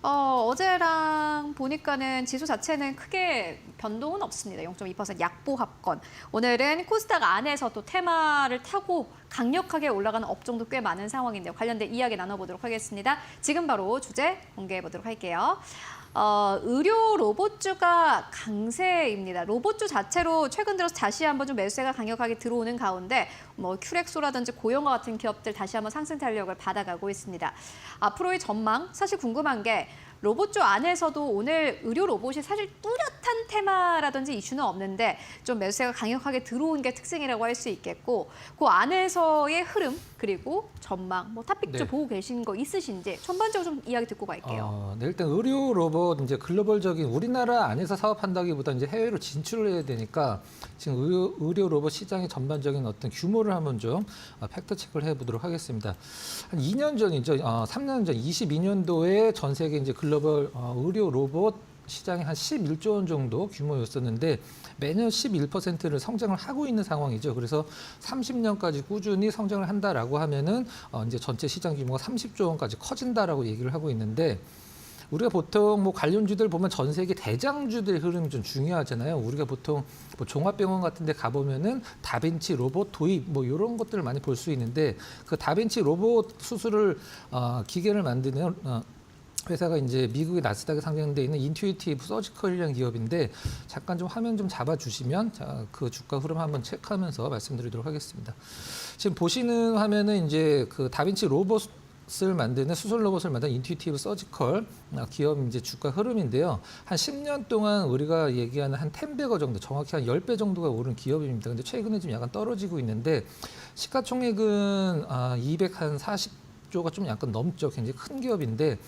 어제랑 보니까는 지수 자체는 크게 변동은 없습니다. 0.2% 약보합권. 오늘은 코스닥 안에서 또 테마를 타고 강력하게 올라가는 업종도 꽤 많은 상황인데요. 관련된 이야기 나눠보도록 하겠습니다. 지금 바로 주제 공개해 보도록 할게요. 의료 로봇주가 강세입니다. 로봇주 자체로 최근 들어서 다시 한번 좀 매수세가 강력하게 들어오는 가운데 뭐 큐렉소라든지 고영과 같은 기업들 다시 한번 상승 탄력을 받아가고 있습니다. 앞으로의 전망 사실 궁금한 게 로봇주 안에서도 오늘 의료 로봇이 사실 뚜렷한 테마라든지 이슈는 없는데 좀 매수세가 강력하게 들어온 게 특징이라고 할 수 있겠고 그 안에서의 흐름 그리고 전망 뭐 탑픽 좀 네. 보고 계신 거 있으신지 전반적으로 좀 이야기 듣고 갈게요. 네, 일단 의료 로봇 이제 글로벌적인 우리나라 안에서 사업한다기보다 이제 해외로 진출을 해야 되니까 지금 의료 로봇 시장의 전반적인 어떤 규모를 한번 좀 팩트 체크를 해보도록 하겠습니다. 한 2년 전이죠. 3년 전 22년도에 전 세계 이제 글로벌 의료 로봇 시장이 한 11조 원 정도 규모였었는데 매년 11%를 성장을 하고 있는 상황이죠. 그래서 30년까지 꾸준히 성장을 한다라고 하면은 이제 전체 시장 규모가 30조 원까지 커진다라고 얘기를 하고 있는데 우리가 보통 뭐 관련주들 보면 전 세계 대장주들의 흐름이 좀 중요하잖아요. 우리가 보통 뭐 종합병원 같은 데 가보면은 다빈치 로봇 도입 뭐 이런 것들을 많이 볼 수 있는데 그 다빈치 로봇 수술을 기계를 만드는 회사가 이제 미국의 나스닥에 상장돼 있는 인투이티브 서지컬이라는 기업인데 잠깐 좀 화면 좀 잡아주시면 그 주가 흐름 한번 체크하면서 말씀드리도록 하겠습니다. 지금 보시는 화면은 이제 그 다빈치 로봇을 만드는 수술 로봇을 만드는 인투이티브 서지컬 기업 이제 주가 흐름인데요. 한 10년 동안 우리가 얘기하는 한 10배거 정도, 정확히 한 10배 정도가 오른 기업입니다. 근데 최근에 좀 약간 떨어지고 있는데 시가총액은 240조가 좀 약간 넘죠. 굉장히 큰 기업인데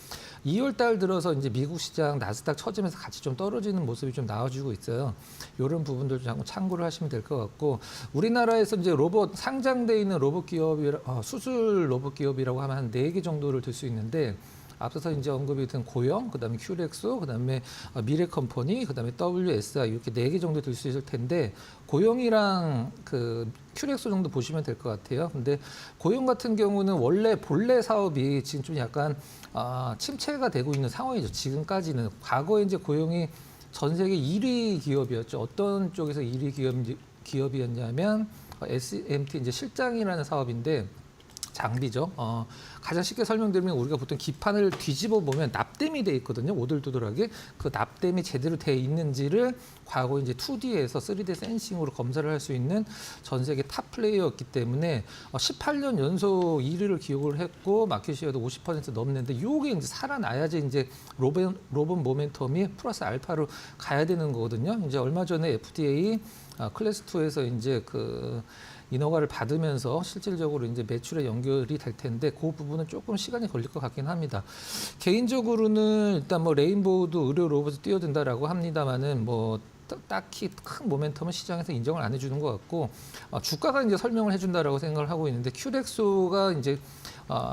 2월 달 들어서 이제 미국 시장 나스닥 처지면서 같이 좀 떨어지는 모습이 좀 나와주고 있어요. 이런 부분들 좀 참고를 하시면 될 것 같고 우리나라에서 이제 로봇 상장돼 있는 로봇 기업이 수술 로봇 기업이라고 하면 한 4개 정도를 들 수 있는데 앞서서 이제 언급이 된 고영, 그다음에 큐렉소, 그다음에 미래컴퍼니, 그다음에 WSI 이렇게 4개 정도 들 수 있을 텐데 고영이랑 그 큐렉소 정도 보시면 될 것 같아요. 근데 고영 같은 경우는 원래 본래 사업이 지금 좀 약간 침체가 되고 있는 상황이죠. 지금까지는 과거에 이제 고영이 전 세계 1위 기업이었죠. 어떤 쪽에서 1위 기업이었냐면 SMT 이제 실장이라는 사업인데 장비죠. 가장 쉽게 설명드리면 우리가 보통 기판을 뒤집어 보면 납땜이 돼 있거든요. 오돌도돌하게 그 납땜이 제대로 돼 있는지를 과거 이제 2D에서 3D 센싱으로 검사를 할 수 있는 전 세계 탑 플레이어였기 때문에 18년 연속 1위를 기록을 했고 마켓 시어도 50% 넘는데 요게 이제 살아나야지 이제 로봇 모멘텀이 플러스 알파로 가야 되는 거거든요. 이제 얼마 전에 FDA 클래스 2에서 이제 그 인허가를 받으면서 실질적으로 이제 매출에 연결이 될 텐데 그 부분은 조금 시간이 걸릴 것 같긴 합니다. 개인적으로는 일단 뭐 레인보우도 의료 로봇을 뛰어든다라고 합니다만은 뭐 딱히 큰 모멘텀은 시장에서 인정을 안 해주는 것 같고 주가가 이제 설명을 해준다라고 생각을 하고 있는데 큐렉소가 이제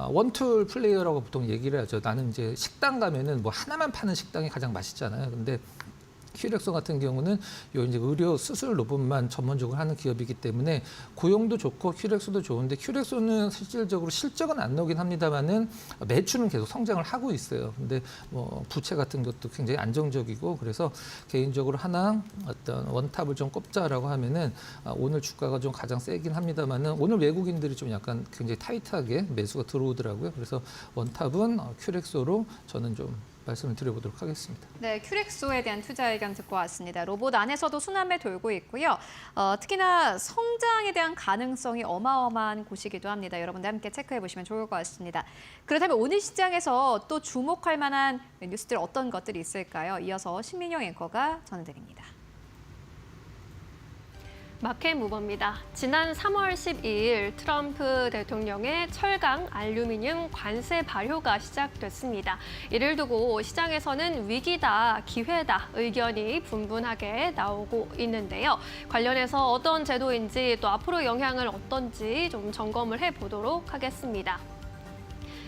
원툴 플레이어라고 보통 얘기를 하죠. 나는 이제 식당 가면은 뭐 하나만 파는 식당이 가장 맛있잖아요. 근데 큐렉소 같은 경우는 요 이제 의료 수술 로봇만 전문적으로 하는 기업이기 때문에 고용도 좋고 큐렉소도 좋은데 큐렉소는 실질적으로 실적은 안 나오긴 합니다만은 매출은 계속 성장을 하고 있어요. 근데 뭐 부채 같은 것도 굉장히 안정적이고 그래서 개인적으로 하나 어떤 원탑을 좀 꼽자라고 하면은 오늘 주가가 좀 가장 세긴 합니다만은 오늘 외국인들이 좀 약간 굉장히 타이트하게 매수가 들어오더라고요. 그래서 원탑은 큐렉소로 저는 좀 말씀을 드려보도록 하겠습니다. 네, 큐렉소에 대한 투자 의견 듣고 왔습니다. 로봇 안에서도 순환매 돌고 있고요. 특히나 성장에 대한 가능성이 어마어마한 곳이기도 합니다. 여러분들 함께 체크해 보시면 좋을 것 같습니다. 그렇다면 오늘 시장에서 또 주목할 만한 뉴스들 어떤 것들이 있을까요? 이어서 신민영 앵커가 전해드립니다. 마켓 무버입니다. 지난 3월 12일 트럼프 대통령의 철강, 알루미늄 관세 발효가 시작됐습니다. 이를 두고 시장에서는 위기다, 기회다 의견이 분분하게 나오고 있는데요. 관련해서 어떤 제도인지 또 앞으로 영향을 어떤지 좀 점검을 해보도록 하겠습니다.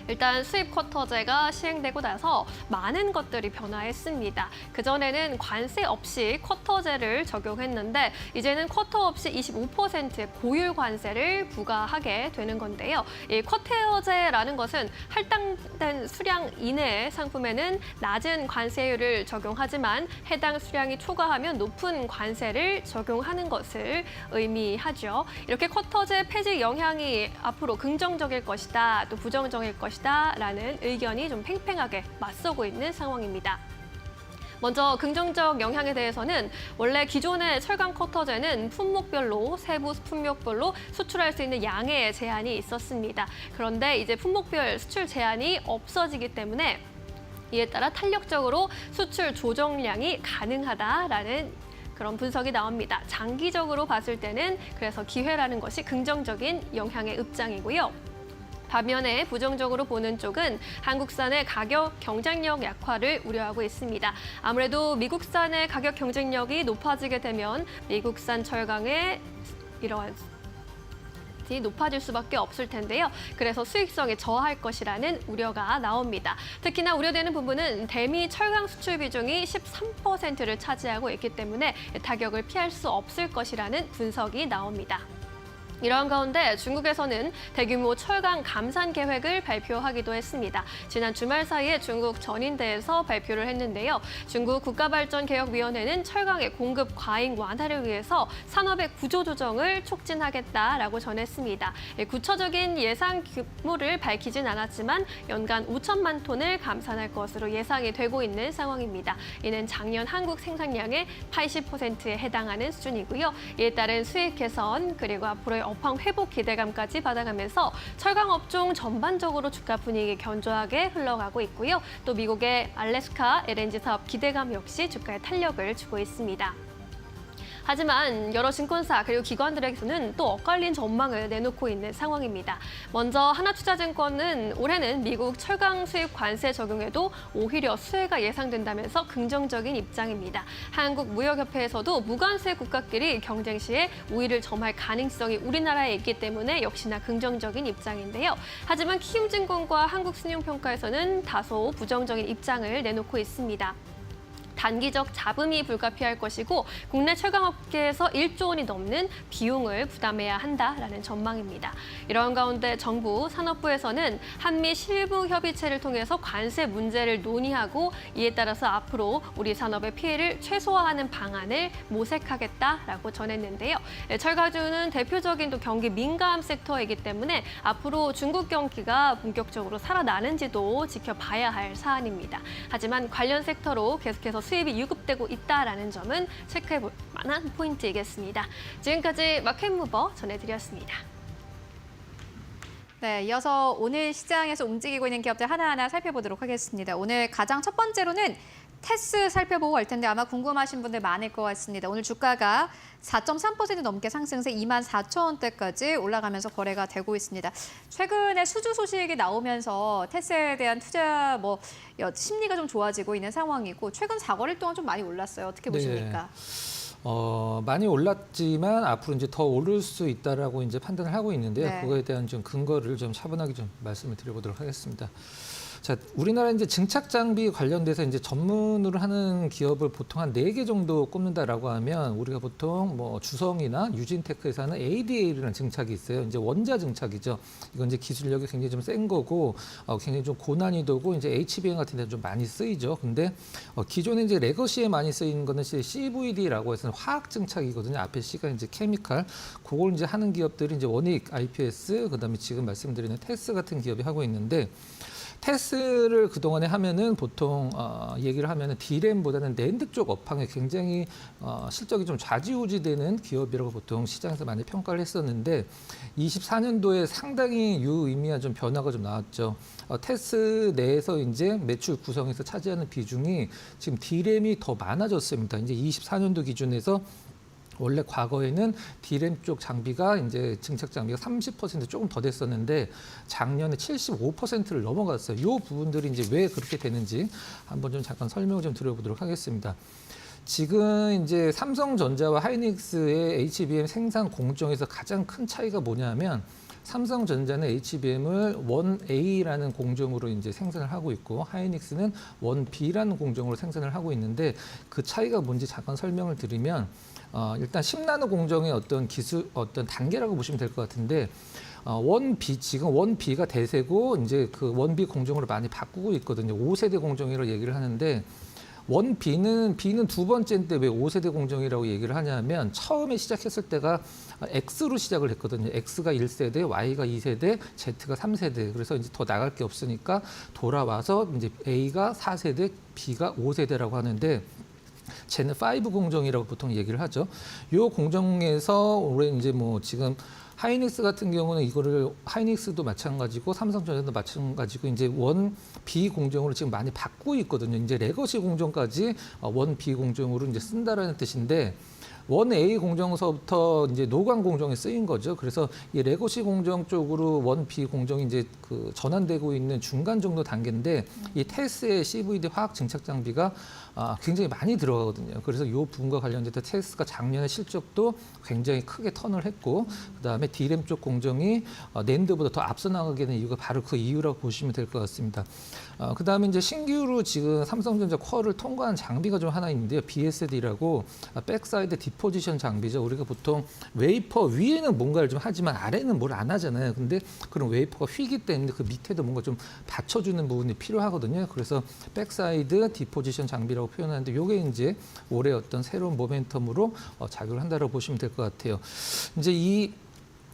일단 수입 쿼터제가 시행되고 나서 많은 것들이 변화했습니다. 그전에는 관세 없이 쿼터제를 적용했는데 이제는 쿼터 없이 25%의 고율 관세를 부과하게 되는 건데요. 이 쿼터제라는 것은 할당된 수량 이내의 상품에는 낮은 관세율을 적용하지만 해당 수량이 초과하면 높은 관세를 적용하는 것을 의미하죠. 이렇게 쿼터제 폐지 영향이 앞으로 긍정적일 것이다, 또 부정적일 것이다 라는 의견이 좀 팽팽하게 맞서고 있는 상황입니다. 먼저 긍정적 영향에 대해서는 원래 기존의 철강 쿼터제는 품목별로 세부 품목별로 수출할 수 있는 양의 제한이 있었습니다. 그런데 이제 품목별 수출 제한이 없어지기 때문에 이에 따라 탄력적으로 수출 조정량이 가능하다라는 그런 분석이 나옵니다. 장기적으로 봤을 때는 그래서 기회라는 것이 긍정적인 영향의 입장이고요. 반면에 부정적으로 보는 쪽은 한국산의 가격 경쟁력 약화를 우려하고 있습니다. 아무래도 미국산의 가격 경쟁력이 높아지게 되면 미국산 철강의 이러한 높아질 수밖에 없을 텐데요. 그래서 수익성에 저하할 것이라는 우려가 나옵니다. 특히나 우려되는 부분은 대미 철강 수출 비중이 13%를 차지하고 있기 때문에 타격을 피할 수 없을 것이라는 분석이 나옵니다. 이러한 가운데 중국에서는 대규모 철강 감산 계획을 발표하기도 했습니다. 지난 주말 사이에 중국 전인대에서 발표를 했는데요. 중국 국가발전개혁위원회는 철강의 공급 과잉 완화를 위해서 산업의 구조 조정을 촉진하겠다라고 전했습니다. 구체적인 예상 규모를 밝히진 않았지만 연간 5천만 톤을 감산할 것으로 예상이 되고 있는 상황입니다. 이는 작년 한국 생산량의 80%에 해당하는 수준이고요. 이에 따른 수익 개선 그리고 앞으로의 업황 회복 기대감까지 받아가면서 철강 업종 전반적으로 주가 분위기 견조하게 흘러가고 있고요. 또 미국의 알래스카 LNG 사업 기대감 역시 주가에 탄력을 주고 있습니다. 하지만 여러 증권사 그리고 기관들에게서는 또 엇갈린 전망을 내놓고 있는 상황입니다. 먼저 하나투자증권은 올해는 미국 철강 수입 관세 적용에도 오히려 수혜가 예상된다면서 긍정적인 입장입니다. 한국무역협회에서도 무관세 국가끼리 경쟁 시에 우위를 점할 가능성이 우리나라에 있기 때문에 역시나 긍정적인 입장인데요. 하지만 키움증권과 한국신용평가에서는 다소 부정적인 입장을 내놓고 있습니다. 단기적 잡음이 불가피할 것이고 국내 철강업계에서 1조 원이 넘는 비용을 부담해야 한다라는 전망입니다. 이런 가운데 정부 산업부에서는 한미 실무 협의체를 통해서 관세 문제를 논의하고 이에 따라서 앞으로 우리 산업의 피해를 최소화하는 방안을 모색하겠다라고 전했는데요. 철가주는 대표적인 또 경기 민감 섹터이기 때문에 앞으로 중국 경기가 본격적으로 살아나는지도 지켜봐야 할 사안입니다. 하지만 관련 섹터로 계속해서 수입이 유급되고 있다라는 점은 체크해볼 만한 포인트이겠습니다. 지금까지 마켓무버 전해드렸습니다. 네, 이어서 오늘 시장에서 움직이고 있는 기업들 하나하나 살펴보도록 하겠습니다. 오늘 가장 첫 번째로는 테스 살펴보고 갈 텐데 아마 궁금하신 분들 많을 것 같습니다. 오늘 주가가 4.3% 넘게 상승해서 24,000원대까지 올라가면서 거래가 되고 있습니다. 최근에 수주 소식이 나오면서 테스에 대한 투자 심리가 좀 좋아지고 있는 상황이고 최근 4거래일 동안 좀 많이 올랐어요. 어떻게 보십니까? 많이 올랐지만 앞으로 이제 더 오를 수 있다라고 이제 판단을 하고 있는데요. 네. 그거에 대한 좀 근거를 좀 차분하게 좀 말씀을 드려보도록 하겠습니다. 자, 우리나라 이제 증착 장비 관련돼서 이제 전문으로 하는 기업을 보통 한 4개 정도 꼽는다라고 하면 우리가 보통 뭐 주성이나 유진테크에서 하는 ADA라는 증착이 있어요. 이제 원자 증착이죠. 이건 이제 기술력이 굉장히 좀 센 거고 굉장히 좀 고난이도고 이제 HBM 같은 데 좀 많이 쓰이죠. 근데 기존에 이제 레거시에 많이 쓰이는 거는 CVD라고 해서 화학 증착이거든요. 앞에 C가 이제 케미칼. 그걸 이제 하는 기업들이 이제 원익, IPS, 그다음에 지금 말씀드리는 테스 같은 기업이 하고 있는데 테스를 그동안에 하면은 보통 얘기를 하면은 D램보다는 낸드 쪽 업황에 굉장히 실적이 좀 좌지우지되는 기업이라고 보통 시장에서 많이 평가를 했었는데 24년도에 상당히 유의미한 좀 변화가 좀 나왔죠. 테스 내에서 이제 매출 구성에서 차지하는 비중이 지금 D램이 더 많아졌습니다. 이제 24년도 기준에서 원래 과거에는 D램 쪽 장비가 이제 증착 장비가 30% 조금 더 됐었는데 작년에 75%를 넘어갔어요. 이 부분들이 이제 왜 그렇게 되는지 한번 좀 잠깐 설명을 좀 드려보도록 하겠습니다. 지금 이제 삼성전자와 하이닉스의 HBM 생산 공정에서 가장 큰 차이가 뭐냐면 삼성전자는 HBM을 1A라는 공정으로 이제 생산을 하고 있고 하이닉스는 1B라는 공정으로 생산을 하고 있는데 그 차이가 뭔지 잠깐 설명을 드리면 일단 10나노 공정의 어떤 기술, 어떤 단계라고 보시면 될 것 같은데 1B, 지금 1B가 대세고 이제 그 1B 공정으로 많이 바꾸고 있거든요. 5세대 공정이라고 얘기를 하는데 B는 두 번째인데 왜 5세대 공정이라고 얘기를 하냐면 처음에 시작했을 때가 X로 시작을 했거든요. X가 1세대, Y가 2세대, Z가 3세대. 그래서 이제 더 나갈 게 없으니까 돌아와서 이제 A가 4세대, B가 5세대라고 하는데 쟤는 5 공정이라고 보통 얘기를 하죠. 이 공정에서 올해 이제 뭐 지금 하이닉스 같은 경우는 이거를 하이닉스도 마찬가지고 삼성전자도 마찬가지고 이제 1B 공정으로 지금 많이 바꾸고 있거든요. 이제 레거시 공정까지 1B 공정으로 이제 쓴다라는 뜻인데 1A 공정서부터 이제 노광 공정에 쓰인 거죠. 그래서 이 레거시 공정 쪽으로 1B 공정이 이제 그 전환되고 있는 중간 정도 단계인데 이 테스의 CVD 화학 증착 장비가 굉장히 많이 들어가거든요. 그래서 이 부분과 관련돼서 테스가 작년에 실적도 굉장히 크게 턴을 했고 그다음에 D램 쪽 공정이 낸드보다 더 앞서 나가게 된 이유가 바로 그 이유라고 보시면 될 것 같습니다. 그다음에 이제 신규로 지금 삼성전자 쿼를 통과한 장비가 좀 하나 있는데요. BSD라고 백사이드 디포지션 장비죠. 우리가 보통 웨이퍼 위에는 뭔가를 좀 하지만 아래는 뭘 안 하잖아요. 근데 그런 웨이퍼가 휘기 때문에 그 밑에도 뭔가 좀 받쳐주는 부분이 필요하거든요. 그래서 백사이드 디포지션 장비라고 표현하는데 이게 이제 올해 어떤 새로운 모멘텀으로 작용을 한다고 보시면 될 것 같아요. 이제 이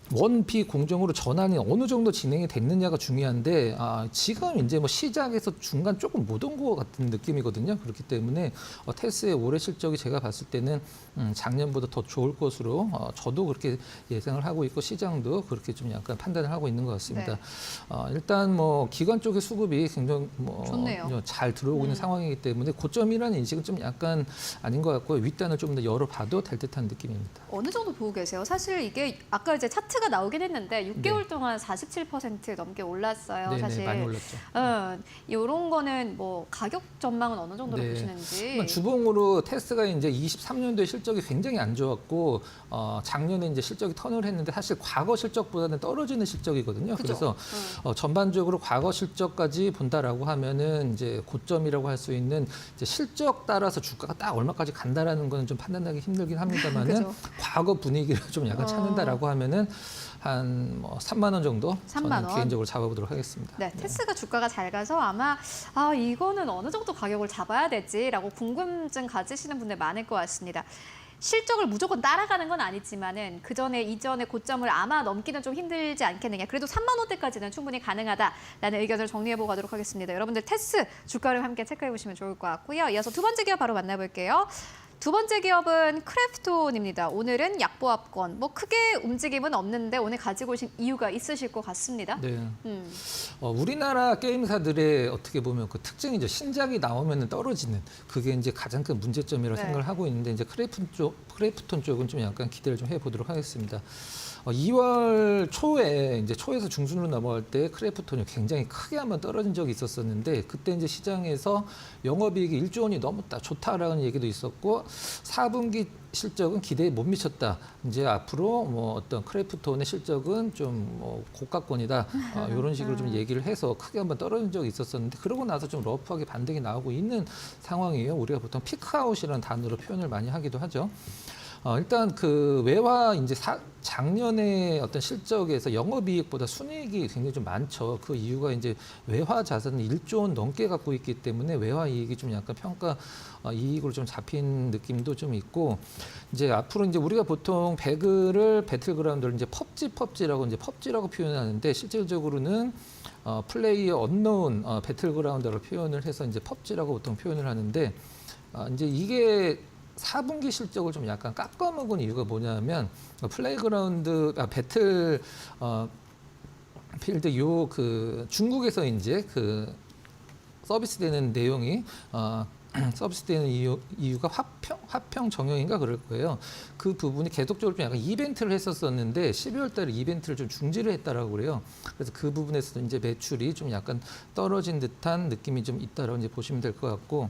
1B 공정으로 전환이 어느 정도 진행이 됐느냐가 중요한데 지금 이제 뭐 시작에서 중간 조금 못 온 것 같은 느낌이거든요. 그렇기 때문에 테스의 올해 실적이 제가 봤을 때는 작년보다 더 좋을 것으로 저도 그렇게 예상을 하고 있고 시장도 그렇게 좀 약간 판단을 하고 있는 것 같습니다. 일단 뭐 기관 쪽의 수급이 굉장히 뭐 잘 들어오고 있는 상황이기 때문에 고점이라는 인식은 좀 약간 아닌 것 같고요. 윗단을 좀 더 열어봐도 될 듯한 느낌입니다. 어느 정도 보고 계세요? 사실 이게 아까 이제 차트가 나오긴 했는데 6개월 동안 47% 넘게 올랐어요. 네네, 사실 많이 올랐죠. 이런 거는 뭐 가격 전망은 어느 정도로 보시는지. 주봉으로 테스가 이제 23년도에 실적이 굉장히 안 좋았고 작년에 이제 실적이 턴을 했는데 사실 과거 실적보다는 떨어지는 실적이거든요. 그죠? 그래서 전반적으로 과거 실적까지 본다라고 하면은 이제 고점이라고 할 수 있는 이제 실적 따라서 주가가 딱 얼마까지 간다라는 거는 좀 판단하기 힘들긴 합니다만은 그죠. 과거 분위기를 좀 약간 찾는다라고 하면은 한 뭐 3만 원 정도 3만 저는 원? 개인적으로 잡아보도록 하겠습니다. 네, 테스가 주가가 잘 가서 아마 이거는 어느 정도 가격을 잡아야 되지라고 궁금증 가지시는 분들 많을 것 같습니다. 실적을 무조건 따라가는 건 아니지만은 이전에 고점을 아마 넘기는 좀 힘들지 않겠느냐. 그래도 3만 원대까지는 충분히 가능하다라는 의견을 정리해보고 가도록 하겠습니다. 여러분들 테스 주가를 함께 체크해보시면 좋을 것 같고요. 이어서 두 번째 기업 바로 만나볼게요. 두 번째 기업은 크래프톤입니다. 오늘은 약보합권. 뭐 크게 움직임은 없는데 오늘 가지고 오신 이유가 있으실 것 같습니다. 네. 우리나라 게임사들의 어떻게 보면 그 특징이죠. 신작이 나오면 떨어지는 그게 이제 가장 큰 문제점이라고 생각을 하고 있는데 이제 크래프톤 쪽은 좀 약간 기대를 좀 해보도록 하겠습니다. 2월 초에 이제 초에서 중순으로 넘어갈 때 크래프톤이 굉장히 크게 한번 떨어진 적이 있었었는데 그때 이제 시장에서 영업이익이 1조 원이 넘었다, 좋다라는 얘기도 있었고 4분기 실적은 기대에 못 미쳤다. 이제 앞으로 뭐 어떤 크래프톤의 실적은 좀 뭐 고가권이다. 이런 식으로 좀 얘기를 해서 크게 한번 떨어진 적이 있었었는데 그러고 나서 좀 러프하게 반등이 나오고 있는 상황이에요. 우리가 보통 피크아웃이라는 단어로 표현을 많이 하기도 하죠. 일단 그 외화 이제 작년에 어떤 실적에서 영업이익보다 순이익이 굉장히 좀 많죠. 그 이유가 이제 외화 자산을 1조 원 넘게 갖고 있기 때문에 외화 이익이 좀 약간 평가 이익으로 좀 잡힌 느낌도 좀 있고 이제 앞으로 이제 우리가 보통 배그를 배틀그라운드를 이제 펍지라고 이제 펍지라고 표현하는데 실질적으로는 플레이어 언노운 배틀그라운드로 표현을 해서 이제 펍지라고 보통 표현을 하는데 이제 이게 4분기 실적을 좀 약간 깎아먹은 이유가 뭐냐면 플레이그라운드 배틀 필드 그 중국에서 이제 그 서비스되는 내용이 서비스되는 이유가 화평 정형인가 그럴 거예요. 그 부분이 계속적으로 좀 약간 이벤트를 했었었는데 12월 달에 이벤트를 좀 중지를 했다라고 그래요. 그래서 그 부분에서 이제 매출이 좀 약간 떨어진 듯한 느낌이 좀 있다라고 이제 보시면 될 것 같고,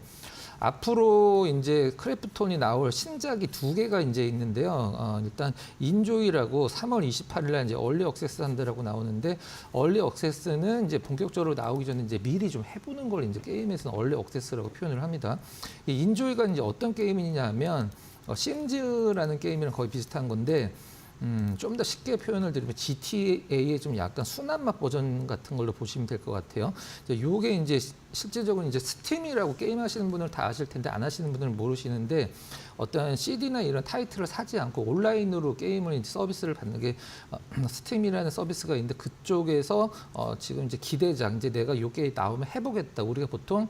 앞으로 이제 크래프톤이 나올 신작이 2개가 이제 있는데요. 일단 인조이라고 3월 28일 날 이제 얼리 액세스 한다라고 나오는데, 얼리 액세스는 이제 본격적으로 나오기 전에 이제 미리 좀 해보는 걸 이제 게임에서는 얼리 액세스라고 표현을 합니다. 이 인조이가 이제 어떤 게임이냐면 심즈라는 게임이랑 거의 비슷한 건데, 좀 더 쉽게 표현을 드리면 GTA의 좀 약간 순한 맛 버전 같은 걸로 보시면 될 것 같아요. 요게 이제 실제적으로 이제 스팀이라고 게임 하시는 분들 다 아실 텐데 안 하시는 분들은 모르시는데, 어떤 CD나 이런 타이틀을 사지 않고 온라인으로 게임을 이제 서비스를 받는 게 스팀이라는 서비스가 있는데, 그쪽에서 지금 이제 기대작, 이제 내가 요 게임 나오면 해보겠다. 우리가 보통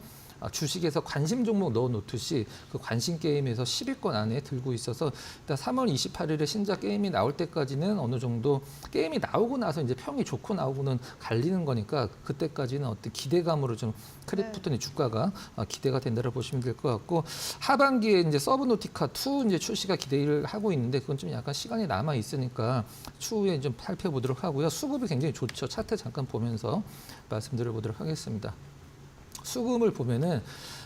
주식에서 관심 종목 넣어놓듯이 그 관심 게임에서 10위권 안에 들고 있어서, 일단 3월 28일에 신작 게임이 나올 때까지는 어느 정도 게임이 나오고 나서 이제 평이 좋고 나오고는 갈리는 거니까, 그때까지는 어떤 기대감으로 좀 크래프톤의 주가가 기대가 된다고 보시면 될 것 같고, 하반기에 이제 서브노티카 2 이제 출시가 기대를 하고 있는데, 그건 좀 약간 시간이 남아 있으니까 추후에 좀 살펴보도록 하고요. 수급이 굉장히 좋죠. 차트 잠깐 보면서 말씀드려보도록 하겠습니다. 수급을 보면은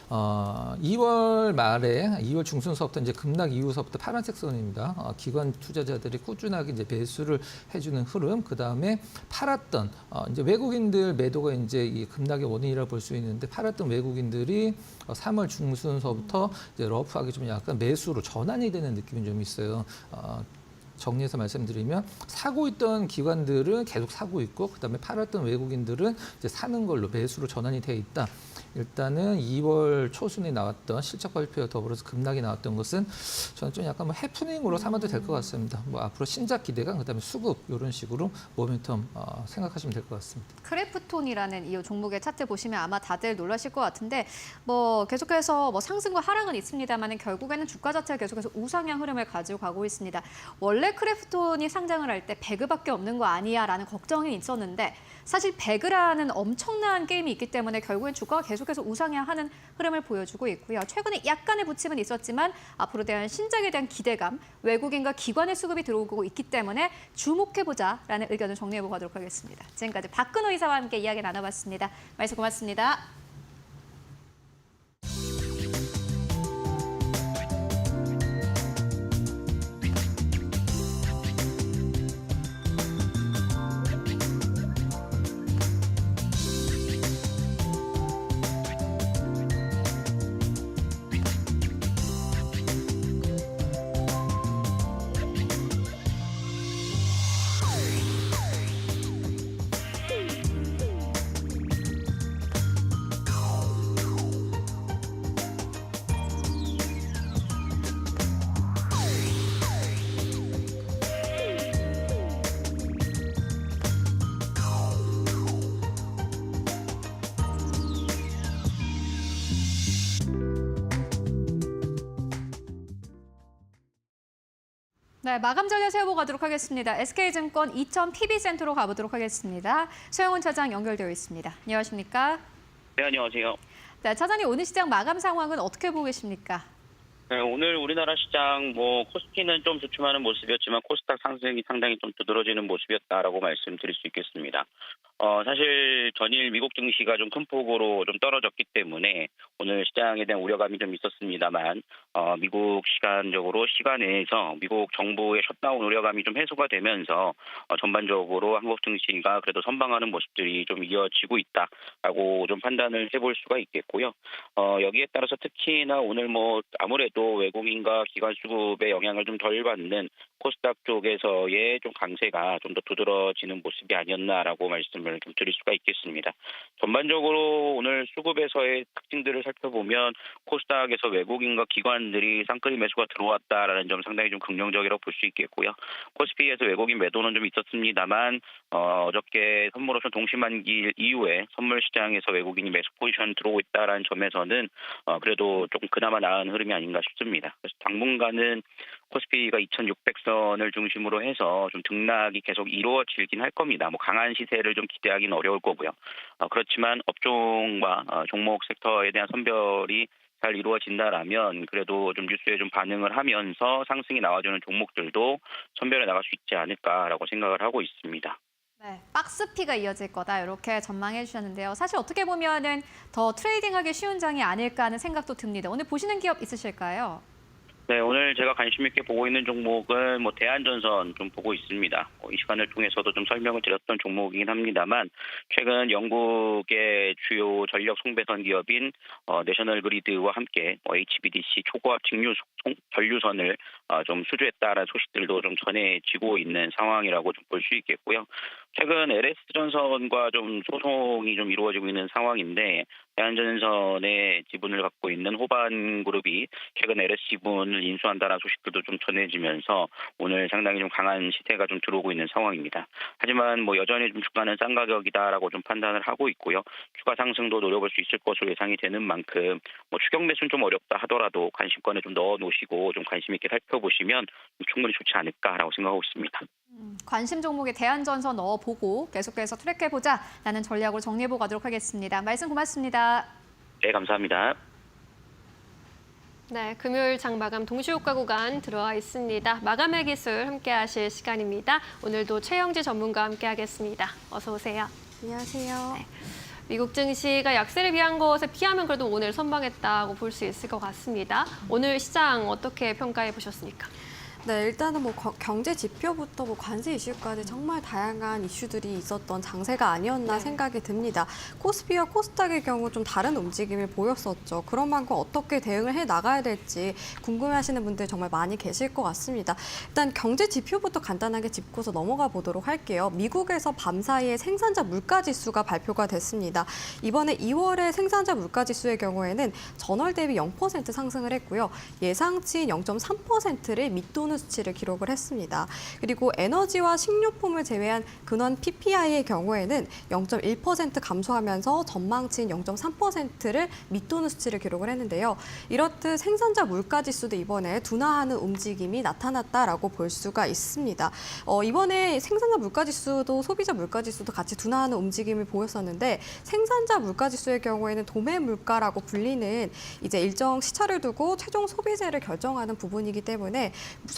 2월 말에 2월 중순서부터 이제 급락 이후서부터 파란색 선입니다. 기관 투자자들이 꾸준하게 이제 매수를 해주는 흐름. 그 다음에 팔았던 이제 외국인들 매도가 이제 이 급락의 원인이라고 볼 수 있는데, 팔았던 외국인들이 3월 중순서부터 이제 러프하게 좀 약간 매수로 전환이 되는 느낌이 좀 있어요. 정리해서 말씀드리면, 사고 있던 기관들은 계속 사고 있고, 그다음에 팔았던 외국인들은 이제 사는 걸로 매수로 전환이 돼 있다. 일단은 2월 초순에 나왔던 실적 발표와 더불어서 급락이 나왔던 것은 저는 좀 약간 뭐 해프닝으로 삼아도 될 것 같습니다. 뭐 앞으로 신작 기대감, 그다음에 수급 이런 식으로 모멘텀 생각하시면 될 것 같습니다. 크래프톤이라는 이 종목의 차트 보시면 아마 다들 놀라실 것 같은데, 뭐 계속해서 뭐 상승과 하락은 있습니다만 결국에는 주가 자체가 계속해서 우상향 흐름을 가지고 가고 있습니다. 원래 크래프톤이 상장을 할 때 배그밖에 없는 거 아니야라는 걱정이 있었는데, 사실 배그라는 엄청난 게임이 있기 때문에 결국엔 주가가 계속해서 우상향하는 흐름을 보여주고 있고요. 최근에 약간의 부침은 있었지만 앞으로 대한 신작에 대한 기대감, 외국인과 기관의 수급이 들어오고 있기 때문에 주목해보자라는 의견을 정리해보고 가도록 하겠습니다. 지금까지 박근호 이사와 함께 이야기 나눠봤습니다. 말씀 고맙습니다. 네, 마감 전략 세워보고 가도록 하겠습니다. SK증권 2000 PB센터로 가보도록 하겠습니다. 서영훈 차장 연결되어 있습니다. 안녕하십니까? 네, 안녕하세요. 네, 차장님 오늘 시장 마감 상황은 어떻게 보고 계십니까? 네, 오늘 우리나라 시장 코스피는 좀 주춤하는 모습이었지만 코스닥 상승이 상당히 좀 두드러지는 모습이었다라고 말씀드릴 수 있겠습니다. 사실 전일 미국 증시가 좀 큰 폭으로 좀 떨어졌기 때문에 오늘 시장에 대한 우려감이 좀 있었습니다만, 미국 시간 내에서 미국 정부의 셧다운 우려감이 좀 해소가 되면서 전반적으로 한국 증시가 그래도 선방하는 모습들이 좀 이어지고 있다라고 좀 판단을 해볼 수가 있겠고요. 여기에 따라서 특히나 오늘 아무래도 외국인과 기관 수급의 영향을 좀 덜 받는 코스닥 쪽에서의 좀 강세가 좀 더 두드러지는 모습이 아니었나라고 말씀을 좀 드릴 수가 있겠습니다. 전반적으로 오늘 수급에서의 특징들을 살펴보면 코스닥에서 외국인과 기관들이 쌍끌이 매수가 들어왔다라는 점 상당히 좀 긍정적이라고 볼 수 있겠고요. 코스피에서 외국인 매도는 좀 있었습니다만 어저께 선물옵션 동시만기 이후에 선물 시장에서 외국인이 매수 포지션 들어오고 있다라는 점에서는 그래도 조금 그나마 나은 흐름이 아닌가 싶습니다. 그래서 당분간은 코스피가 2,600선을 중심으로 해서 좀 등락이 계속 이루어지긴 할 겁니다. 강한 시세를 좀 기대하기는 어려울 거고요. 그렇지만 업종과 종목 섹터에 대한 선별이 잘 이루어진다라면 그래도 좀 뉴스에 좀 반응을 하면서 상승이 나와주는 종목들도 선별해 나갈 수 있지 않을까라고 생각을 하고 있습니다. 네, 박스피가 이어질 거다 이렇게 전망해 주셨는데요. 사실 어떻게 보면은 더 트레이딩하기 쉬운 장이 아닐까 하는 생각도 듭니다. 오늘 보시는 기업 있으실까요? 네, 오늘 제가 관심 있게 보고 있는 종목은 대한전선 좀 보고 있습니다. 이 시간을 통해서도 좀 설명을 드렸던 종목이긴 합니다만 최근 영국의 주요 전력 송배선 기업인 내셔널 그리드와 함께 HVDC 초고압 직류 전류선을 좀 수주했다라는 소식들도 좀 전해지고 있는 상황이라고 좀 볼 수 있겠고요. 최근 LS전선과 좀 소송이 좀 이루어지고 있는 상황인데 대한전선의 지분을 갖고 있는 호반그룹이 최근 LS 지분을 인수한다는 소식들도 좀 전해지면서 오늘 상당히 좀 강한 시세가 좀 들어오고 있는 상황입니다. 하지만 여전히 좀 주가는 싼 가격이다라고 좀 판단을 하고 있고요. 추가 상승도 노려볼 수 있을 것으로 예상이 되는 만큼 추격 매수는 좀 어렵다 하더라도 관심권에 좀 넣어 놓으시고 좀 관심 있게 살펴보시면 충분히 좋지 않을까라고 생각하고 있습니다. 관심 종목에 대한전선 넣어보고 계속해서 트랙해보자라는 전략으로 정리해보고 가도록 하겠습니다. 말씀 고맙습니다. 네, 감사합니다. 네, 금요일 장 마감 동시효과 구간 들어와 있습니다. 마감의 기술 함께 하실 시간입니다. 오늘도 최영지 전문가와 함께 하겠습니다. 어서 오세요. 안녕하세요. 미국 증시가 약세를 비한 것에 비하면 그래도 오늘 선방했다고 볼 수 있을 것 같습니다. 오늘 시장 어떻게 평가해 보셨습니까? 네, 일단은 경제 지표부터 관세 이슈까지 정말 다양한 이슈들이 있었던 장세가 아니었나 생각이 듭니다. 코스피와 코스닥의 경우 좀 다른 움직임을 보였었죠. 그런 만큼 어떻게 대응을 해 나가야 될지 궁금해하시는 분들 정말 많이 계실 것 같습니다. 일단 경제 지표부터 간단하게 짚고서 넘어가 보도록 할게요. 미국에서 밤사이에 생산자 물가지수가 발표가 됐습니다. 이번에 2월의 생산자 물가지수의 경우에는 전월 대비 0% 상승을 했고요. 예상치인 0.3%를 밑도는 수치를 기록을 했습니다. 그리고 에너지와 식료품을 제외한 근원 PPI의 경우에는 0.1% 감소하면서 전망치인 0.3%를 밑도는 수치를 기록을 했는데요. 이렇듯 생산자 물가지수도 이번에 둔화하는 움직임이 나타났다라고 볼 수가 있습니다. 이번에 생산자 물가지수도 소비자 물가지수도 같이 둔화하는 움직임을 보였었는데 생산자 물가지수의 경우에는 도매 물가라고 불리는 이제 일정 시차를 두고 최종 소비재를 결정하는 부분이기 때문에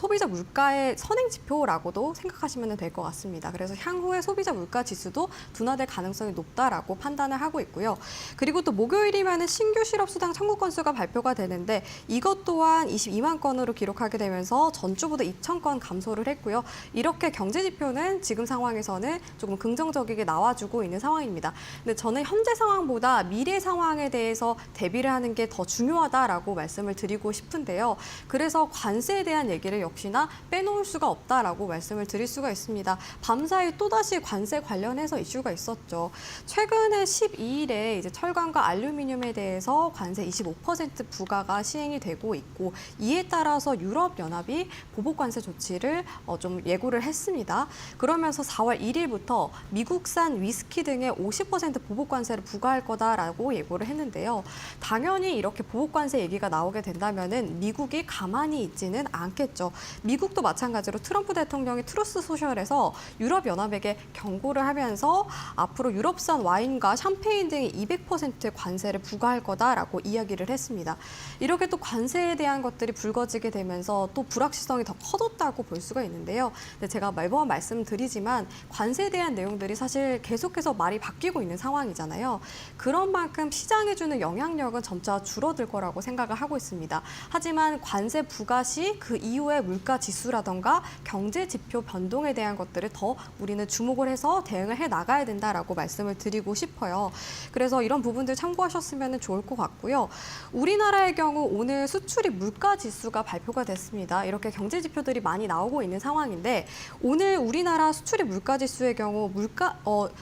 소비자 물가의 선행 지표라고도 생각하시면 될 것 같습니다. 그래서 향후에 소비자 물가 지수도 둔화될 가능성이 높다라고 판단을 하고 있고요. 그리고 또 목요일이면은 신규 실업 수당 청구 건수가 발표가 되는데 이것 또한 22만 건으로 기록하게 되면서 전주보다 2천 건 감소를 했고요. 이렇게 경제 지표는 지금 상황에서는 조금 긍정적이게 나와주고 있는 상황입니다. 근데 저는 현재 상황보다 미래 상황에 대해서 대비를 하는 게 더 중요하다라고 말씀을 드리고 싶은데요. 그래서 관세에 대한 얘기를 역시나 빼놓을 수가 없다라고 말씀을 드릴 수가 있습니다. 밤사이 또다시 관세 관련해서 이슈가 있었죠. 최근에 12일에 이제 철강과 알루미늄에 대해서 관세 25% 부과가 시행이 되고 있고 이에 따라서 유럽연합이 보복관세 조치를 좀 예고를 했습니다. 그러면서 4월 1일부터 미국산 위스키 등에 50% 보복관세를 부과할 거다라고 예고를 했는데요. 당연히 이렇게 보복관세 얘기가 나오게 된다면은 미국이 가만히 있지는 않겠죠. 미국도 마찬가지로 트럼프 대통령이 트루스 소셜에서 유럽연합에게 경고를 하면서 앞으로 유럽산 와인과 샴페인 등에 200% 관세를 부과할 거다라고 이야기를 했습니다. 이렇게 또 관세에 대한 것들이 불거지게 되면서 또 불확실성이 더 커졌다고 볼 수가 있는데요. 근데 제가 매번 말씀드리지만 관세에 대한 내용들이 사실 계속해서 말이 바뀌고 있는 상황이잖아요. 그런 만큼 시장에 주는 영향력은 점차 줄어들 거라고 생각을 하고 있습니다. 하지만 관세 부과 시 그 이후의 물가 지수라던가 경제 지표 변동에 대한 것들을 더 우리는 주목을 해서 대응을 해 나가야 된다라고 말씀을 드리고 싶어요. 그래서 이런 부분들 참고하셨으면 좋을 것 같고요. 우리나라의 경우 오늘 수출입 물가 지수가 발표가 됐습니다. 이렇게 경제 지표들이 많이 나오고 있는 상황인데 오늘 우리나라 수출입 물가 지수의 경우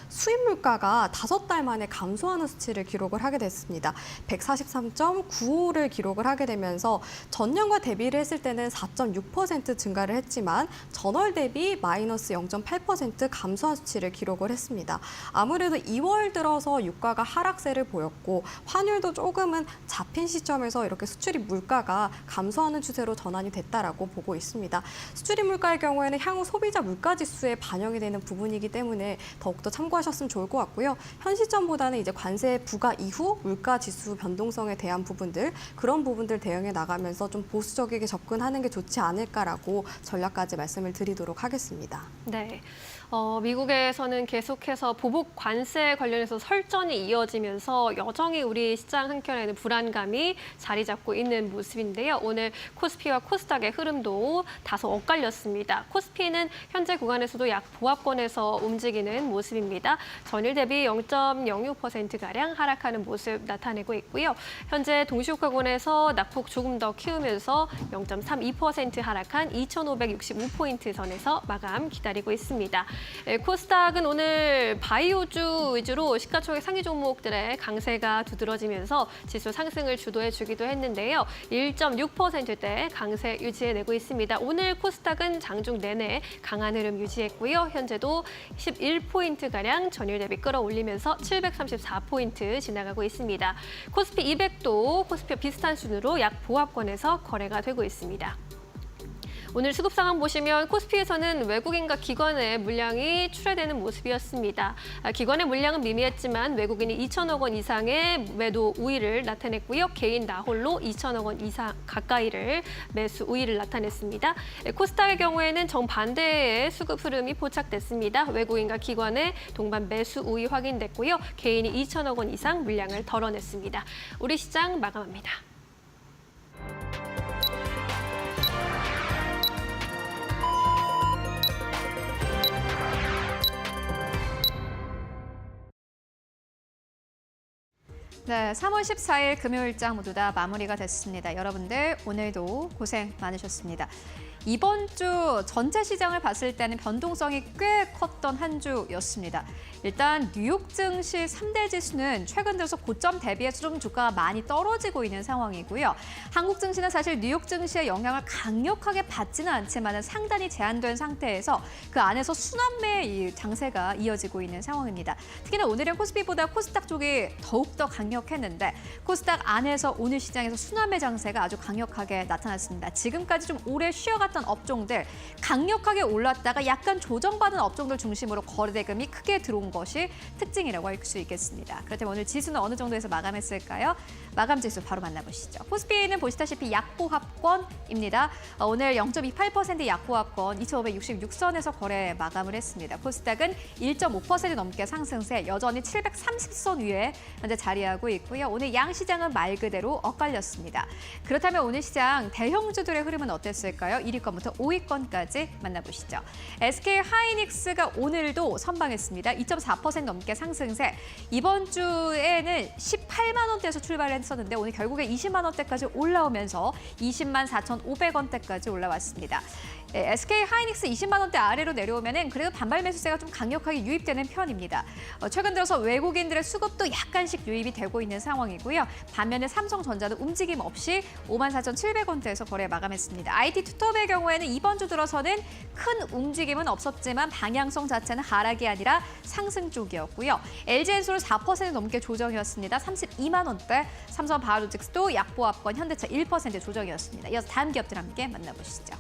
수입 물가가 5달 만에 감소하는 수치를 기록을 하게 됐습니다. 143.95를 기록을 하게 되면서 전년과 대비를 했을 때는 4.6% 0.6% 증가를 했지만 전월 대비 마이너스 0.8% 감소한 수치를 기록을 했습니다. 아무래도 2월 들어서 유가가 하락세를 보였고 환율도 조금은 잡힌 시점에서 이렇게 수출입 물가가 감소하는 추세로 전환이 됐다라고 보고 있습니다. 수출입 물가의 경우에는 향후 소비자 물가 지수에 반영이 되는 부분이기 때문에 더욱더 참고하셨으면 좋을 것 같고요. 현 시점보다는 이제 관세 부과 이후 물가 지수 변동성에 대한 부분들, 그런 부분들 대응해 나가면서 좀 보수적이게 접근하는 게 좋지 않을까라고 전략까지 말씀을 드리도록 하겠습니다. 네. 미국에서는 계속해서 보복 관세 관련해서 설전이 이어지면서 여전히 우리 시장 한켠에는 불안감이 자리 잡고 있는 모습인데요. 오늘 코스피와 코스닥의 흐름도 다소 엇갈렸습니다. 코스피는 현재 구간에서도 약 보합권에서 움직이는 모습입니다. 전일 대비 0.06%가량 하락하는 모습 나타내고 있고요. 현재 동시효과권에서 낙폭 조금 더 키우면서 0.32% 하락한 2,565포인트 선에서 마감 기다리고 있습니다. 코스닥은 오늘 바이오주 위주로 시가총액 상위 종목들의 강세가 두드러지면서 지수 상승을 주도해주기도 했는데요. 1.6%대 강세 유지해내고 있습니다. 오늘 코스닥은 장중 내내 강한 흐름 유지했고요. 현재도 11포인트가량 전일 대비 끌어올리면서 734포인트 지나가고 있습니다. 코스피 200도 코스피와 비슷한 순으로 약 보합권에서 거래가 되고 있습니다. 오늘 수급 상황 보시면 코스피에서는 외국인과 기관의 물량이 출회되는 모습이었습니다. 기관의 물량은 미미했지만 외국인이 2천억 원 이상의 매도 우위를 나타냈고요. 개인 나홀로 2천억 원 이상 가까이를 매수 우위를 나타냈습니다. 코스닥의 경우에는 정반대의 수급 흐름이 포착됐습니다. 외국인과 기관의 동반 매수 우위 확인됐고요. 개인이 2천억 원 이상 물량을 덜어냈습니다. 우리 시장 마감합니다. 네, 3월 14일 금요일장 모두 다 마무리가 됐습니다. 여러분들 오늘도 고생 많으셨습니다. 이번 주 전체 시장을 봤을 때는 변동성이 꽤 컸던 한 주였습니다. 일단 뉴욕 증시 3대 지수는 최근 들어서 고점 대비해서 좀 주가가 많이 떨어지고 있는 상황이고요. 한국 증시는 사실 뉴욕 증시의 영향을 강력하게 받지는 않지만 상단이 제한된 상태에서 그 안에서 순환매의 장세가 이어지고 있는 상황입니다. 특히나 오늘은 코스피보다 코스닥 쪽이 더욱더 강력했는데 코스닥 안에서 오늘 시장에서 순환매 장세가 아주 강력하게 나타났습니다. 지금까지 좀 오래 쉬어갔던 업종들, 강력하게 올랐다가 약간 조정받은 업종들 중심으로 거래대금이 크게 들어온 것이 특징이라고 할 수 있겠습니다. 그렇다면 오늘 지수는 어느 정도에서 마감했을까요? 마감 지수 바로 만나보시죠. 코스피는 보시다시피 약보합권입니다. 오늘 0.28% 약보합권 2,566선에서 거래 마감을 했습니다. 코스닥은 1.5% 넘게 상승세, 여전히 730선 위에 현재 자리하고 있고요. 오늘 양시장은 말 그대로 엇갈렸습니다. 그렇다면 오늘 시장 대형주들의 흐름은 어땠을까요? 1위권부터 5위권까지 만나보시죠. SK 하이닉스가 오늘도 선방했습니다. 2.4% 넘게 상승세. 이번 주에는 18만 원대에서 출발했었는데 오늘 결국에 20만 원대까지 올라오면서 20만 4,500원대까지 올라왔습니다. SK 하이닉스 20만 원대 아래로 내려오면은 그래도 반발 매수세가 좀 강력하게 유입되는 편입니다. 최근 들어서 외국인들의 수급도 약간씩 유입이 되고 있는 상황이고요. 반면에 삼성전자는 움직임 없이 54,700원대에서 거래 마감했습니다. IT 투톱의 경우에는 이번 주 들어서는 큰 움직임은 없었지만 방향성 자체는 하락이 아니라 상승 쪽이었고요. LG엔솔 4% 넘게 조정이었습니다. 32만 원대. 삼성 바이오로직스도 약보합권, 현대차 1% 조정이었습니다. 이어서 다음 기업들 함께 만나보시죠.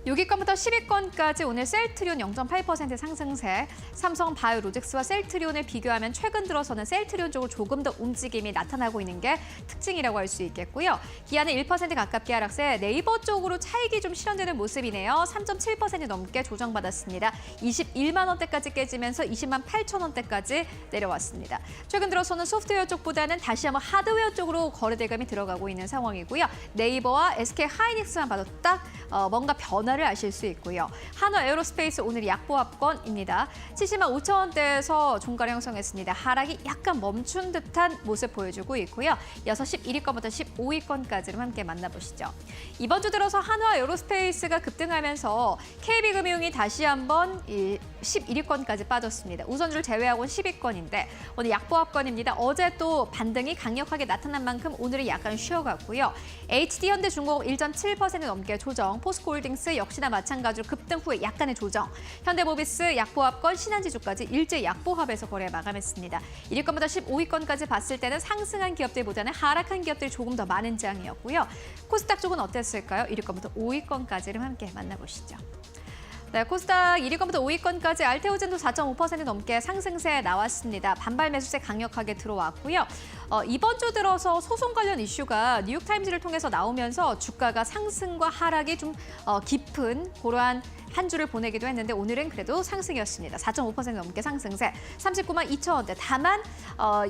6위권부터 10위권까지 오늘 셀트리온 0.8% 상승세, 삼성 바이오로직스와 셀트리온을 비교하면 최근 들어서는 셀트리온 쪽으로 조금 더 움직임이 나타나고 있는 게 특징이라고 할 수 있겠고요. 기아는 1% 가깝게 하락세, 네이버 쪽으로 차익이 좀 실현되는 모습이네요. 3.7% 넘게 조정받았습니다. 21만 원대까지 깨지면서 20만 8천 원대까지 내려왔습니다. 최근 들어서는 소프트웨어 쪽보다는 다시 한번 하드웨어 쪽으로 거래 대금이 들어가고 있는 상황이고요. 네이버와 SK 하이닉스만 봐도 딱 뭔가 변화를 있다를 아실 수 있고요. 한화 에어로스페이스 오늘 약보합권입니다. 70만 5천 원대에서 종가를 형성했습니다. 하락이 약간 멈춘 듯한 모습 보여주고 있고요. 이어서 11위권부터 15위권까지를 함께 만나보시죠. 이번 주 들어서 한화 에어로스페이스가 급등하면서 KB금융이 다시 한번 11위권까지 빠졌습니다. 우선주를 제외하고는 10위권인데 오늘 약보합권입니다. 어제 또 반등이 강력하게 나타난 만큼 오늘은 약간 쉬어갔고요. HD현대중공업 1.7% 넘게 조정, 포스코홀딩스 역시나 마찬가지로 급등 후에 약간의 조정, 현대모비스 약보합권, 신한지주까지 일제 약보합에서 거래 마감했습니다. 1위권부터 15위권까지 봤을 때는 상승한 기업들보다는 하락한 기업들이 조금 더 많은 장이었고요. 코스닥 쪽은 어땠을까요? 1위권부터 5위권까지를 함께 만나보시죠. 네, 코스닥 1위권부터 5위권까지 알테오젠도 4.5% 넘게 상승세 나왔습니다. 반발 매수세 강력하게 들어왔고요. 이번 주 들어서 소송 관련 이슈가 뉴욕타임즈를 통해서 나오면서 주가가 상승과 하락이 좀 깊은 그러한 한 주를 보내기도 했는데 오늘은 그래도 상승이었습니다. 4.5% 넘게 상승세, 39만 2천 원대. 다만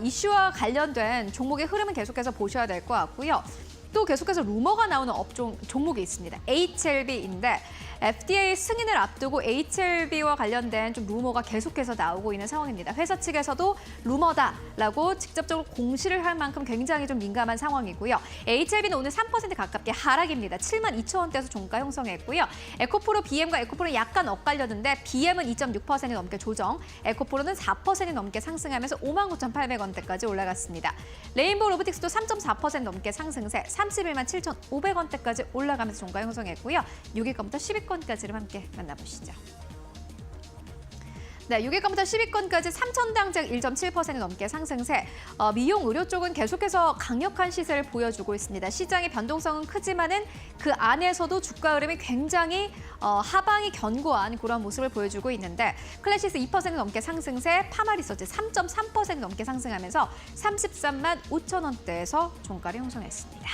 이슈와 관련된 종목의 흐름은 계속해서 보셔야 될 것 같고요. 또 계속해서 루머가 나오는 종목이 있습니다. HLB인데 FDA 승인을 앞두고 HLB와 관련된 좀 루머가 계속해서 나오고 있는 상황입니다. 회사 측에서도 루머다라고 직접적으로 공시를 할 만큼 굉장히 좀 민감한 상황이고요. HLB는 오늘 3% 가깝게 하락입니다. 7만 2천 원대에서 종가 형성했고요. 에코프로 BM과 에코프로는 약간 엇갈렸는데 BM은 2.6% 넘게 조정, 에코프로는 4% 넘게 상승하면서 59,800원대까지 올라갔습니다. 레인보우 로보틱스도 3.4% 넘게 상승세, 31만 7,500원대까지 올라가면서 종가 형성했고요. 6위권부터 10위권까지를 함께 만나보시죠. 네, 6위권부터 10위권까지 3천당작 1.7% 넘게 상승세. 미용 의료 쪽은 계속해서 강력한 시세를 보여주고 있습니다. 시장의 변동성은 크지만은 그 안에서도 주가 흐름이 굉장히 하방이 견고한 그런 모습을 보여주고 있는데 클래시스 2% 넘게 상승세, 파마리서치 3.3% 넘게 상승하면서 33만 5천 원대에서 종가를 형성했습니다.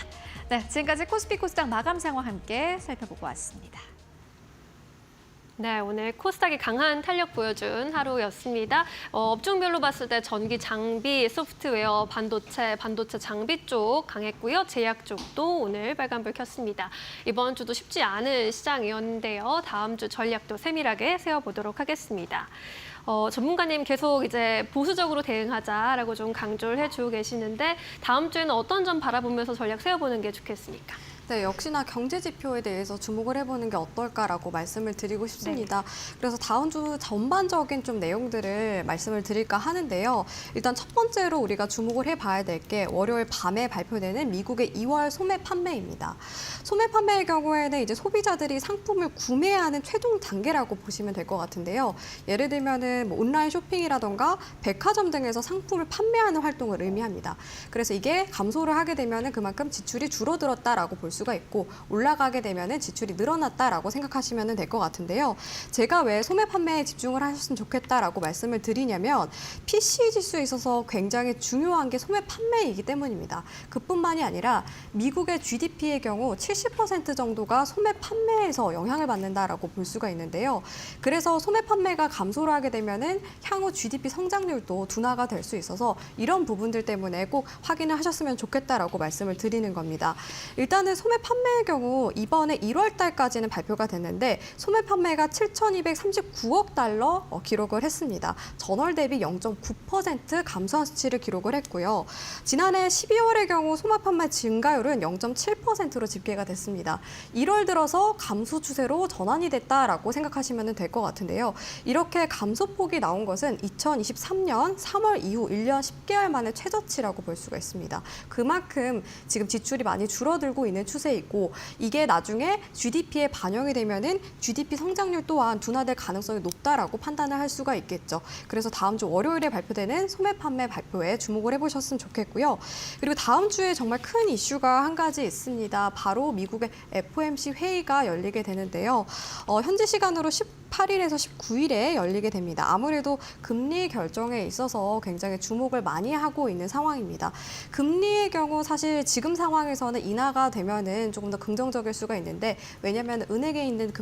네, 지금까지 코스피 코스닥 마감 상황 함께 살펴보고 왔습니다. 네, 오늘 코스닥이 강한 탄력 보여준 하루였습니다. 업종별로 봤을 때 전기, 장비, 소프트웨어, 반도체 장비 쪽 강했고요. 제약 쪽도 오늘 빨간불 켰습니다. 이번 주도 쉽지 않은 시장이었는데요. 다음 주 전략도 세밀하게 세워보도록 하겠습니다. 전문가님 계속 이제 보수적으로 대응하자라고 좀 강조를 해주고 계시는데 다음 주에는 어떤 점 바라보면서 전략 세워보는 게 좋겠습니까? 네, 역시나 경제 지표에 대해서 주목을 해보는 게 어떨까라고 말씀을 드리고 싶습니다. 그래서 다음 주 전반적인 좀 내용들을 말씀을 드릴까 하는데요. 일단 첫 번째로 우리가 주목을 해봐야 될 게 월요일 밤에 발표되는 미국의 2월 소매 판매입니다. 소매 판매의 경우에는 이제 소비자들이 상품을 구매하는 최종 단계라고 보시면 될 것 같은데요. 예를 들면은 뭐 온라인 쇼핑이라던가 백화점 등에서 상품을 판매하는 활동을 의미합니다. 그래서 이게 감소를 하게 되면은 그만큼 지출이 줄어들었다라고 볼 수가 있고 올라가게 되면은 지출이 늘어났다라고 생각하시면 될 것 같은데요. 제가 왜 소매 판매에 집중을 하셨으면 좋겠다라고 말씀을 드리냐면 PC 지수에 있어서 굉장히 중요한 게 소매 판매이기 때문입니다. 그뿐만이 아니라 미국의 GDP의 경우 70% 정도가 소매 판매에서 영향을 받는다라고 볼 수가 있는데요. 그래서 소매 판매가 감소를 하게 되면은 향후 GDP 성장률도 둔화가 될 수 있어서 이런 부분들 때문에 꼭 확인을 하셨으면 좋겠다라고 말씀을 드리는 겁니다. 일단은 소매 판매의 경우 이번에 1월 달까지는 발표가 됐는데 소매 판매가 7,239억 달러 기록을 했습니다. 전월 대비 0.9% 감소한 수치를 기록을 했고요. 지난해 12월의 경우 소매 판매 증가율은 0.7%로 집계가 됐습니다. 1월 들어서 감소 추세로 전환이 됐다라고 생각하시면 될 것 같은데요. 이렇게 감소폭이 나온 것은 2023년 3월 이후 1년 10개월 만에 최저치라고 볼 수가 있습니다. 그만큼 지금 지출이 많이 줄어들고 있는 추세이고 이게 나중에 GDP에 반영이 되면은 GDP 성장률 또한 둔화될 가능성이 높다라고 판단을 할 수가 있겠죠. 그래서 다음 주 월요일에 발표되는 소매 판매 발표에 주목을 해보셨으면 좋겠고요. 그리고 다음 주에 정말 큰 이슈가 한 가지 있습니다. 바로 미국의 FOMC 회의가 열리게 되는데요. 현지 시간으로 18일에서 19일에 열리게 됩니다. 아무래도 금리 결정에 있어서 굉장히 주목을 많이 하고 있는 상황입니다. 금리의 경우 사실 지금 상황에서는 인하가 되면은 조금 더 긍정적일 수가 있는데 왜냐하면 은행에 있는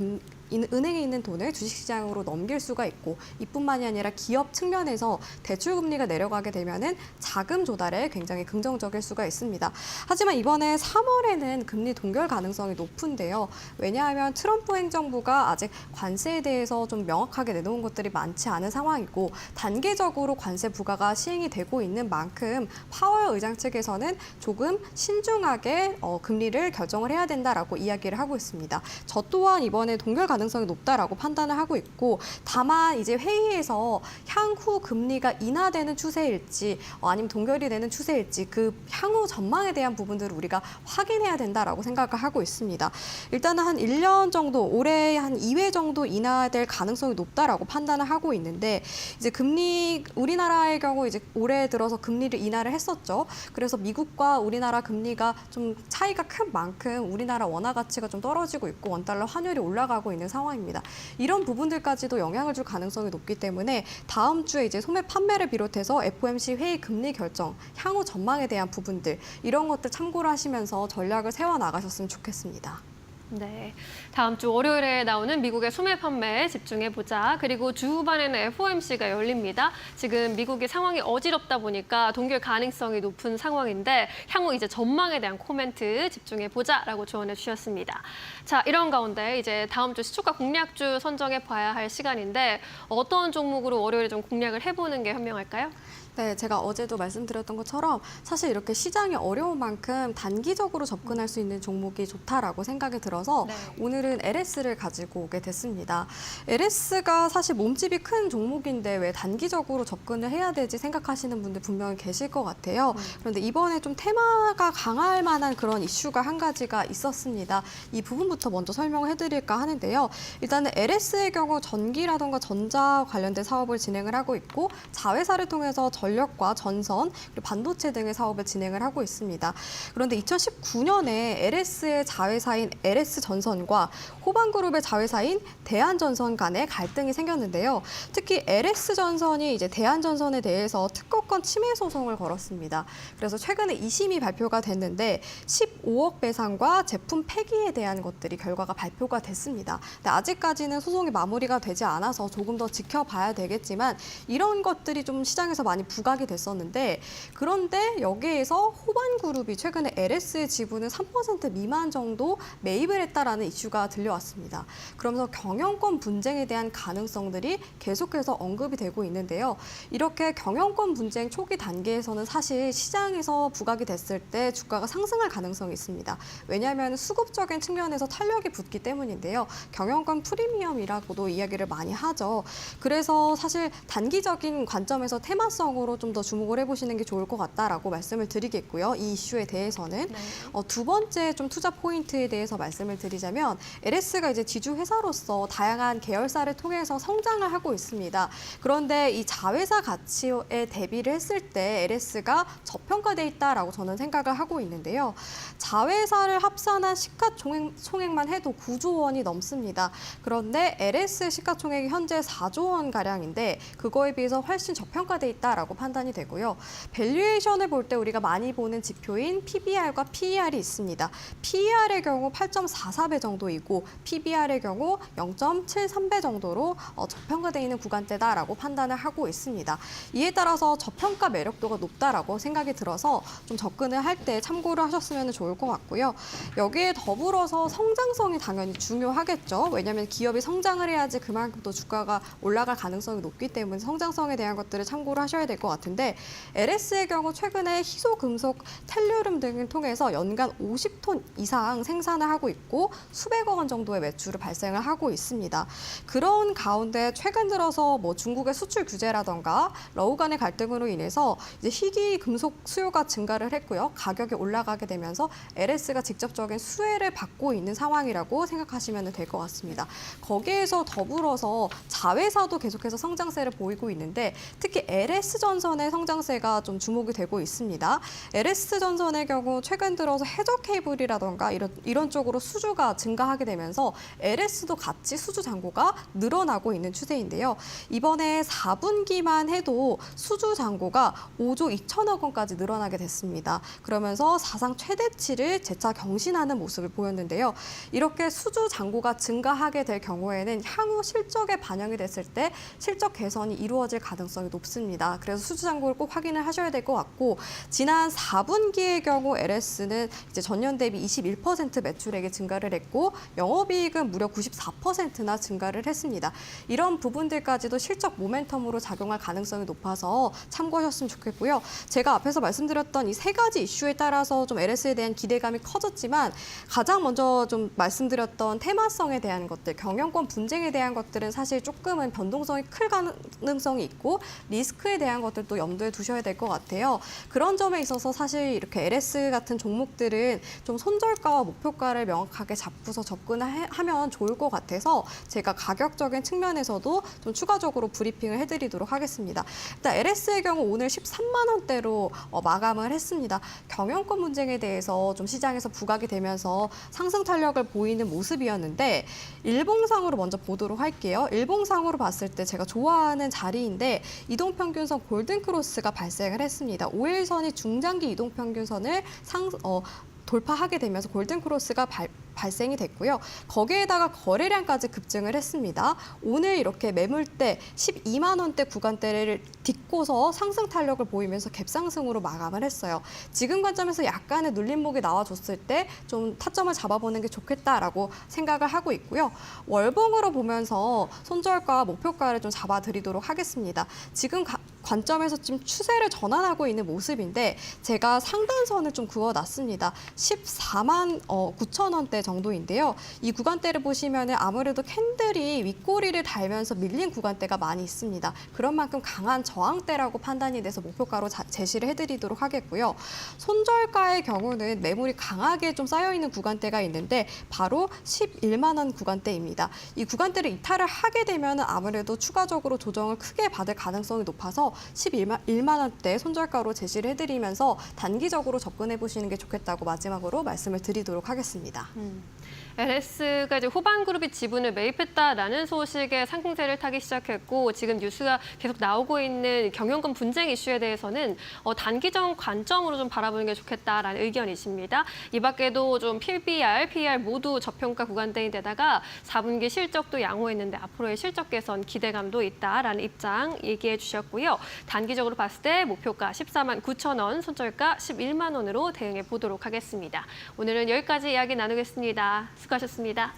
은행에 있는 돈을 주식시장으로 넘길 수가 있고 이뿐만이 아니라 기업 측면에서 대출금리가 내려가게 되면은 자금 조달에 굉장히 긍정적일 수가 있습니다. 하지만 이번에 3월에는 금리 동결 가능성이 높은데요. 왜냐하면 트럼프 행정부가 아직 관세에 대해서 좀 명확하게 내놓은 것들이 많지 않은 상황이고 단계적으로 관세 부과가 시행이 되고 있는 만큼 파월 의장 측에서는 조금 신중하게 금리를 결정을 해야 된다라고 이야기를 하고 있습니다. 저 또한 이번에 동결 가능성이 높다라고 판단을 하고 있고 다만 이제 회의에서 향후 금리가 인하되는 추세일지 아니면 동결이 되는 추세일지 그 향후 전망에 대한 부분들을 우리가 확인해야 된다라고 생각을 하고 있습니다. 일단은 한 1년 정도 올해 한 2회 정도 인하될 가능성이 높다라고 판단을 하고 있는데 이제 금리 우리나라의 경우 이제 올해 들어서 금리를 인하를 했었죠. 그래서 미국과 우리나라 금리가 좀 차이가 큰 만큼 우리나라 원화 가치가 좀 떨어지고 있고 원달러 환율이 올라가고 있는 상황입니다. 이런 부분들까지도 영향을 줄 가능성이 높기 때문에 다음 주에 이제 소매 판매를 비롯해서 FOMC 회의 금리 결정, 향후 전망에 대한 부분들 이런 것들 참고를 하시면서 전략을 세워 나가셨으면 좋겠습니다. 네, 다음 주 월요일에 나오는 미국의 소매 판매에 집중해보자. 그리고 주 후반에는 FOMC가 열립니다. 지금 미국의 상황이 어지럽다 보니까 동결 가능성이 높은 상황인데 향후 이제 전망에 대한 코멘트 집중해보자라고 조언해 주셨습니다. 자, 이런 가운데 이제 다음 주 시초가 공략주 선정해봐야 할 시간인데 어떤 종목으로 월요일에 좀 공략을 해보는 게 현명할까요? 네, 제가 어제도 말씀드렸던 것처럼 사실 이렇게 시장이 어려운 만큼 단기적으로 접근할 수 있는 종목이 좋다라고 생각이 들어서 네. 오늘은 LS를 가지고 오게 됐습니다. LS가 사실 몸집이 큰 종목인데 왜 단기적으로 접근을 해야 되지 생각하시는 분들 분명히 계실 것 같아요. 그런데 이번에 좀 테마가 강할 만한 그런 이슈가 한 가지가 있었습니다. 이 부분부터 먼저 설명을 해드릴까 하는데요. 일단은 LS의 경우 전기라던가 전자 관련된 사업을 진행을 하고 있고 자회사를 통해서 전력과 전선, 그리고 반도체 등의 사업을 진행을 하고 있습니다. 그런데 2019년에 LS의 자회사인 LS전선과 호반그룹의 자회사인 대한전선 간에 갈등이 생겼는데요. 특히 LS전선이 이제 대한전선에 대해서 특허권 침해 소송을 걸었습니다. 그래서 최근에 2심이 발표가 됐는데 15억 배상과 제품 폐기에 대한 것들이 결과가 발표가 됐습니다. 근데 아직까지는 소송이 마무리가 되지 않아서 조금 더 지켜봐야 되겠지만 이런 것들이 좀 시장에서 많이 부각이 됐었는데 그런데 여기에서 호반그룹이 최근에 LS의 지분을 3% 미만 정도 매입을 했다라는 이슈가 들려왔습니다. 그러면서 경영권 분쟁에 대한 가능성들이 계속해서 언급이 되고 있는데요. 이렇게 경영권 분쟁 초기 단계에서는 사실 시장에서 부각이 됐을 때 주가가 상승할 가능성이 있습니다. 왜냐하면 수급적인 측면에서 탄력이 붙기 때문인데요. 경영권 프리미엄이라고도 이야기를 많이 하죠. 그래서 사실 단기적인 관점에서 테마성으로 좀 더 주목을 해보시는 게 좋을 것 같다라고 말씀을 드리겠고요. 이 이슈에 대해서는 두 번째 좀 투자 포인트에 대해서 말씀을 드리자면 LS가 이제 지주 회사로서 다양한 계열사를 통해서 성장을 하고 있습니다. 그런데 이 자회사 가치에 대비를 했을 때 LS가 저평가돼 있다라고 저는 생각을 하고 있는데요. 자회사를 합산한 시가총액만 해도 9조 원이 넘습니다. 그런데 LS 시가총액이 현재 4조 원 가량인데 그거에 비해서 훨씬 저평가돼 있다라고 판단이 되고요. 밸류에이션을 볼 때 우리가 많이 보는 지표인 PBR과 PER이 있습니다. PER의 경우 8.44배 정도이고 PBR의 경우 0.73배 정도로 저평가되어 있는 구간대다라고 판단을 하고 있습니다. 이에 따라서 저평가 매력도가 높다라고 생각이 들어서 좀 접근을 할 때 참고를 하셨으면 좋을 것 같고요. 여기에 더불어서 성장성이 당연히 중요하겠죠. 왜냐하면 기업이 성장을 해야지 그만큼 또 주가가 올라갈 가능성이 높기 때문에 성장성에 대한 것들을 참고를 하셔야 될 것 같은데 LS의 경우 최근에 희소금속, 텔루륨 등을 통해서 연간 50톤 이상 생산을 하고 있고 수백억 원 정도의 매출을 발생을 하고 있습니다. 그런 가운데 최근 들어서 뭐 중국의 수출 규제라던가 러우 간의 갈등으로 인해서 이제 희귀 금속 수요가 증가를 했고요. 가격이 올라가게 되면서 LS가 직접적인 수혜를 받고 있는 상황이라고 생각하시면 될 것 같습니다. 거기에서 더불어서 자회사도 계속해서 성장세를 보이고 있는데 특히 LS전 LS전선의 성장세가 좀 주목이 되고 있습니다. LS전선의 경우 최근 들어서 해저 케이블이라던가 이런 쪽으로 수주가 증가하게 되면서 LS도 같이 수주 잔고가 늘어나고 있는 추세인데요. 이번에 4분기만 해도 수주 잔고가 5조 2천억 원까지 늘어나게 됐습니다. 그러면서 사상 최대치를 재차 경신하는 모습을 보였는데요. 이렇게 수주 잔고가 증가하게 될 경우에는 향후 실적에 반영이 됐을 때 실적 개선이 이루어질 가능성이 높습니다. 그래서 수주 잔고를 꼭 확인을 하셔야 될 것 같고 지난 4분기의 경우 LS는 이제 전년 대비 21% 매출액이 증가를 했고 영업이익은 무려 94%나 증가를 했습니다. 이런 부분들까지도 실적 모멘텀으로 작용할 가능성이 높아서 참고하셨으면 좋겠고요. 제가 앞에서 말씀드렸던 이 세 가지 이슈에 따라서 좀 LS에 대한 기대감이 커졌지만 가장 먼저 좀 말씀드렸던 테마성에 대한 것들, 경영권 분쟁에 대한 것들은 사실 조금은 변동성이 클 가능성이 있고 리스크에 대한 것들도 염두에 두셔야 될 것 같아요. 그런 점에 있어서 사실 이렇게 LS 같은 종목들은 좀 손절가와 목표가를 명확하게 잡고서 접근하면 좋을 것 같아서 제가 가격적인 측면에서도 좀 추가적으로 브리핑을 해드리도록 하겠습니다. 일단 LS의 경우 오늘 13만 원대로 마감을 했습니다. 경영권 분쟁에 대해서 좀 시장에서 부각이 되면서 상승 탄력을 보이는 모습이었는데 일봉상으로 먼저 보도록 할게요. 일봉상으로 봤을 때 제가 좋아하는 자리인데 이동평균선 골든크로스가 발생을 했습니다. 5일선이 중장기 이동평균선을 돌파하게 되면서 골든크로스가 발생이 됐고요. 거기에다가 거래량까지 급증을 했습니다. 오늘 이렇게 매물대 12만 원대 구간대를 딛고서 상승 탄력을 보이면서 갭상승으로 마감을 했어요. 지금 관점에서 약간의 눌림목이 나와줬을 때 좀 타점을 잡아보는 게 좋겠다라고 생각을 하고 있고요. 월봉으로 보면서 손절가, 목표가를 좀 잡아드리도록 하겠습니다. 지금 관점에서 지금 추세를 전환하고 있는 모습인데 제가 상단선을 좀 그어놨습니다. 14만 9천 원대 정도인데요. 이 구간대를 보시면 아무래도 캔들이 윗꼬리를 달면서 밀린 구간대가 많이 있습니다. 그런 만큼 강한 저항대라고 판단이 돼서 목표가로 제시를 해드리도록 하겠고요. 손절가의 경우는 매물이 강하게 좀 쌓여있는 구간대가 있는데 바로 11만 원 구간대입니다. 이 구간대를 이탈을 하게 되면 아무래도 추가적으로 조정을 크게 받을 가능성이 높아서 11만 원대 손절가로 제시를 해드리면서 단기적으로 접근해 보시는 게 좋겠다고 마지막으로 말씀을 드리도록 하겠습니다. LS가 이제 호반그룹이 지분을 매입했다라는 소식에 상승세를 타기 시작했고 지금 뉴스가 계속 나오고 있는 경영권 분쟁 이슈에 대해서는 단기적 관점으로 좀 바라보는 게 좋겠다라는 의견이십니다. 이 밖에도 좀 PBR, PER 모두 저평가 구간대인데다가 4분기 실적도 양호했는데 앞으로의 실적 개선 기대감도 있다라는 입장 얘기해 주셨고요. 단기적으로 봤을 때 목표가 14만 9천 원, 손절가 11만 원으로 대응해 보도록 하겠습니다. 오늘은 여기까지 이야기 나누겠습니다. 수고하셨습니다.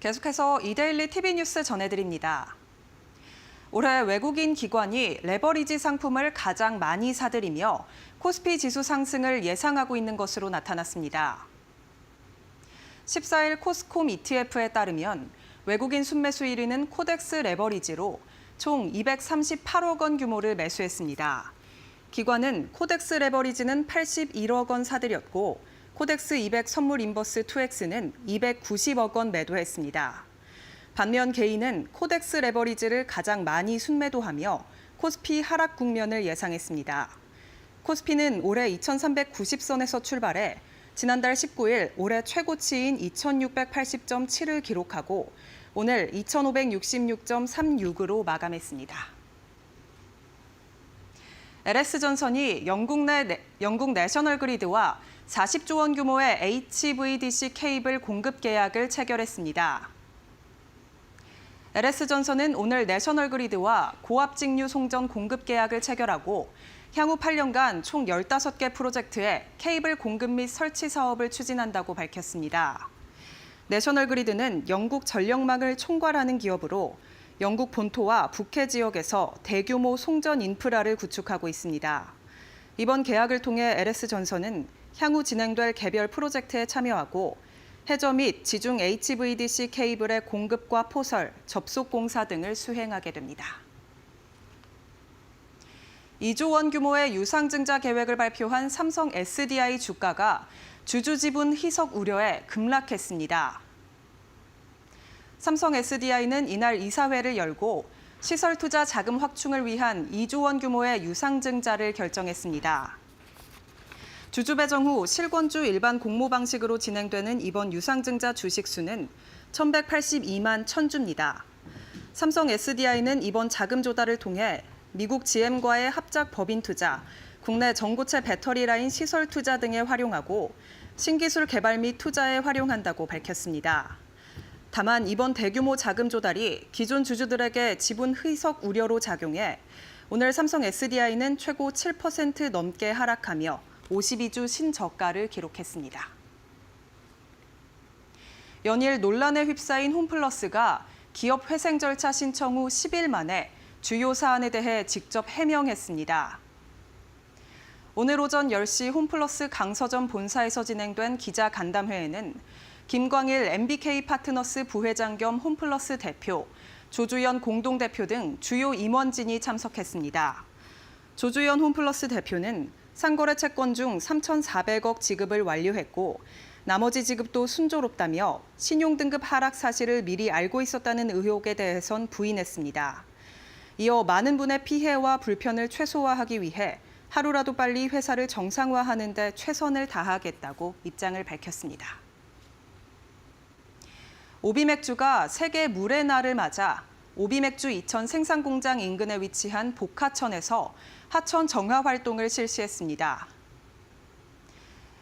계속해서 이데일리 TV 뉴스 전해드립니다. 올해 외국인 기관이 레버리지 상품을 가장 많이 사들이며 코스피 지수 상승을 예상하고 있는 것으로 나타났습니다. 14일 코스콤 ETF에 따르면 외국인 순매수 1위는 코덱스 레버리지로 총 238억 원 규모를 매수했습니다. 기관은 코덱스 레버리지는 81억 원 사들였고 코덱스 200 선물 인버스 2X는 290억 원 매도했습니다. 반면 개인은 코덱스 레버리지를 가장 많이 순매도하며 코스피 하락 국면을 예상했습니다. 코스피는 올해 2390선에서 출발해 지난달 19일 올해 최고치인 2680.7을 기록하고 오늘 2566.36으로 마감했습니다. LS전선이 영국 내셔널 그리드와 40조 원 규모의 HVDC 케이블 공급 계약을 체결했습니다. LS전선은 오늘 내셔널 그리드와 고압 직류 송전 공급 계약을 체결하고 향후 8년간 총 15개 프로젝트에 케이블 공급 및 설치 사업을 추진한다고 밝혔습니다. 내셔널 그리드는 영국 전력망을 총괄하는 기업으로 영국 본토와 북해 지역에서 대규모 송전 인프라를 구축하고 있습니다. 이번 계약을 통해 LS전선은 향후 진행될 개별 프로젝트에 참여하고 해저 및 지중 HVDC 케이블의 공급과 포설, 접속 공사 등을 수행하게 됩니다. 2조 원 규모의 유상증자 계획을 발표한 삼성 SDI 주가가 주주 지분 희석 우려에 급락했습니다. 삼성 SDI는 이날 이사회를 열고 시설 투자 자금 확충을 위한 2조 원 규모의 유상증자를 결정했습니다. 주주 배정 후 실권주 일반 공모 방식으로 진행되는 이번 유상증자 주식 수는 1,182만 1,000주입니다. 삼성 SDI는 이번 자금 조달을 통해 미국 GM과의 합작 법인 투자, 국내 전고체 배터리 라인 시설 투자 등에 활용하고 신기술 개발 및 투자에 활용한다고 밝혔습니다. 다만 이번 대규모 자금 조달이 기존 주주들에게 지분 희석 우려로 작용해 오늘 삼성 SDI는 최고 7% 넘게 하락하며 52주 신저가를 기록했습니다. 연일 논란에 휩싸인 홈플러스가 기업 회생 절차 신청 후 10일 만에 주요 사안에 대해 직접 해명했습니다. 오늘 오전 10시 홈플러스 강서점 본사에서 진행된 기자 간담회에는 김광일 MBK 파트너스 부회장 겸 홈플러스 대표, 조주연 공동대표 등 주요 임원진이 참석했습니다. 조주연 홈플러스 대표는 상거래 채권 중 3,400억 지급을 완료했고 나머지 지급도 순조롭다며 신용등급 하락 사실을 미리 알고 있었다는 의혹에 대해선 부인했습니다. 이어 많은 분의 피해와 불편을 최소화하기 위해 하루라도 빨리 회사를 정상화하는 데 최선을 다하겠다고 입장을 밝혔습니다. 오비맥주가 세계 물의 날을 맞아 오비맥주 이천 생산공장 인근에 위치한 복하천에서 하천 정화 활동을 실시했습니다.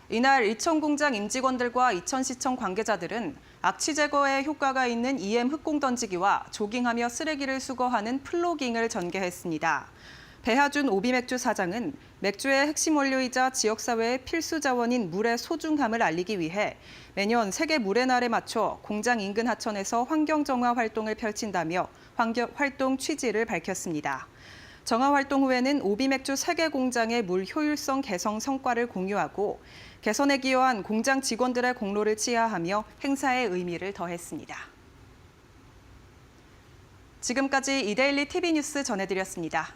이날 이천 공장 임직원들과 이천시청 관계자들은 악취 제거에 효과가 있는 EM 흑공 던지기와 조깅하며 쓰레기를 수거하는 플로깅을 전개했습니다. 배하준 오비맥주 사장은 맥주의 핵심 원료이자 지역사회의 필수 자원인 물의 소중함을 알리기 위해 매년 세계 물의 날에 맞춰 공장 인근 하천에서 환경정화 활동을 펼친다며 활동 취지를 밝혔습니다. 정화 활동 후에는 오비맥주 세계 공장의 물 효율성 개선 성과를 공유하고 개선에 기여한 공장 직원들의 공로를 치하하며 행사의 의미를 더했습니다. 지금까지 이데일리 TV 뉴스 전해드렸습니다.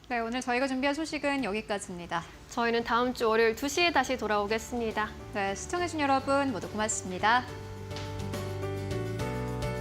네, 오늘 저희가 준비한 소식은 여기까지입니다. 저희는 다음 주 월요일 2시에 다시 돌아오겠습니다. 네, 시청해주신 여러분 모두 고맙습니다.